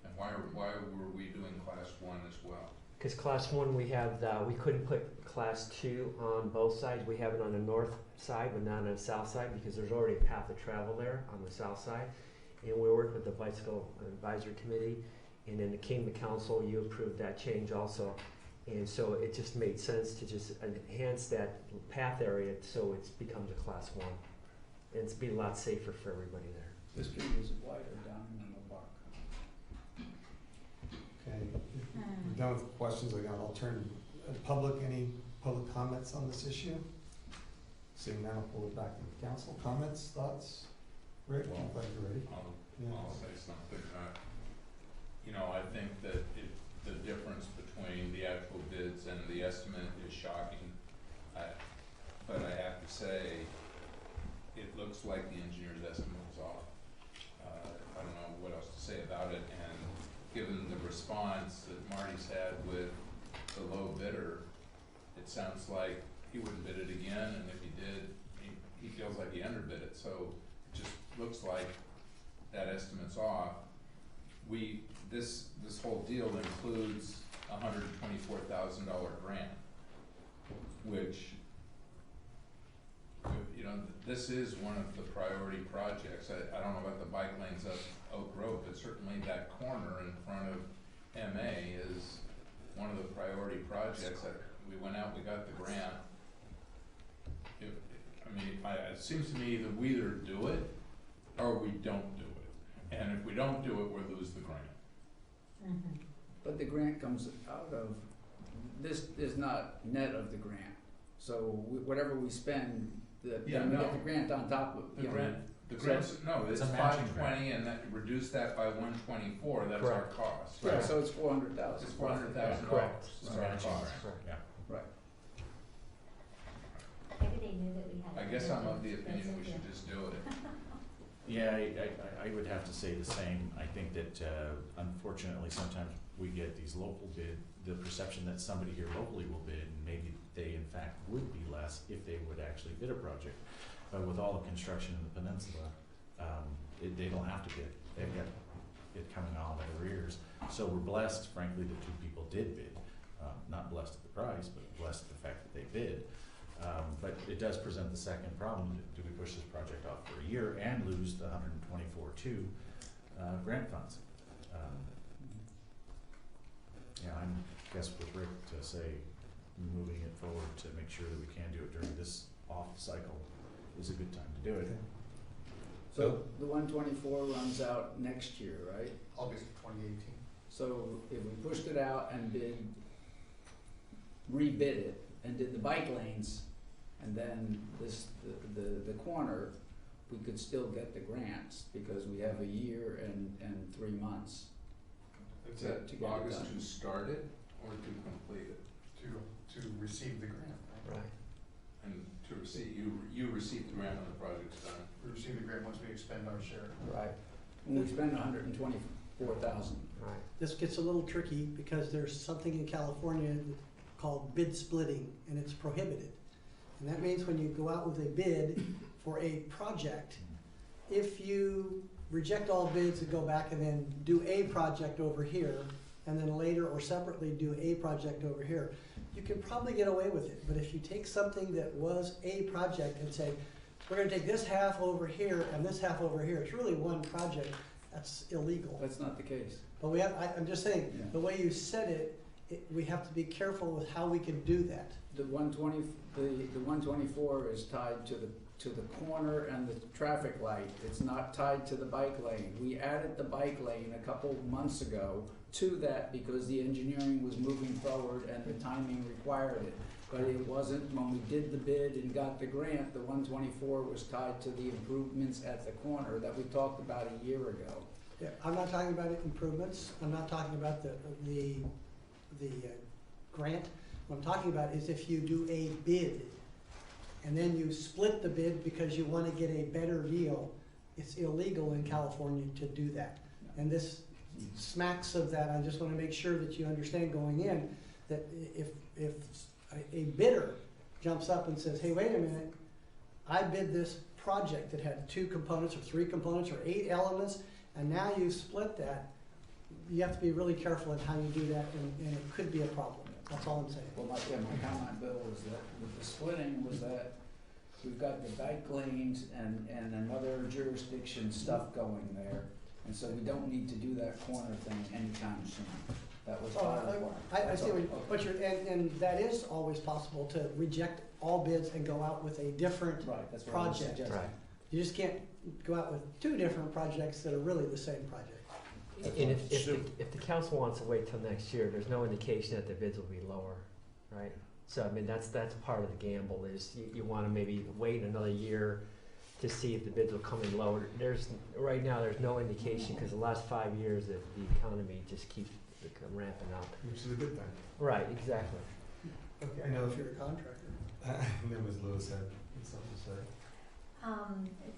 And why were we doing Class 1 as well? Because class 1, we have we couldn't put class 2 on both sides. We have it on the north side, but not on the south side, because there's already a path of travel there on the south side. And we worked with the Bicycle Advisory Committee, and then the Kingman Council, you approved that change also. And so it just made sense to just enhance that path area so it becomes a class 1. And it's be a lot safer for everybody there. The street is wider down in the park. Okay, we're done with questions. I'll turn, any public comments on this issue? Seeing none, I'll pull it back to the council. Comments, thoughts? Rick, I'm glad you're ready. I'll say something. You know, I think that the difference between the actual bids and the estimate is shocking. But I have to say, it looks like the engineer's estimate was off. I don't know what else to say about it, and given the response that Marty's had with the low bidder, it sounds like he wouldn't bid it again, and if he did, he feels like he underbid it, so it just looks like that estimate's off. This whole deal includes a $124,000 grant, which, you know, this is one of the priority projects. I don't know about the bike lanes up Oak Grove, but certainly that corner in front of MA is one of the priority projects that we went out, we got the grant. It seems to me that we either do it or we don't do it. And if we don't do it, we lose the grant. But the grant comes out of, this is not net of the grant. So whatever we spend, we get the grant on top of. The grant, no, it's 520 and that, reduce that by 124, that's our cost. Right, so it's $400,000. It's $400,000. Correct. It's our cost. Yeah. Right. Maybe they knew that we had. I guess I'm of the opinion we should just do it. Yeah, I would have to say the same. I think that unfortunately sometimes we get these local bid, the perception that somebody here locally will bid, and maybe they in fact would be less if they would actually bid a project. But with all the construction in the peninsula, they don't have to bid. They've got it coming on their ears. So we're blessed, frankly, that 2 people did bid. Not blessed at the price, but blessed at the fact that they bid. But it does present the second problem. Do we push this project off for a year and lose the 124.2 grant funds? I guess with Rick to say moving it forward to make sure that we can do it during this off cycle is a good time to do it. Okay. So the 124 runs out next year, right? August of 2018. So if we pushed it out and rebid it and did the bike lanes and then the corner, we could still get the grants because we have a year and 3 months. Is to that get it August done. to start it or to complete it? To receive the grant, right? Right. And to receive, you receive the grant when the project's done. We receive the grant once we expend our share. Right. When we spend 124,000. Right. This gets a little tricky because there's something in California called bid splitting, and it's prohibited. And that means when you go out with a bid for a project, if you reject all bids and go back and then do a project over here, and then later or separately do a project over here, you can probably get away with it. But if you take something that was a project and say, we're gonna take this half over here and this half over here, it's really one project, that's illegal. That's not the case. But we have, I'm just saying, Yeah. the way you said it, we have to be careful with how we can do that. The 124 is tied to the corner and the traffic light. It's not tied to the bike lane. We added the bike lane a couple months ago to that because the engineering was moving forward and the timing required it. But it wasn't, when we did the bid and got the grant, the 124 was tied to the improvements at the corner that we talked about a year ago. Yeah, I'm not talking about improvements, I'm not talking about the grant. What I'm talking about is if you do a bid and then you split the bid because you want to get a better deal, it's illegal in California to do that. And this smacks of that. I just want to make sure that you understand going in that if a bidder jumps up and says, hey, wait a minute, I bid this project that had 2 components or 3 components or 8 elements, and now you split that, you have to be really careful in how you do that, and it could be a problem. That's all I'm saying. Well, my comment, Bill, was that with the splitting was that we've got the bike lanes and another jurisdiction stuff going there. And so we don't need to do that corner thing anytime soon. That was part of the I see what you're, and that is always possible, to reject all bids and go out with a different that's what I was project. suggesting. Right. You just can't go out with 2 different projects that are really the same project. And if the council wants to wait till next year, there's no indication that the bids will be lower, right? So, I mean, that's part of the gamble, is you wanna maybe wait another year to see if the bids will come in lower. Right now, there's no indication, because the last 5 years, the economy just keeps ramping up. Which is a good thing. Right, exactly. Okay, I know If you're a contractor. and then Ms. Lewis had something to say.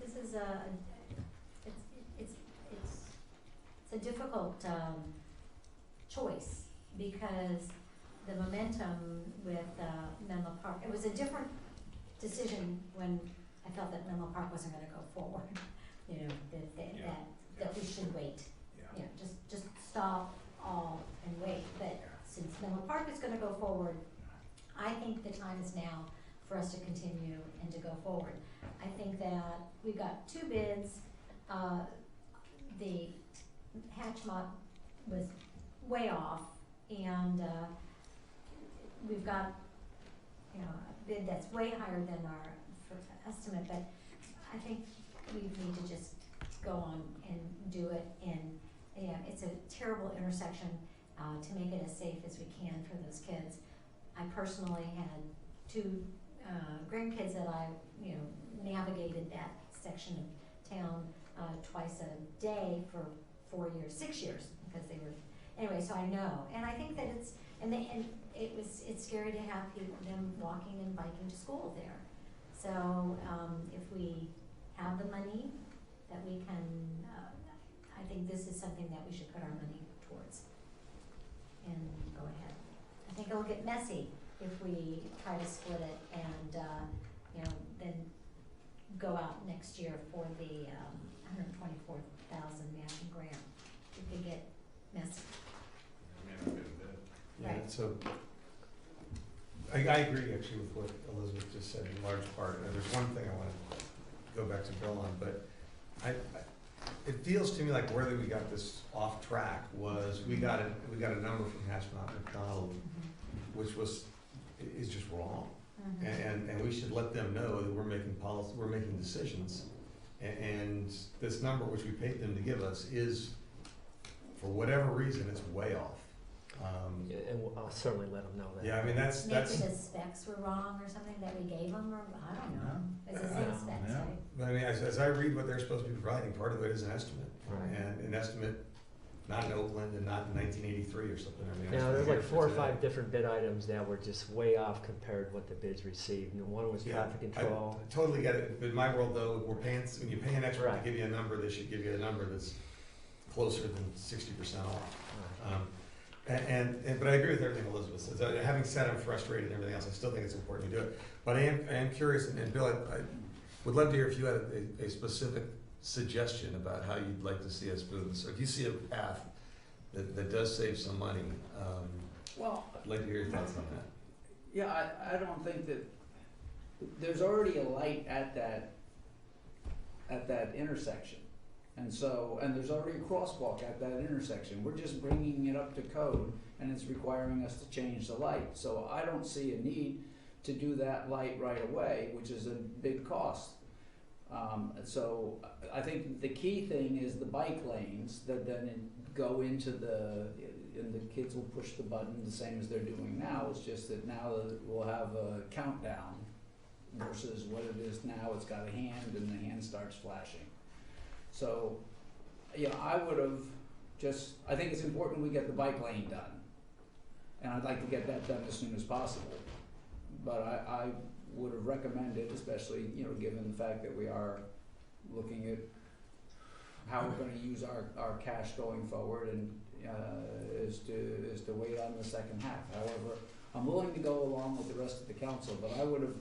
This is it's a difficult choice, because the momentum with Menlo Park, it was a different decision when I felt that Menlo Park wasn't gonna go forward. You know, that we should wait. You know, just stop all and wait. But since Menlo Park is gonna go forward, I think the time is now for us to continue and to go forward. I think that we've got 2 bids. The Hatchmont was way off, and we've got, you know, a bid that's way higher than our estimate, but I think we need to just go on and do it. And it's a terrible intersection, to make it as safe as we can for those kids. I personally had 2 grandkids that I, navigated that section of town twice a day for 4 years, 6 years, because they were, anyway, so I know. And I think that it's scary to have them walking and biking to school there. So if we have the money that we can, I think this is something that we should put our money towards and go ahead. I think it'll get messy if we try to split it and, then go out next year for the $124,000 matching grant. It could get messy. Yeah, Right. so I agree actually with what Elizabeth just said in large part. There's one thing I want to go back to Bill on, but it feels to me like where we got this off track was we got a number from Hatchmont McDonald, which is just wrong. And we should let them know that we're making policy, we're making decisions. And this number which we paid them to give us is, for whatever reason, it's way off. And I'll certainly let them know that. Yeah, I mean, that's. Maybe the specs were wrong or something that we gave them, or I don't know. It's the same specs, right? But I mean, as I read what they're supposed to be providing, part of it is an estimate. Right. And an estimate, not in Oakland and not in 1983 or something. I mean, Now, there's like 4 or 5 different bid items that were just way off compared to what the bids received. And one was traffic control. I totally get it. But in my world, though, when you pay an expert Right. to give you a number, they should give you a number that's closer than 60% off. But I agree with everything Elizabeth says. Having said I'm frustrated and everything else, I still think it's important to do it. But I am curious, and Bill, I would love to hear if you had a specific suggestion about how you'd like to see us move. So if you see a path that does save some money, Well, I'd like to hear your thoughts on that. yeah, I don't think that, there's already a light at that intersection. And there's already a crosswalk at that intersection. We're just bringing it up to code, and it's requiring us to change the light. So I don't see a need to do that light right away, which is a big cost. So I think the key thing is the bike lanes that then go into and the kids will push the button the same as they're doing now. It's just that now we'll have a countdown versus what it is now. It's got a hand and the hand starts flashing. So, I would have I think it's important we get the bike lane done. And I'd like to get that done as soon as possible. But I would have recommended, especially, given the fact that we are looking at how we're gonna use our cash going forward, and is to wait on the second half. However, I'm willing to go along with the rest of the council, but I would have,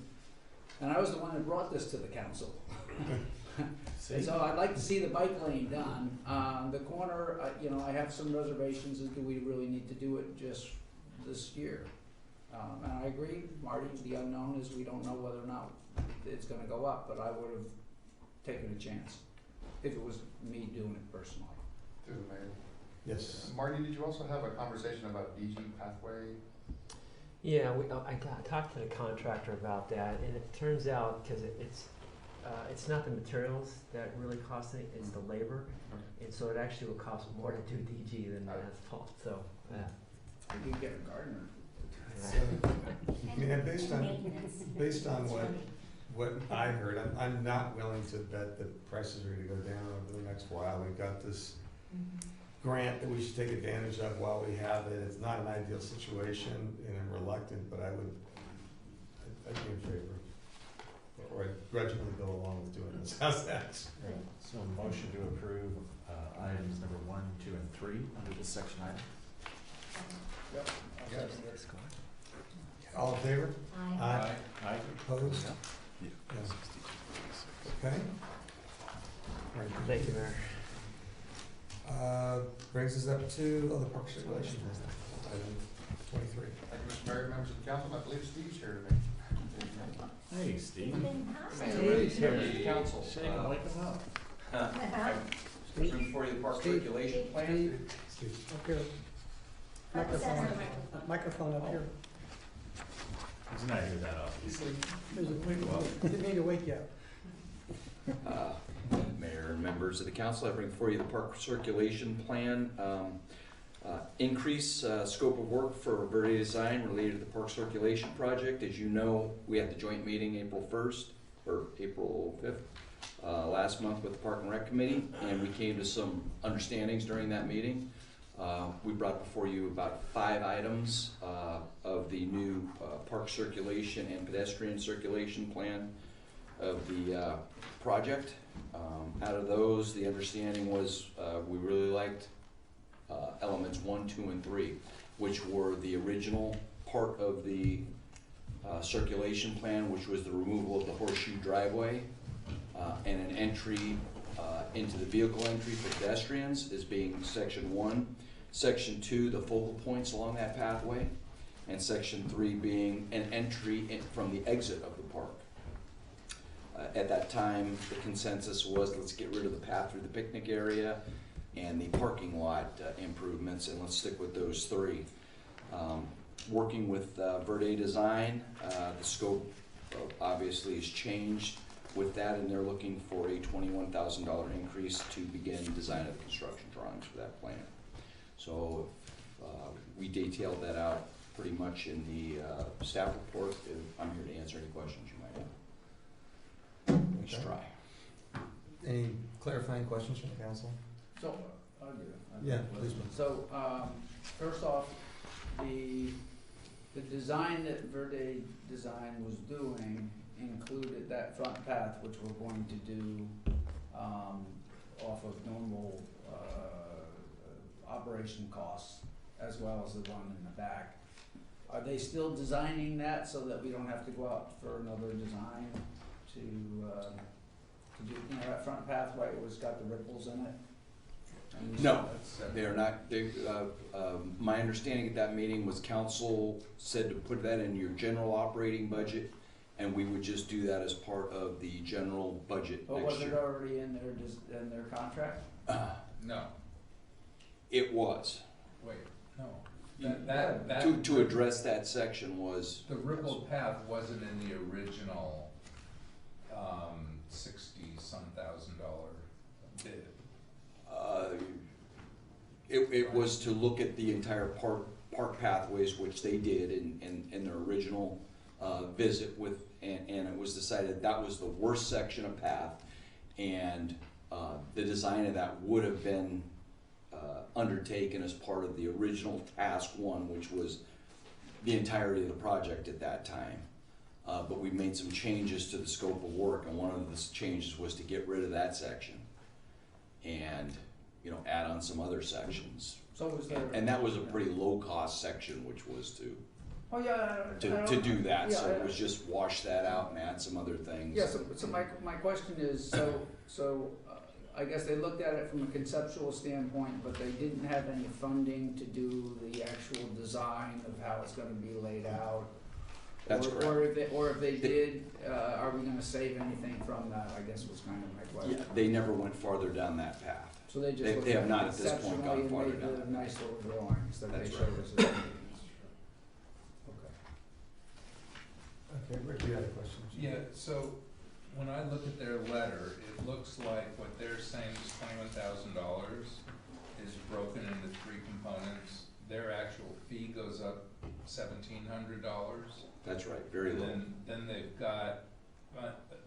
and I was the one that brought this to the council. And so I'd like to see the bike lane done. The corner, you know, I have some reservations, and do we really need to do it just this year? And I agree, Marty, the unknown is we don't know whether or not it's gonna go up, but I would have taken a chance if it was me doing it personally. Through the mayor. Yes. Marty, did you also have a conversation about DG pathway? Yeah, I talked to the contractor about that, and it turns out, because it's not the materials that really cost it, it's the labor. And so it actually will cost more to do DG than the asphalt, so, yeah. You can get a gardener. So, I mean, and based on what I heard, I'm not willing to bet that prices are gonna go down over the next while. We've got this grant that we should take advantage of while we have it. It's not an ideal situation, and I'm reluctant, but I'd be in favor. Or I'd grudgingly go along with doing this. How's that? Right. So motion to approve items number 1, 2, and 3 under this section item. Yep. Yes. All in favor? Aye. Aye. Opposed? Yes. Okay. Right. Thank you, Mayor. Brings us up to other park circulation, item 23. Thank you, Mr. Mayor, members of the council. I believe Steve's here today. Hey, Steve. Steve. Members of the council. Wake him up. Bring for you the park circulation plan. Steve. Up here. Microphone up here. He's not here that often. Didn't mean to wake you up. Mayor and members of the council, I bring for you the park circulation plan. Increase scope of work for Verde Design related to the park circulation project. As you know, we had the joint meeting April 1st or April 5th last month with the Park and Rec Committee, and we came to some understandings during that meeting. We brought before you about 5 items of the new park circulation and pedestrian circulation plan of the project. Out of those, the understanding was we really liked elements 1, 2, and 3, which were the original part of the circulation plan, which was the removal of the horseshoe driveway and an entry into the vehicle entry for pedestrians as being section 1. Section 2, the focal points along that pathway, and section 3 being an entry from the exit of the park. At that time, the consensus was let's get rid of the path through the picnic area and the parking lot improvements, and let's stick with those 3. Working with Verde Design, the scope obviously has changed with that, and they're looking for a $21,000 increase to begin design of the construction drawings for that plan. So we detailed that out pretty much in the staff report. I'm here to answer any questions you might have. Let's try. Any clarifying questions from the council? So, I'll do it. Yeah, please. So, first off, the design that Verde Design was doing included that front path, which we're going to do off of normal operation costs, as well as the one in the back. Are they still designing that so that we don't have to go out for another design to do, you know, that front pathway was got the ripples in it? And No, they are not. My understanding at that meeting was council said to put that in your general operating budget, and we would just do that as part of the general budget But next was it year. already in their contract? No, It was. wait, no. To address that section was. The rippled path wasn't in the original, $60-some-thousand bid. It was to look at the entire park pathways, which they did in their original visit with, and it was decided that was the worst section of path, and the design of that would have been undertaken as part of the original task 1, which was the entirety of the project at that time. But we made some changes to the scope of work, and one of the changes was to get rid of that section and, you know, add on some other sections. So was there? And that was a pretty low cost section, which was to Oh, yeah. to do that, so Yeah, it was just wash that out and add some other things. Yeah, so my question is, I guess they looked at it from a conceptual standpoint, but they didn't have any funding to do the actual design of how it's gonna be laid out. That's correct. Or if they did, are we gonna save anything from that, I guess was kind of my question. Yeah, they never went farther down that path. So they just They looked have at not it at this point conceptually gone and farther made down the that nice little drawings that they That's showed right. us at the meetings. Okay, Rick, you had a question? Yeah, so when I look at their letter, it looks like what they're saying is $21,000 is broken into three components. Their actual fee goes up $1,700. That's right, very low. Then they've got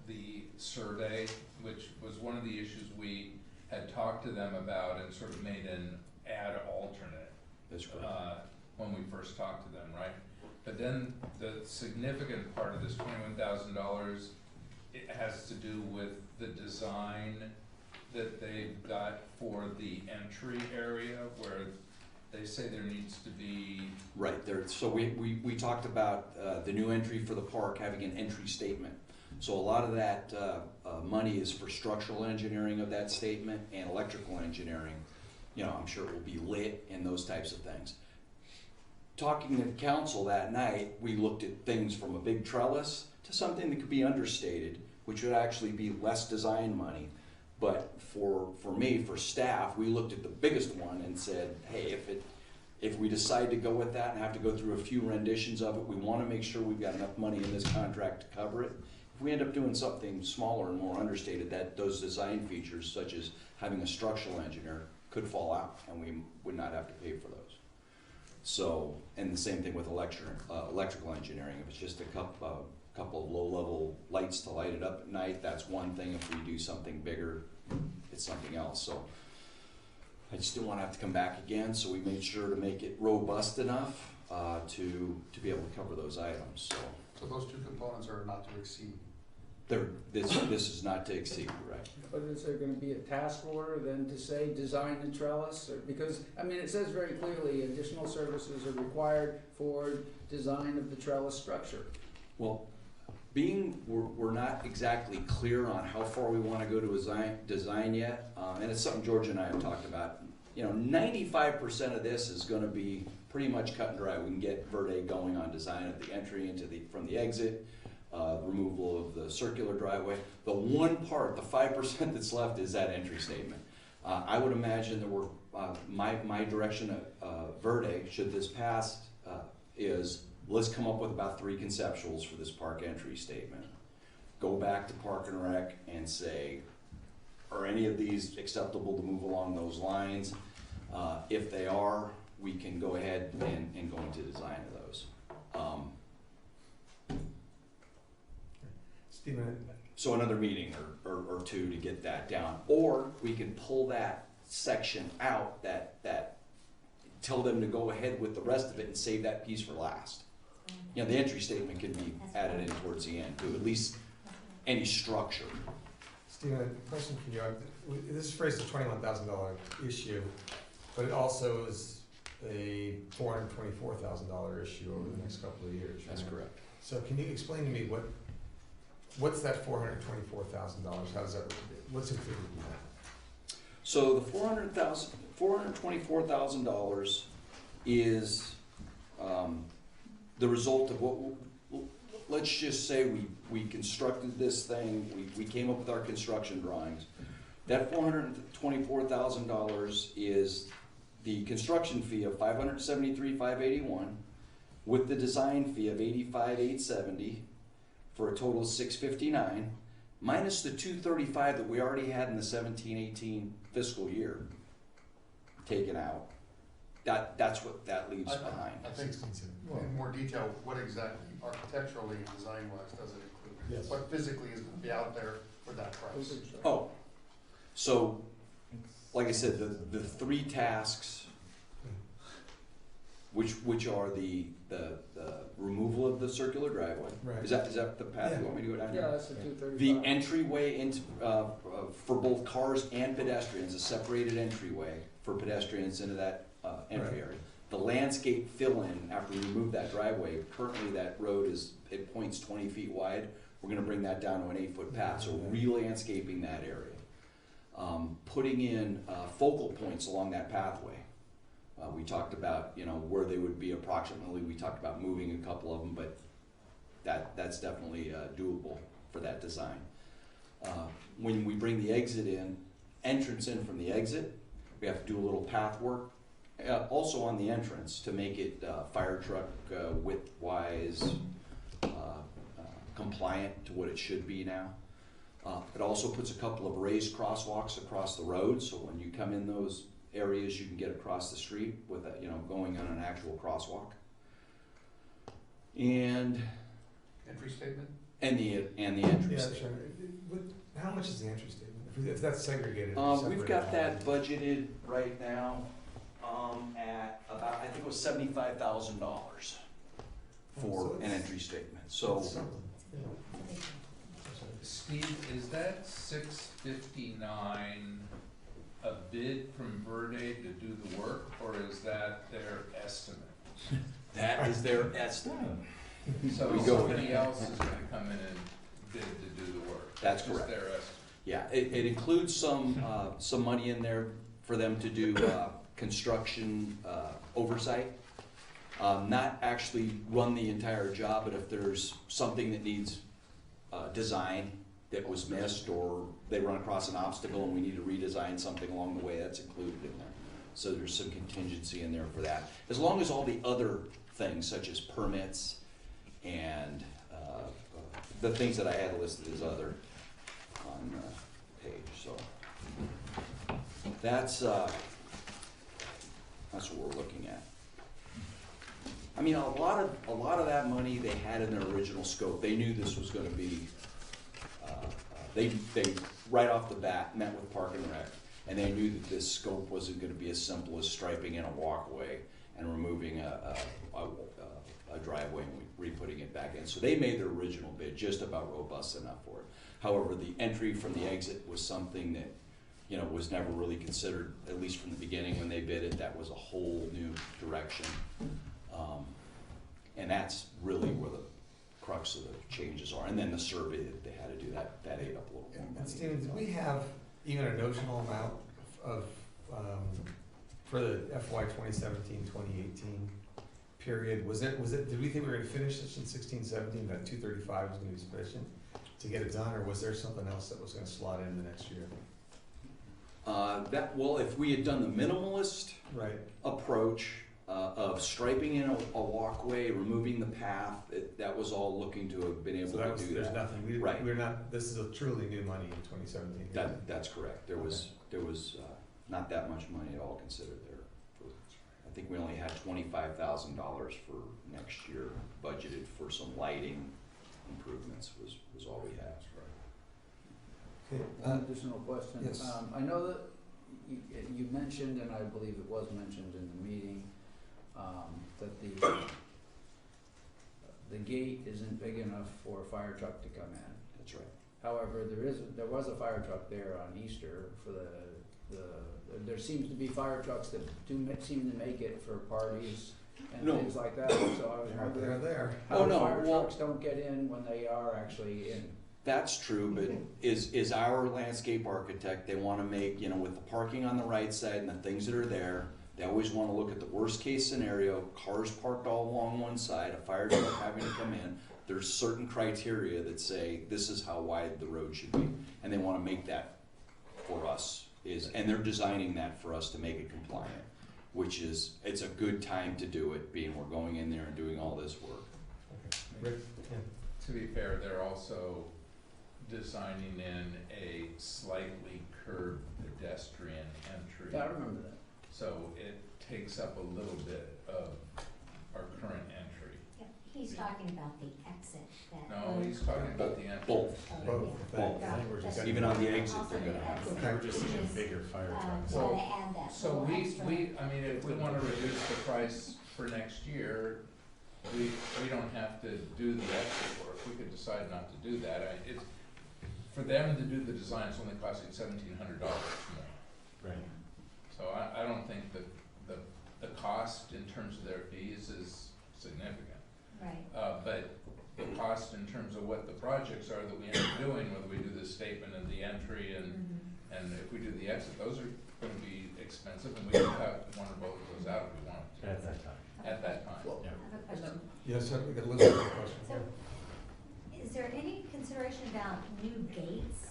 the survey, which was one of the issues we had talked to them about and sort of made an add alternate. That's correct. When we first talked to them, right? But then the significant part of this $21,000, it has to do with the design that they've got for the entry area where they say there needs to be. Right, there, so we talked about the new entry for the park having an entry statement. So a lot of that money is for structural engineering of that statement and electrical engineering. You know, I'm sure it will be lit and those types of things. Talking to council that night, we looked at things from a big trellis to something that could be understated, which would actually be less design money. But for me, for staff, we looked at the biggest one and said, hey, if we decide to go with that and have to go through a few renditions of it, we want to make sure we've got enough money in this contract to cover it. If we end up doing something smaller and more understated, that those design features, such as having a structural engineer, could fall out, and we would not have to pay for those. So, and the same thing with electrical engineering. If it's just a couple of low-level lights to light it up at night, that's one thing. If we do something bigger, it's something else. So I just didn't want to have to come back again, so we made sure to make it robust enough to be able to cover those items. So those two components are not to exceed. This is not to exceed, right? But is there gonna be a task order then to say design the trellis? Or, because, I mean, it says very clearly additional services are required for design of the trellis structure. Well, we're not exactly clear on how far we want to go to design yet, and it's something George and I have talked about. You know, 95% of this is going to be pretty much cut and dry. We can get Verde going on design of the entry from the exit, removal of the circular driveway. The one part, the 5% that's left, is that entry statement. I would imagine that my direction at Verde, should this pass, is let's come up with about 3 conceptuals for this park entry statement. Go back to Park and Rec and say, are any of these acceptable to move along those lines? If they are, we can go ahead and go into design of those. Stephen? So another meeting or two to get that down. Or we can pull that section out, that tell them to go ahead with the rest of it and save that piece for last. You know, the entry statement can be added in towards the end too, at least any structure. Stephen, question for you. This is phrased as a $21,000 issue, but it also is a $424,000 issue over the next couple of years, right? That's correct. So can you explain to me what's that $424,000? How does that, what's included in that? So the $424,000 is the result of what, let's just say we constructed this thing, we came up with our construction drawings. That $424,000 is the construction fee of $573,581 with the design fee of $85,870 for a total of $659, minus the $235 that we already had in the 17-18 fiscal year taken out. That's what that leaves behind. I think in more detail, what exactly architecturally, design-wise, does it include? Yes. What physically is going to be out there for that price? Oh, so, like I said, the 3 tasks, which are the removal of the circular driveway. Right. Is that the path you want me to go down? Yeah, that's the 235. The entryway into for both cars and pedestrians, a separated entryway for pedestrians into that entry area. the landscape fill-in, after we remove that driveway, currently that road it points 20 feet wide. We're gonna bring that down to an 8-foot path, so re-landscaping that area. Putting in focal points along that pathway. We talked about, where they would be approximately. We talked about moving a couple of them, but that's definitely doable for that design. When we bring the entrance in from the exit, we have to do a little path work. Also on the entrance to make it fire truck width-wise compliant to what it should be now. It also puts a couple of raised crosswalks across the road, so when you come in those areas, you can get across the street with going on an actual crosswalk. And Entry statement? And the entry Yeah, statement. sure. How much is the entry statement? If that's segregated. We've got that budgeted right now at about, I think it was $75,000 for an entry statement. So, Steve, is that 659 a bid from Verde to do the work, or is that their estimate? that is their estimate. So somebody else is gonna come in and bid to do the work? That's Just correct. their estimate? Yeah, it includes some money in there for them to do construction oversight. Not actually run the entire job, but if there's something that needs design that was missed, or they run across an obstacle and we need to redesign something along the way, that's included in there. So there's some contingency in there for that. As long as all the other things, such as permits and the things that I had listed as other on the page, so that's what we're looking at. I mean, a lot of that money they had in their original scope. They knew this was going to be. They right off the bat met with Park and Rec, and they knew that this scope wasn't going to be as simple as striping in a walkway and removing a driveway and re-putting it back in. So they made their original bid just about robust enough for it. However, the entry from the exit was something that was never really considered, at least from the beginning when they bid it. That was a whole new direction. And that's really where the crux of the changes are. And then the survey that they had to do, that ate up a little more money. And Stephen, did we have even a notional amount of, for the FY 2017-2018 period? Did we think we were gonna finish this in 16-17, that 235 was gonna be sufficient to get it done, or was there something else that was gonna slot in the next year? If we had done the minimalist approach of striping in a walkway, removing the path, that was all looking to have been able to do that. There's nothing. We're not. This is a truly new money in 2017. That's correct. There was not that much money at all considered there. I think we only had $25,000 for next year budgeted for some lighting improvements. Was all we had. Okay. An additional question. Yes. I know that you mentioned, and I believe it was mentioned in the meeting, that the gate isn't big enough for a fire truck to come in. That's right. However, there was a fire truck there on Easter for there seems to be fire trucks that seem to make it for parties and things like that. So I was wondering how fire trucks don't get in when they are actually in. That's true, but is our landscape architect, they want to make, with the parking on the right side and the things that are there, they always want to look at the worst case scenario, cars parked all along one side, a fire truck having to come in. There's certain criteria that say this is how wide the road should be, and they want to make that for us. And they're designing that for us to make it compliant, which is, it's a good time to do it, being we're going in there and doing all this work. Okay. To be fair, they're also designing in a slightly curved pedestrian entry. Yeah, I remember that. So it takes up a little bit of our current entry. Yeah, he's talking about the exit. No, he's talking about the entry. Both. Both. Even on the exit, they're gonna have. We're just seeing bigger fire trucks. So if we wanna reduce the price for next year, we don't have to do the extra work. We could decide not to do that. For them to do the design, it's only costing $1,700 more. Right. So I don't think that the cost in terms of their fees is significant. Right. But the cost in terms of what the projects are that we end up doing, whether we do the statement and the entry and if we do the exit, those are gonna be expensive, and we can cut one or both of those out if we want to. At that time. At that time. Well, Yeah. I have a question. Yes, sir, we got Elizabeth with a question. So, is there any consideration about new gates?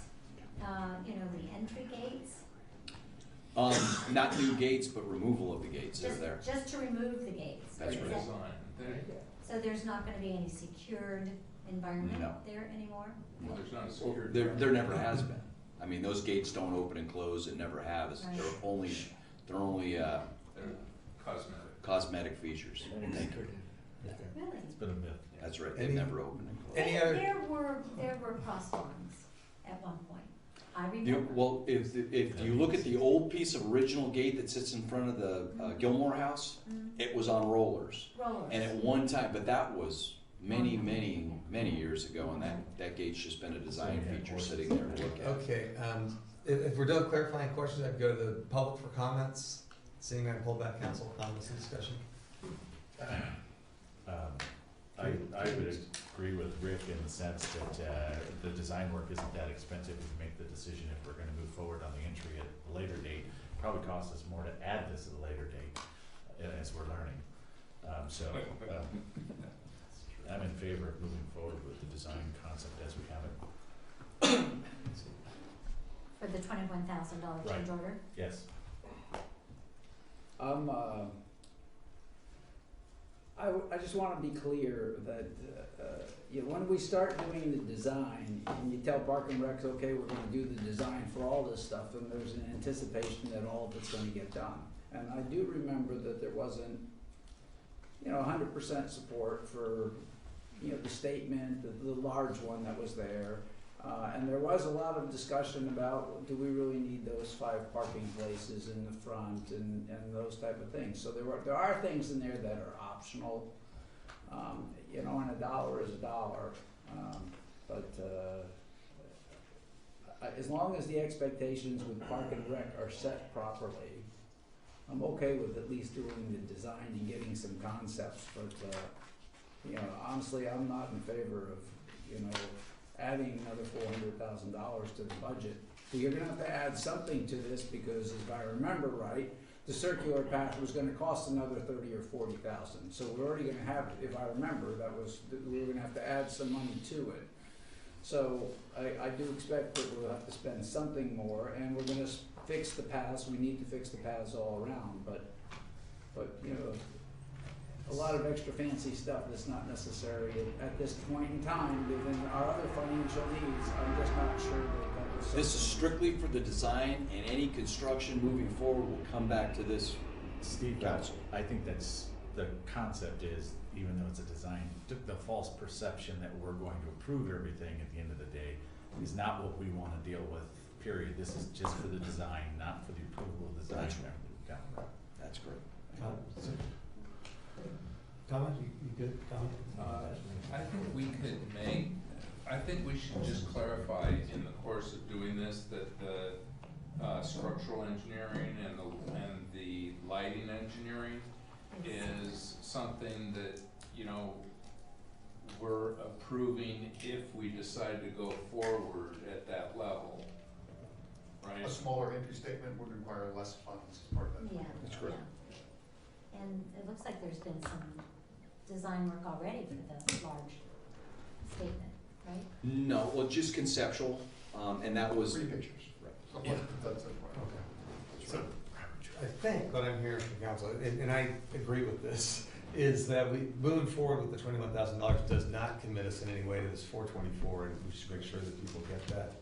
The entry gates? Not new gates, but removal of the gates that are there. Just to remove the gates? That's Is right. that- Design. So there's not gonna be any secured environment No. there anymore? Well, there's not a Well, security. there never has been. I mean, those gates don't open and close, it never has. Right. They're only They're cosmetic. cosmetic features. Thank you. Really? It's been a myth. That's right, they've Any- never opened and closed. Any other- There were crosswalks at one point. I You, remember. well, if you look at the old piece of original gate that sits in front of the Gilmore House, it was on rollers. Rollers. And at one time, but that was many years ago, and that gate's just been a design feature sitting there to look at. Okay, if we're done clarifying questions, I'd go to the public for comments. Seeing none, pull back council comments and discussion. I would agree with Rick in the sense that the design work isn't that expensive. We can make the decision if we're gonna move forward on the entry at a later date. Probably costs us more to add this at a later date, as we're learning. I'm in favor of moving forward with the design concept as we have it. For the $21,000 change order? Yes. I just want to be clear that, when we start doing the design, and you tell Park and Rec, okay, we're gonna do the design for all this stuff, and there's an anticipation that all of it's gonna get done. And I do remember that there wasn't, 100% support for, the statement, the large one that was there. And there was a lot of discussion about, do we really need those 5 parking places in the front and those type of things. So there are things in there that are optional, and $1 is $1. As long as the expectations with Park and Rec are set properly, I'm okay with at least doing the design and getting some concepts, but, honestly, I'm not in favor of, adding another $400,000 to the budget. But you're gonna have to add something to this, because if I remember right, the circular path was gonna cost another $30,000 or $40,000. So we're already gonna have, if I remember, we were gonna have to add some money to it. So I do expect that we'll have to spend something more, and we're gonna fix the paths. We need to fix the paths all around, but a lot of extra fancy stuff that's not necessary at this point in time, given our other financial needs. I'm just not sure that was. This is strictly for the design, and any construction moving forward will come back to this Steve, council. I think that's, the concept is, even though it's a design, the false perception that we're going to approve everything at the end of the day is not what we wanna deal with, period. This is just for the design, not for the approval of the design. That's great. Comment, you good, comment? I think we should just clarify in the course of doing this that the structural engineering and the lighting engineering is something that, we're approving if we decide to go forward at that level, right? A smaller entry statement would require less funds as part of that. Yeah. That's correct. Yeah. And it looks like there's been some design work already for the large statement, right? No, well, just conceptual, and that was. Three pictures. Right. Yeah. Yeah. That's it. So, I think what I'm hearing from council, and I agree with this, is that moving forward with the $21,000 does not commit us in any way to this 424, and we should make sure that people get that.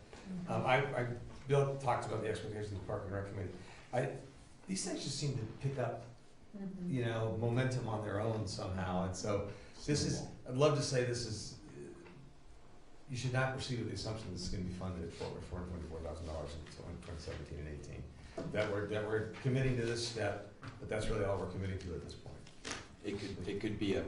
Bill talked about the expectations of the Park and Rec Committee. These things just seem to pick up, momentum on their own somehow, and so I'd love to say you should not proceed with the assumption this is gonna be funded at $424,000 in 2017 and 18. That we're committing to this step, but that's really all we're committing to at this point. It could be a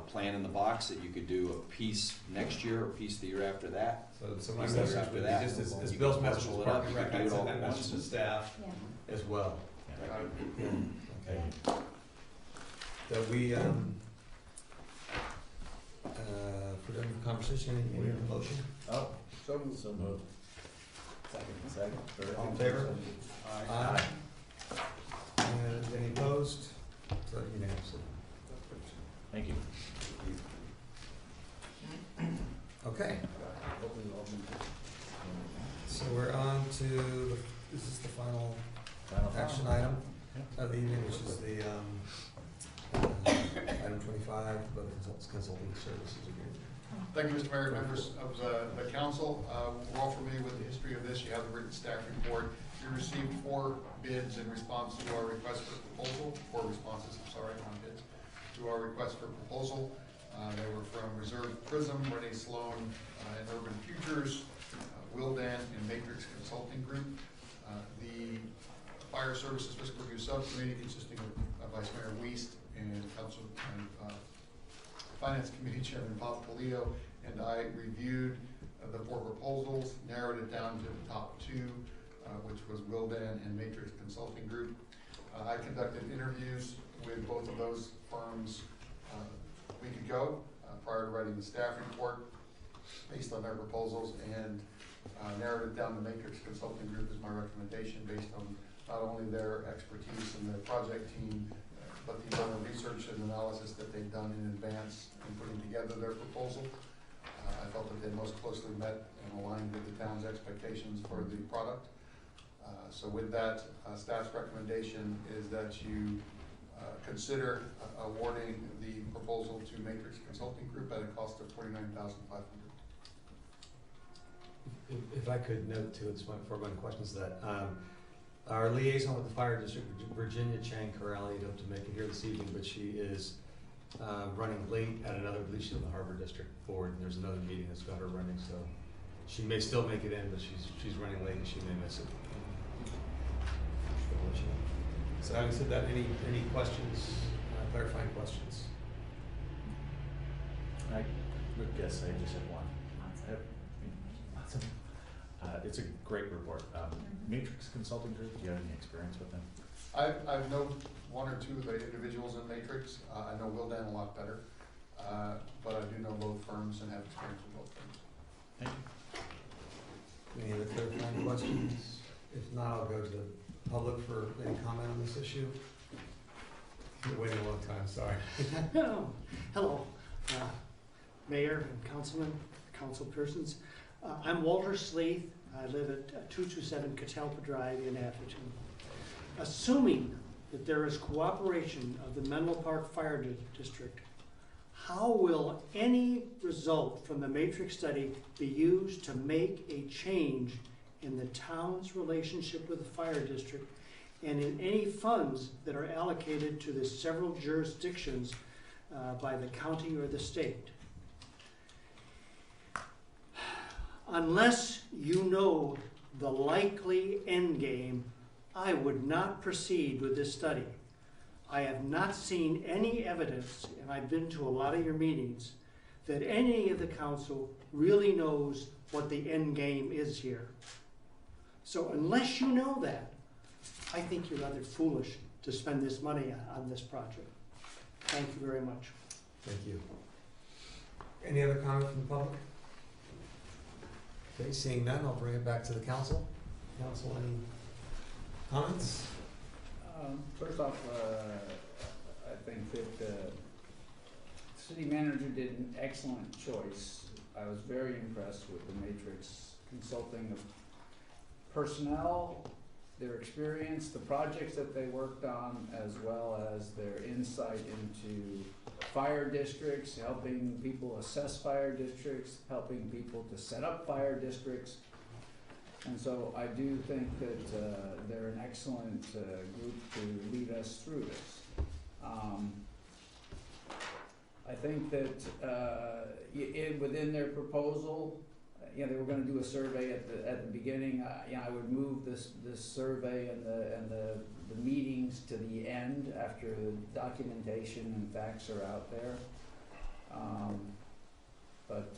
plan in the box that you could do a piece next year, or a piece the year after that. So my piece message after would be that. just as You Bill's can message parcel was it up, Park and you Rec, can I do it sent all that at message once. to staff Yeah. as well. Right. Okay. that we, for the conversation, any motion? Oh, so moved. Second, third. All in favor? Aye. And any opposed? So unanimous. Thank you. Okay. So we're on to, this is the final action item of the evening, which is the, item 25, but consulting services agreement. Thank you, Mr. Mayor, members of the council. We're all familiar with the history of this. You have the written staff report. You received 4 bids in response to our request for proposal, 4 responses, I'm sorry, not bids, to our request for proposal. They were from Reserve Prism, Renee Sloan, and Urban Futures, Wildan, and Matrix Consulting Group. The Fire Services Fiscal Review Subcommittee, consisting of Vice Mayor Wiest and Council and Finance Committee Chairman Bob Polito, and I reviewed the 4 proposals, narrowed it down to the top 2, which was Wildan and Matrix Consulting Group. I conducted interviews with both of those firms a week ago, prior to writing the staff report, based on their proposals, and narrowed it down to Matrix Consulting Group as my recommendation, based on not only their expertise and their project team, but the amount of research and analysis that they've done in advance in putting together their proposal. I felt that they most closely met and aligned with the town's expectations for the product. So with that, staff's recommendation is that you consider awarding the proposal to Matrix Consulting Group at a cost of $49,500. If I could note too, it's for my questions that our liaison with the fire district, Virginia Chang Corral, you hope to make it here this evening, but she is running late at another, I believe she's on the Harbor District Board, and there's another meeting that's got her running, so she may still make it in, but she's running late and she may miss it. So having said that, any questions, clarifying questions? I would guess I just have one. It's a great report. Matrix Consulting Group, do you have any experience with them? I've known 1 or 2 of the individuals in Matrix. I know Wildan a lot better, but I do know both firms and have experience with both firms. Thank you. Any other clarifying questions? If not, I'll go to the public for any comment on this issue. Been waiting a long time, sorry. Hello, Mayor and Councilman, council persons. I'm Walter Sleeth. I live at 227 Catalpa Drive in Atherton. Assuming that there is cooperation of the Menlo Park Fire District, how will any result from the Matrix study be used to make a change in the town's relationship with the fire district and in any funds that are allocated to the several jurisdictions by the county or the state? Unless you know the likely end game, I would not proceed with this study. I have not seen any evidence, and I've been to a lot of your meetings, that any of the council really knows what the end game is here. So unless you know that, I think you're rather foolish to spend this money on this project. Thank you very much. Thank you. Any other comment from the public? Okay, seeing none, I'll bring it back to the council. Council, any comments? First off, I think that the city manager did an excellent choice. I was very impressed with the Matrix Consulting of personnel, their experience, the projects that they worked on, as well as their insight into fire districts, helping people assess fire districts, helping people to set up fire districts. And so I do think that they're an excellent group to lead us through this. I think that within their proposal, they were going to do a survey at the beginning. I would move this survey and the meetings to the end after the documentation and facts are out there. But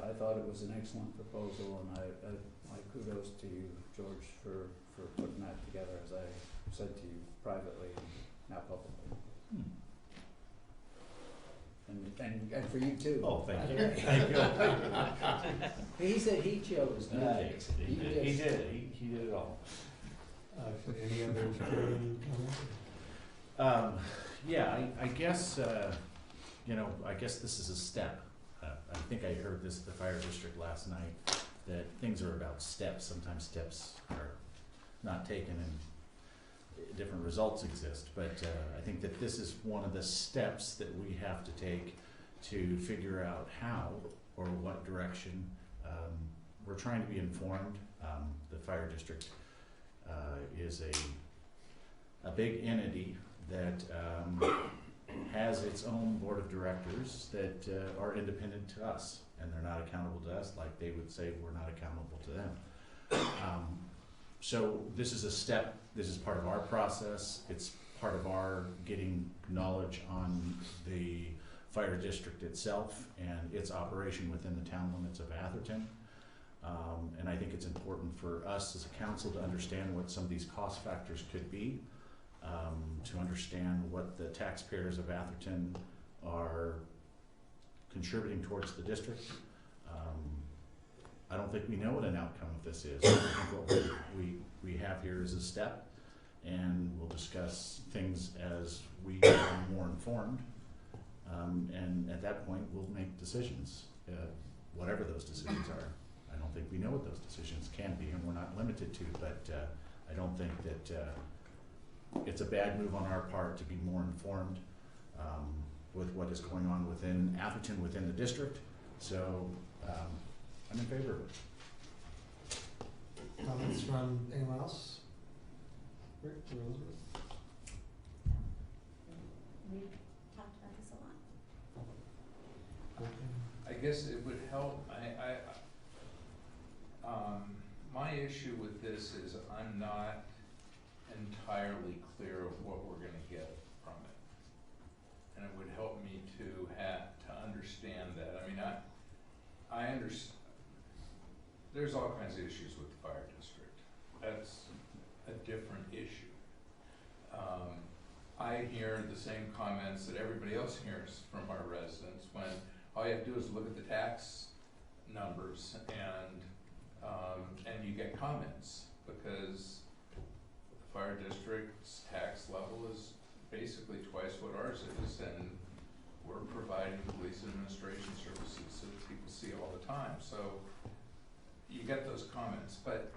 I thought it was an excellent proposal, and I kudos to you, George, for putting that together, as I said to you privately and now publicly. and for you too. Oh, thank you. Thank you. He said he chose. not He just- did, he did it all. Any other comments? Yeah, I guess, I guess this is a step. I think I heard this at the fire district last night, that things are about steps. Sometimes steps are not taken and different results exist. But I think that this is one of the steps that we have to take to figure out how or what direction. We're trying to be informed. The fire district is a big entity that has its own board of directors that are independent to us, and they're not accountable to us like they would say we're not accountable to them. So this is a step, this is part of our process, it's part of our getting knowledge on the fire district itself and its operation within the town limits of Atherton. And I think it's important for us as a council to understand what some of these cost factors could be, to understand what the taxpayers of Atherton are contributing towards the district. I don't think we know what an outcome of this is. I think what we have here is a step, and we'll discuss things as we become more informed. And at that point, we'll make decisions, whatever those decisions are. I don't think we know what those decisions can be, and we're not limited to, but I don't think that it's a bad move on our part to be more informed with what is going on within Atherton, within the district. So I'm in favor of it. Comments from anyone else? Rick or Elizabeth? We've talked about this a lot. I guess it would help, my issue with this is I'm not entirely clear of what we're gonna get from it. And it would help me to understand that. I mean, I understand, there's all kinds of issues with the fire district. That's a different issue. I hear the same comments that everybody else hears from our residents when all you have to do is look at the tax numbers and you get comments, because the fire district's tax level is basically twice what ours is, and we're providing police administration services that people see all the time. So you get those comments, but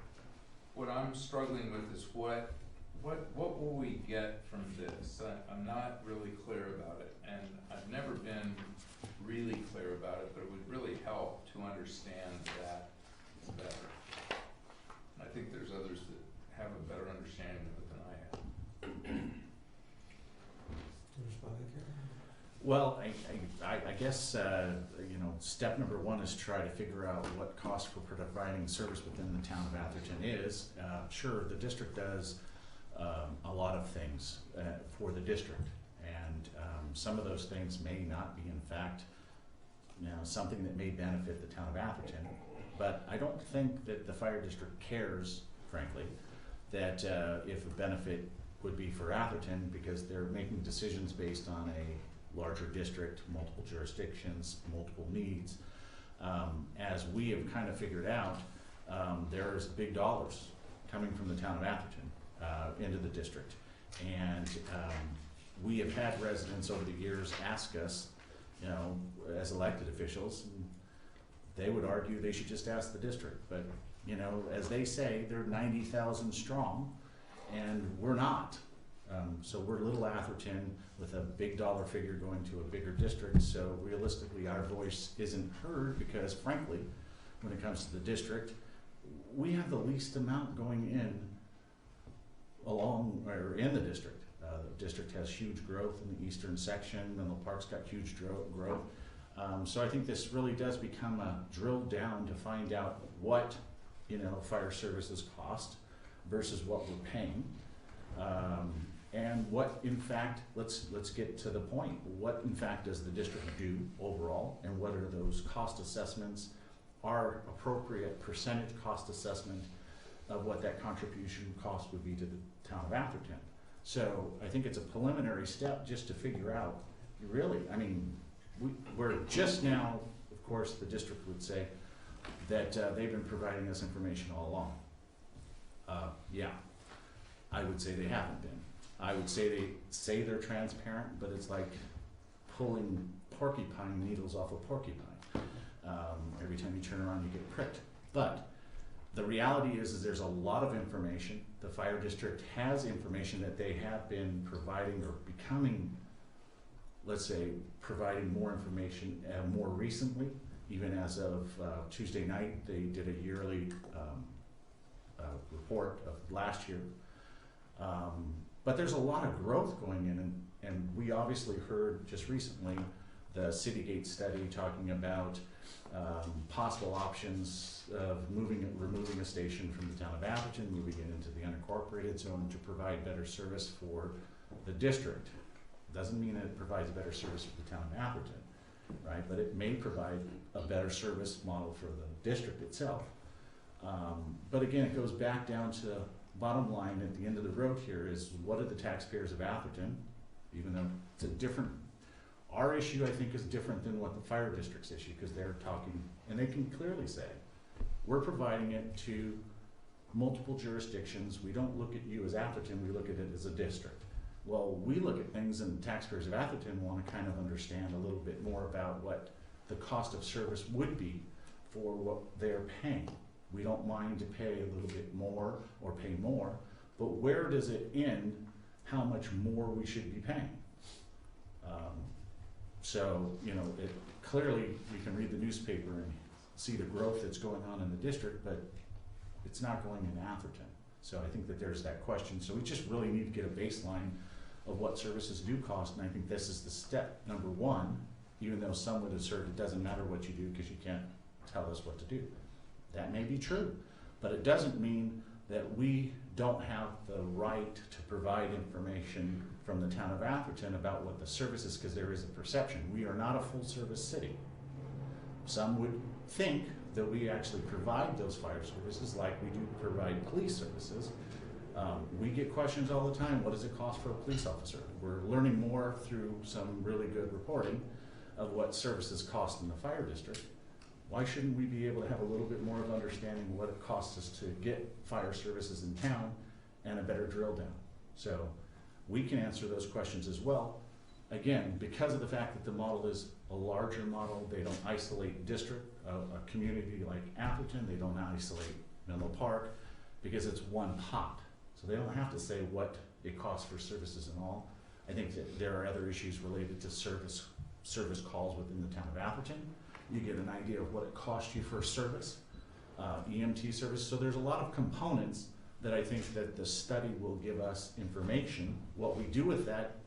what I'm struggling with is what will we get from this? I'm not really clear about it, and I've never been really clear about it, but it would really help to understand that better. I think there's others that have a better understanding of it than I have. Well, I guess, step number one is try to figure out what cost for providing service within the town of Atherton is. Sure, the district does a lot of things for the district, and some of those things may not be in fact something that may benefit the town of Atherton. But I don't think that the fire district cares, frankly, that if a benefit would be for Atherton, because they're making decisions based on a larger district, multiple jurisdictions, multiple needs. As we have kind of figured out, there's big dollars coming from the town of Atherton into the district. And we have had residents over the years ask us, as elected officials, and they would argue they should just ask the district. But, as they say, they're 90,000 strong, and we're not. So we're little Atherton with a big dollar figure going to a bigger district. So realistically, our voice isn't heard because, frankly, when it comes to the district, we have the least amount going in in the district. The district has huge growth in the eastern section. Menlo Park's got huge growth. So I think this really does become a drill down to find out what, fire services cost versus what we're paying. And what, in fact, let's get to the point. What, in fact, does the district do overall, and what are those cost assessments, our appropriate percentage cost assessment of what that contribution cost would be to the town of Atherton. So I think it's a preliminary step just to figure out, really, we're just now, of course, the district would say that they've been providing us information all along. Yeah, I would say they haven't been. I would say they're transparent, but it's like pulling porcupine needles off a porcupine. Every time you turn around, you get pricked. But the reality is there's a lot of information. The fire district has information that they have been providing or becoming, let's say, providing more information more recently. Even as of Tuesday night, they did a yearly report of last year. But there's a lot of growth going in, and we obviously heard just recently the Citygate study talking about possible options of removing a station from the town of Atherton, moving it into the unincorporated zone to provide better service for the district. Doesn't mean it provides better service for the town of Atherton, right? But it may provide a better service model for the district itself. But again, it goes back down to bottom line at the end of the road here is what are the taxpayers of Atherton, even though it's a different, our issue I think is different than what the fire district's issue, because they're talking, and they can clearly say, we're providing it to multiple jurisdictions. We don't look at you as Atherton, we look at it as a district. Well, we look at things and taxpayers of Atherton want to kind of understand a little bit more about what the cost of service would be for what they're paying. We don't mind to pay a little bit more or pay more, but where does it end how much more we should be paying? So, you know, it clearly we can read the newspaper and see the growth that's going on in the district, but it's not going in Atherton. So I think that there's that question. So we just really need to get a baseline of what services do cost, and I think this is the step number one, even though some would assert it doesn't matter what you do because you can't tell us what to do. That may be true, but it doesn't mean that we don't have the right to provide information from the town of Atherton about what the service is, because there is a perception. We are not a full-service city. Some would think that we actually provide those fire services like we do provide police services. We get questions all the time, what does it cost for a police officer? We're learning more through some really good reporting of what services cost in the fire district. Why shouldn't we be able to have a little bit more of understanding what it costs us to get fire services in town and a better drill down? So we can answer those questions as well. Again, because of the fact that the model is a larger model, they don't isolate district, a community like Atherton, they don't isolate Menlo Park, because it's one pot. So they don't have to say what it costs for services and all. I think that there are other issues related to service calls within the town of Atherton. You get an idea of what it costs you for service, EMT service. So there's a lot of components that I think that the study will give us information. What we do with that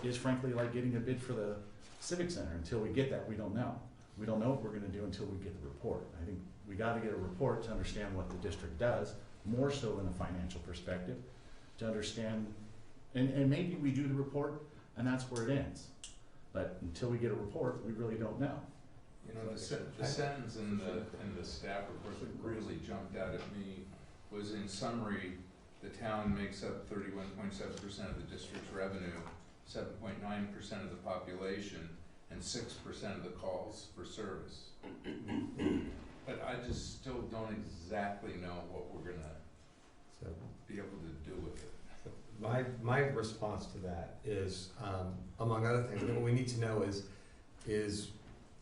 is frankly like getting a bid for the Civic Center. Until we get that, we don't know. We don't know what we're gonna do until we get the report. I think we gotta get a report to understand what the district does, more so in a financial perspective, to understand, and maybe we do the report and that's where it ends. But until we get a report, we really don't know. You know, the sentence in the staff report that really jumped out at me was, in summary, the town makes up 31.7% of the district's revenue, 7.9% of the population, and 6% of the calls for service. But I just still don't exactly know what we're gonna be able to do with it. My response to that is, among other things, what we need to know is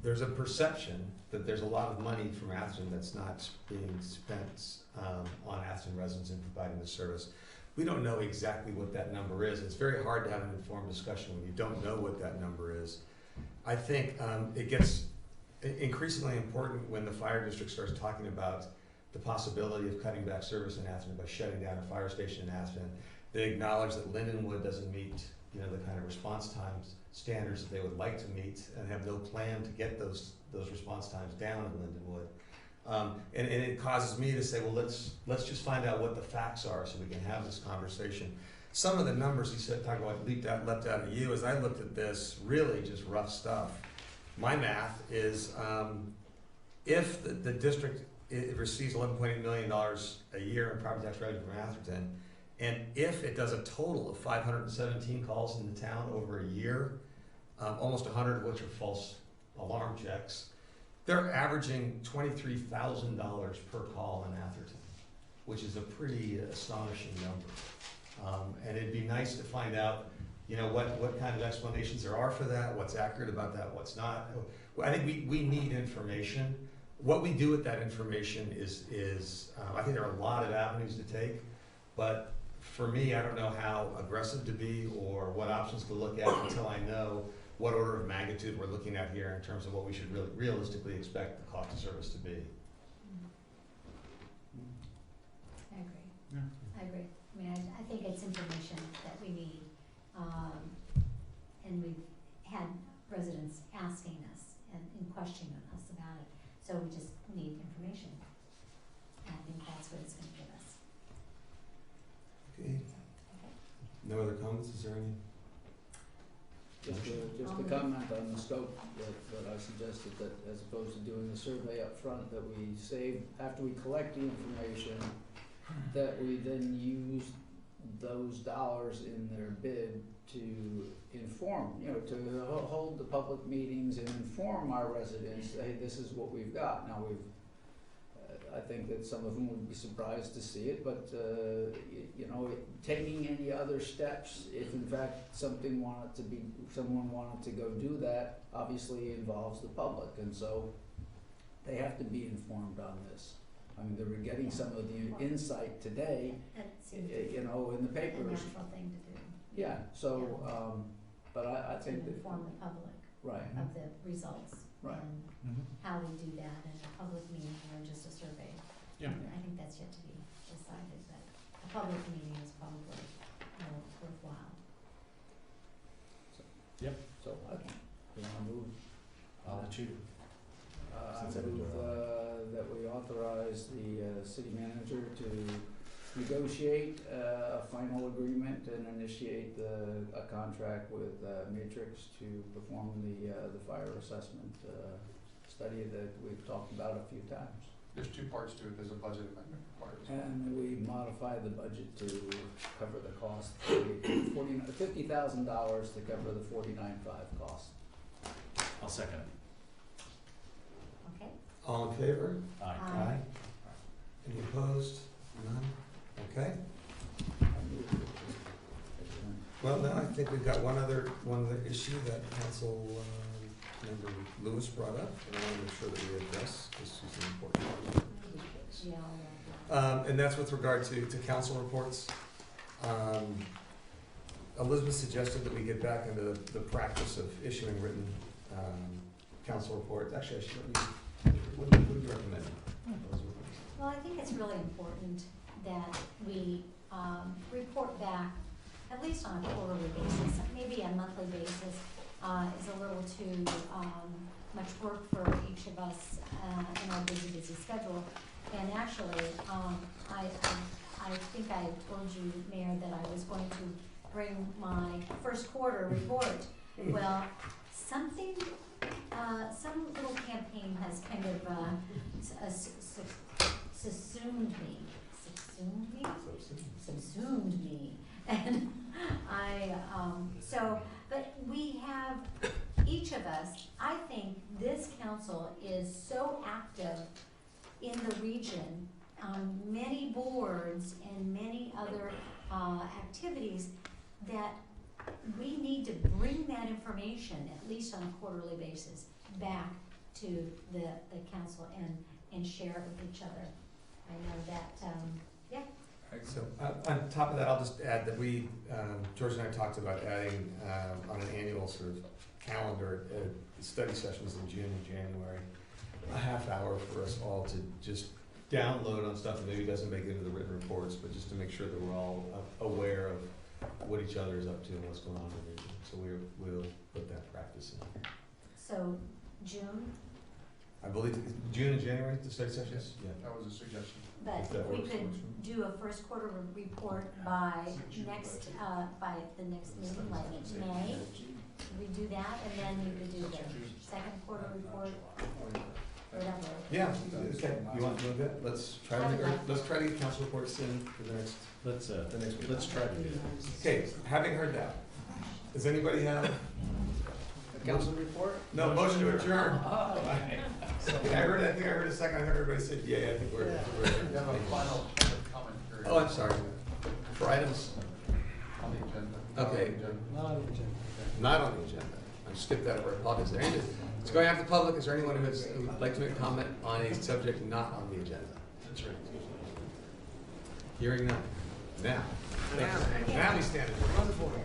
there's a perception that there's a lot of money from Atherton that's not being spent on Atherton residents in providing the service. We don't know exactly what that number is. It's very hard to have an informed discussion when you don't know what that number is. I think it gets increasingly important when the fire district starts talking about the possibility of cutting back service in Atherton by shutting down a fire station in Atherton. They acknowledge that Lindenwood doesn't meet, you know, the kind of response times standards that they would like to meet, and have no plan to get those response times down in Lindenwood. And it causes me to say, well, let's just find out what the facts are so we can have this conversation. Some of the numbers he said, talking about leapt out of you, as I looked at this, really just rough stuff. My math is, if the district receives $11.8 million a year in property tax revenue from Atherton, and if it does a total of 517 calls in the town over a year, almost 100 of which are false alarm checks. They're averaging $23,000 per call in Atherton, which is a pretty astonishing number. And it'd be nice to find out, what kind of explanations there are for that, what's accurate about that, what's not. I think we need information. What we do with that information is I think there are a lot of avenues to take, but for me, I don't know how aggressive to be or what options to look at until I know what order of magnitude we're looking at here in terms of what we should really realistically expect the cost of service to be. I agree. Yeah. I agree. I mean, I think it's information that we need. And we've had residents asking us and questioning us about it. So we just need information. And I think that's what it's gonna give us. Okay. No other comments? Is there any? Just to comment on the scope that I suggested, that as opposed to doing the survey up front, that we save, after we collect the information, that we then use those dollars in their bid to inform, to hold the public meetings and inform our residents, hey, this is what we've got. Now, I think that some of them would be surprised to see it, but, taking any other steps, if in fact someone wanted to go do that, obviously involves the public, and so they have to be informed on this. I mean, they were getting some of the insight today, That seems in the a papers. natural thing to do. Yeah, so, but I To think that, inform the public right, of the results Right. and Mhm. how we do that in a public meeting or just a survey. Yeah. I think that's yet to be decided, but a public meeting is probably worthwhile. so, Okay. you wanna move? I'll let you. I Since I didn't move do it. that we authorize the city manager to negotiate a final agreement and initiate a contract with Matrix to perform the fire assessment study that we've talked about a few times. There's two parts to it, there's a budget amendment required. And we modify the budget to cover the cost, $50,000 to cover the $49,500 cost. I'll second it. Okay. All in favor? Aye. Any opposed? None? Okay. Well, now I think we've got one other issue that Council Member Lewis brought up, and I want to make sure that we address, because she's an important part of this. Yeah. And that's with regard to council reports. Elizabeth suggested that we get back into the practice of issuing written council reports. Actually, what do you recommend? Well, I think it's really important that we report back, at least on a quarterly basis, maybe a monthly basis is a little too much work for each of us in our busy schedule. And actually, I think I told you, Mayor, that I was going to bring my first quarter report. Well, some little campaign has kind of subsumed me, and but we have, each of us, I think this council is so active in the region on many boards and many other activities that we need to bring that information, at least on a quarterly basis, back to the council and share it with each other. I know that, yeah. So on top of that, I'll just add that we, George and I talked about adding on an annual sort of calendar, study sessions in June and January, a half hour for us all to just download on stuff that maybe doesn't make it into the written reports, but just to make sure that we're all aware of what each other is up to and what's going on in the region. So we'll put that practice in. So June, I believe June and January, the study sessions? Yeah. That was a suggestion. but If that we works. could do a first quarter report by next, by the next meeting, like in May. We do that, and then you could do the second quarter report, whatever. Yeah, okay, you want to do that? Let's try to get council reports in for the next, Let's meeting. try to do that. Okay, having heard that, does anybody have Council report? No, motion to adjourn. Oh, I think I heard a second, I heard everybody say, yeah, I think we're. Yeah. We have a final comment period. Oh, I'm sorry. For items, On the agenda. Okay. Not on the agenda. not on the agenda. I skipped that over. Apologies. Is there any, it's going after the public. Is there anyone who would like to make a comment on a subject not on the agenda? That's right. Hearing none. Now we stand adjourned.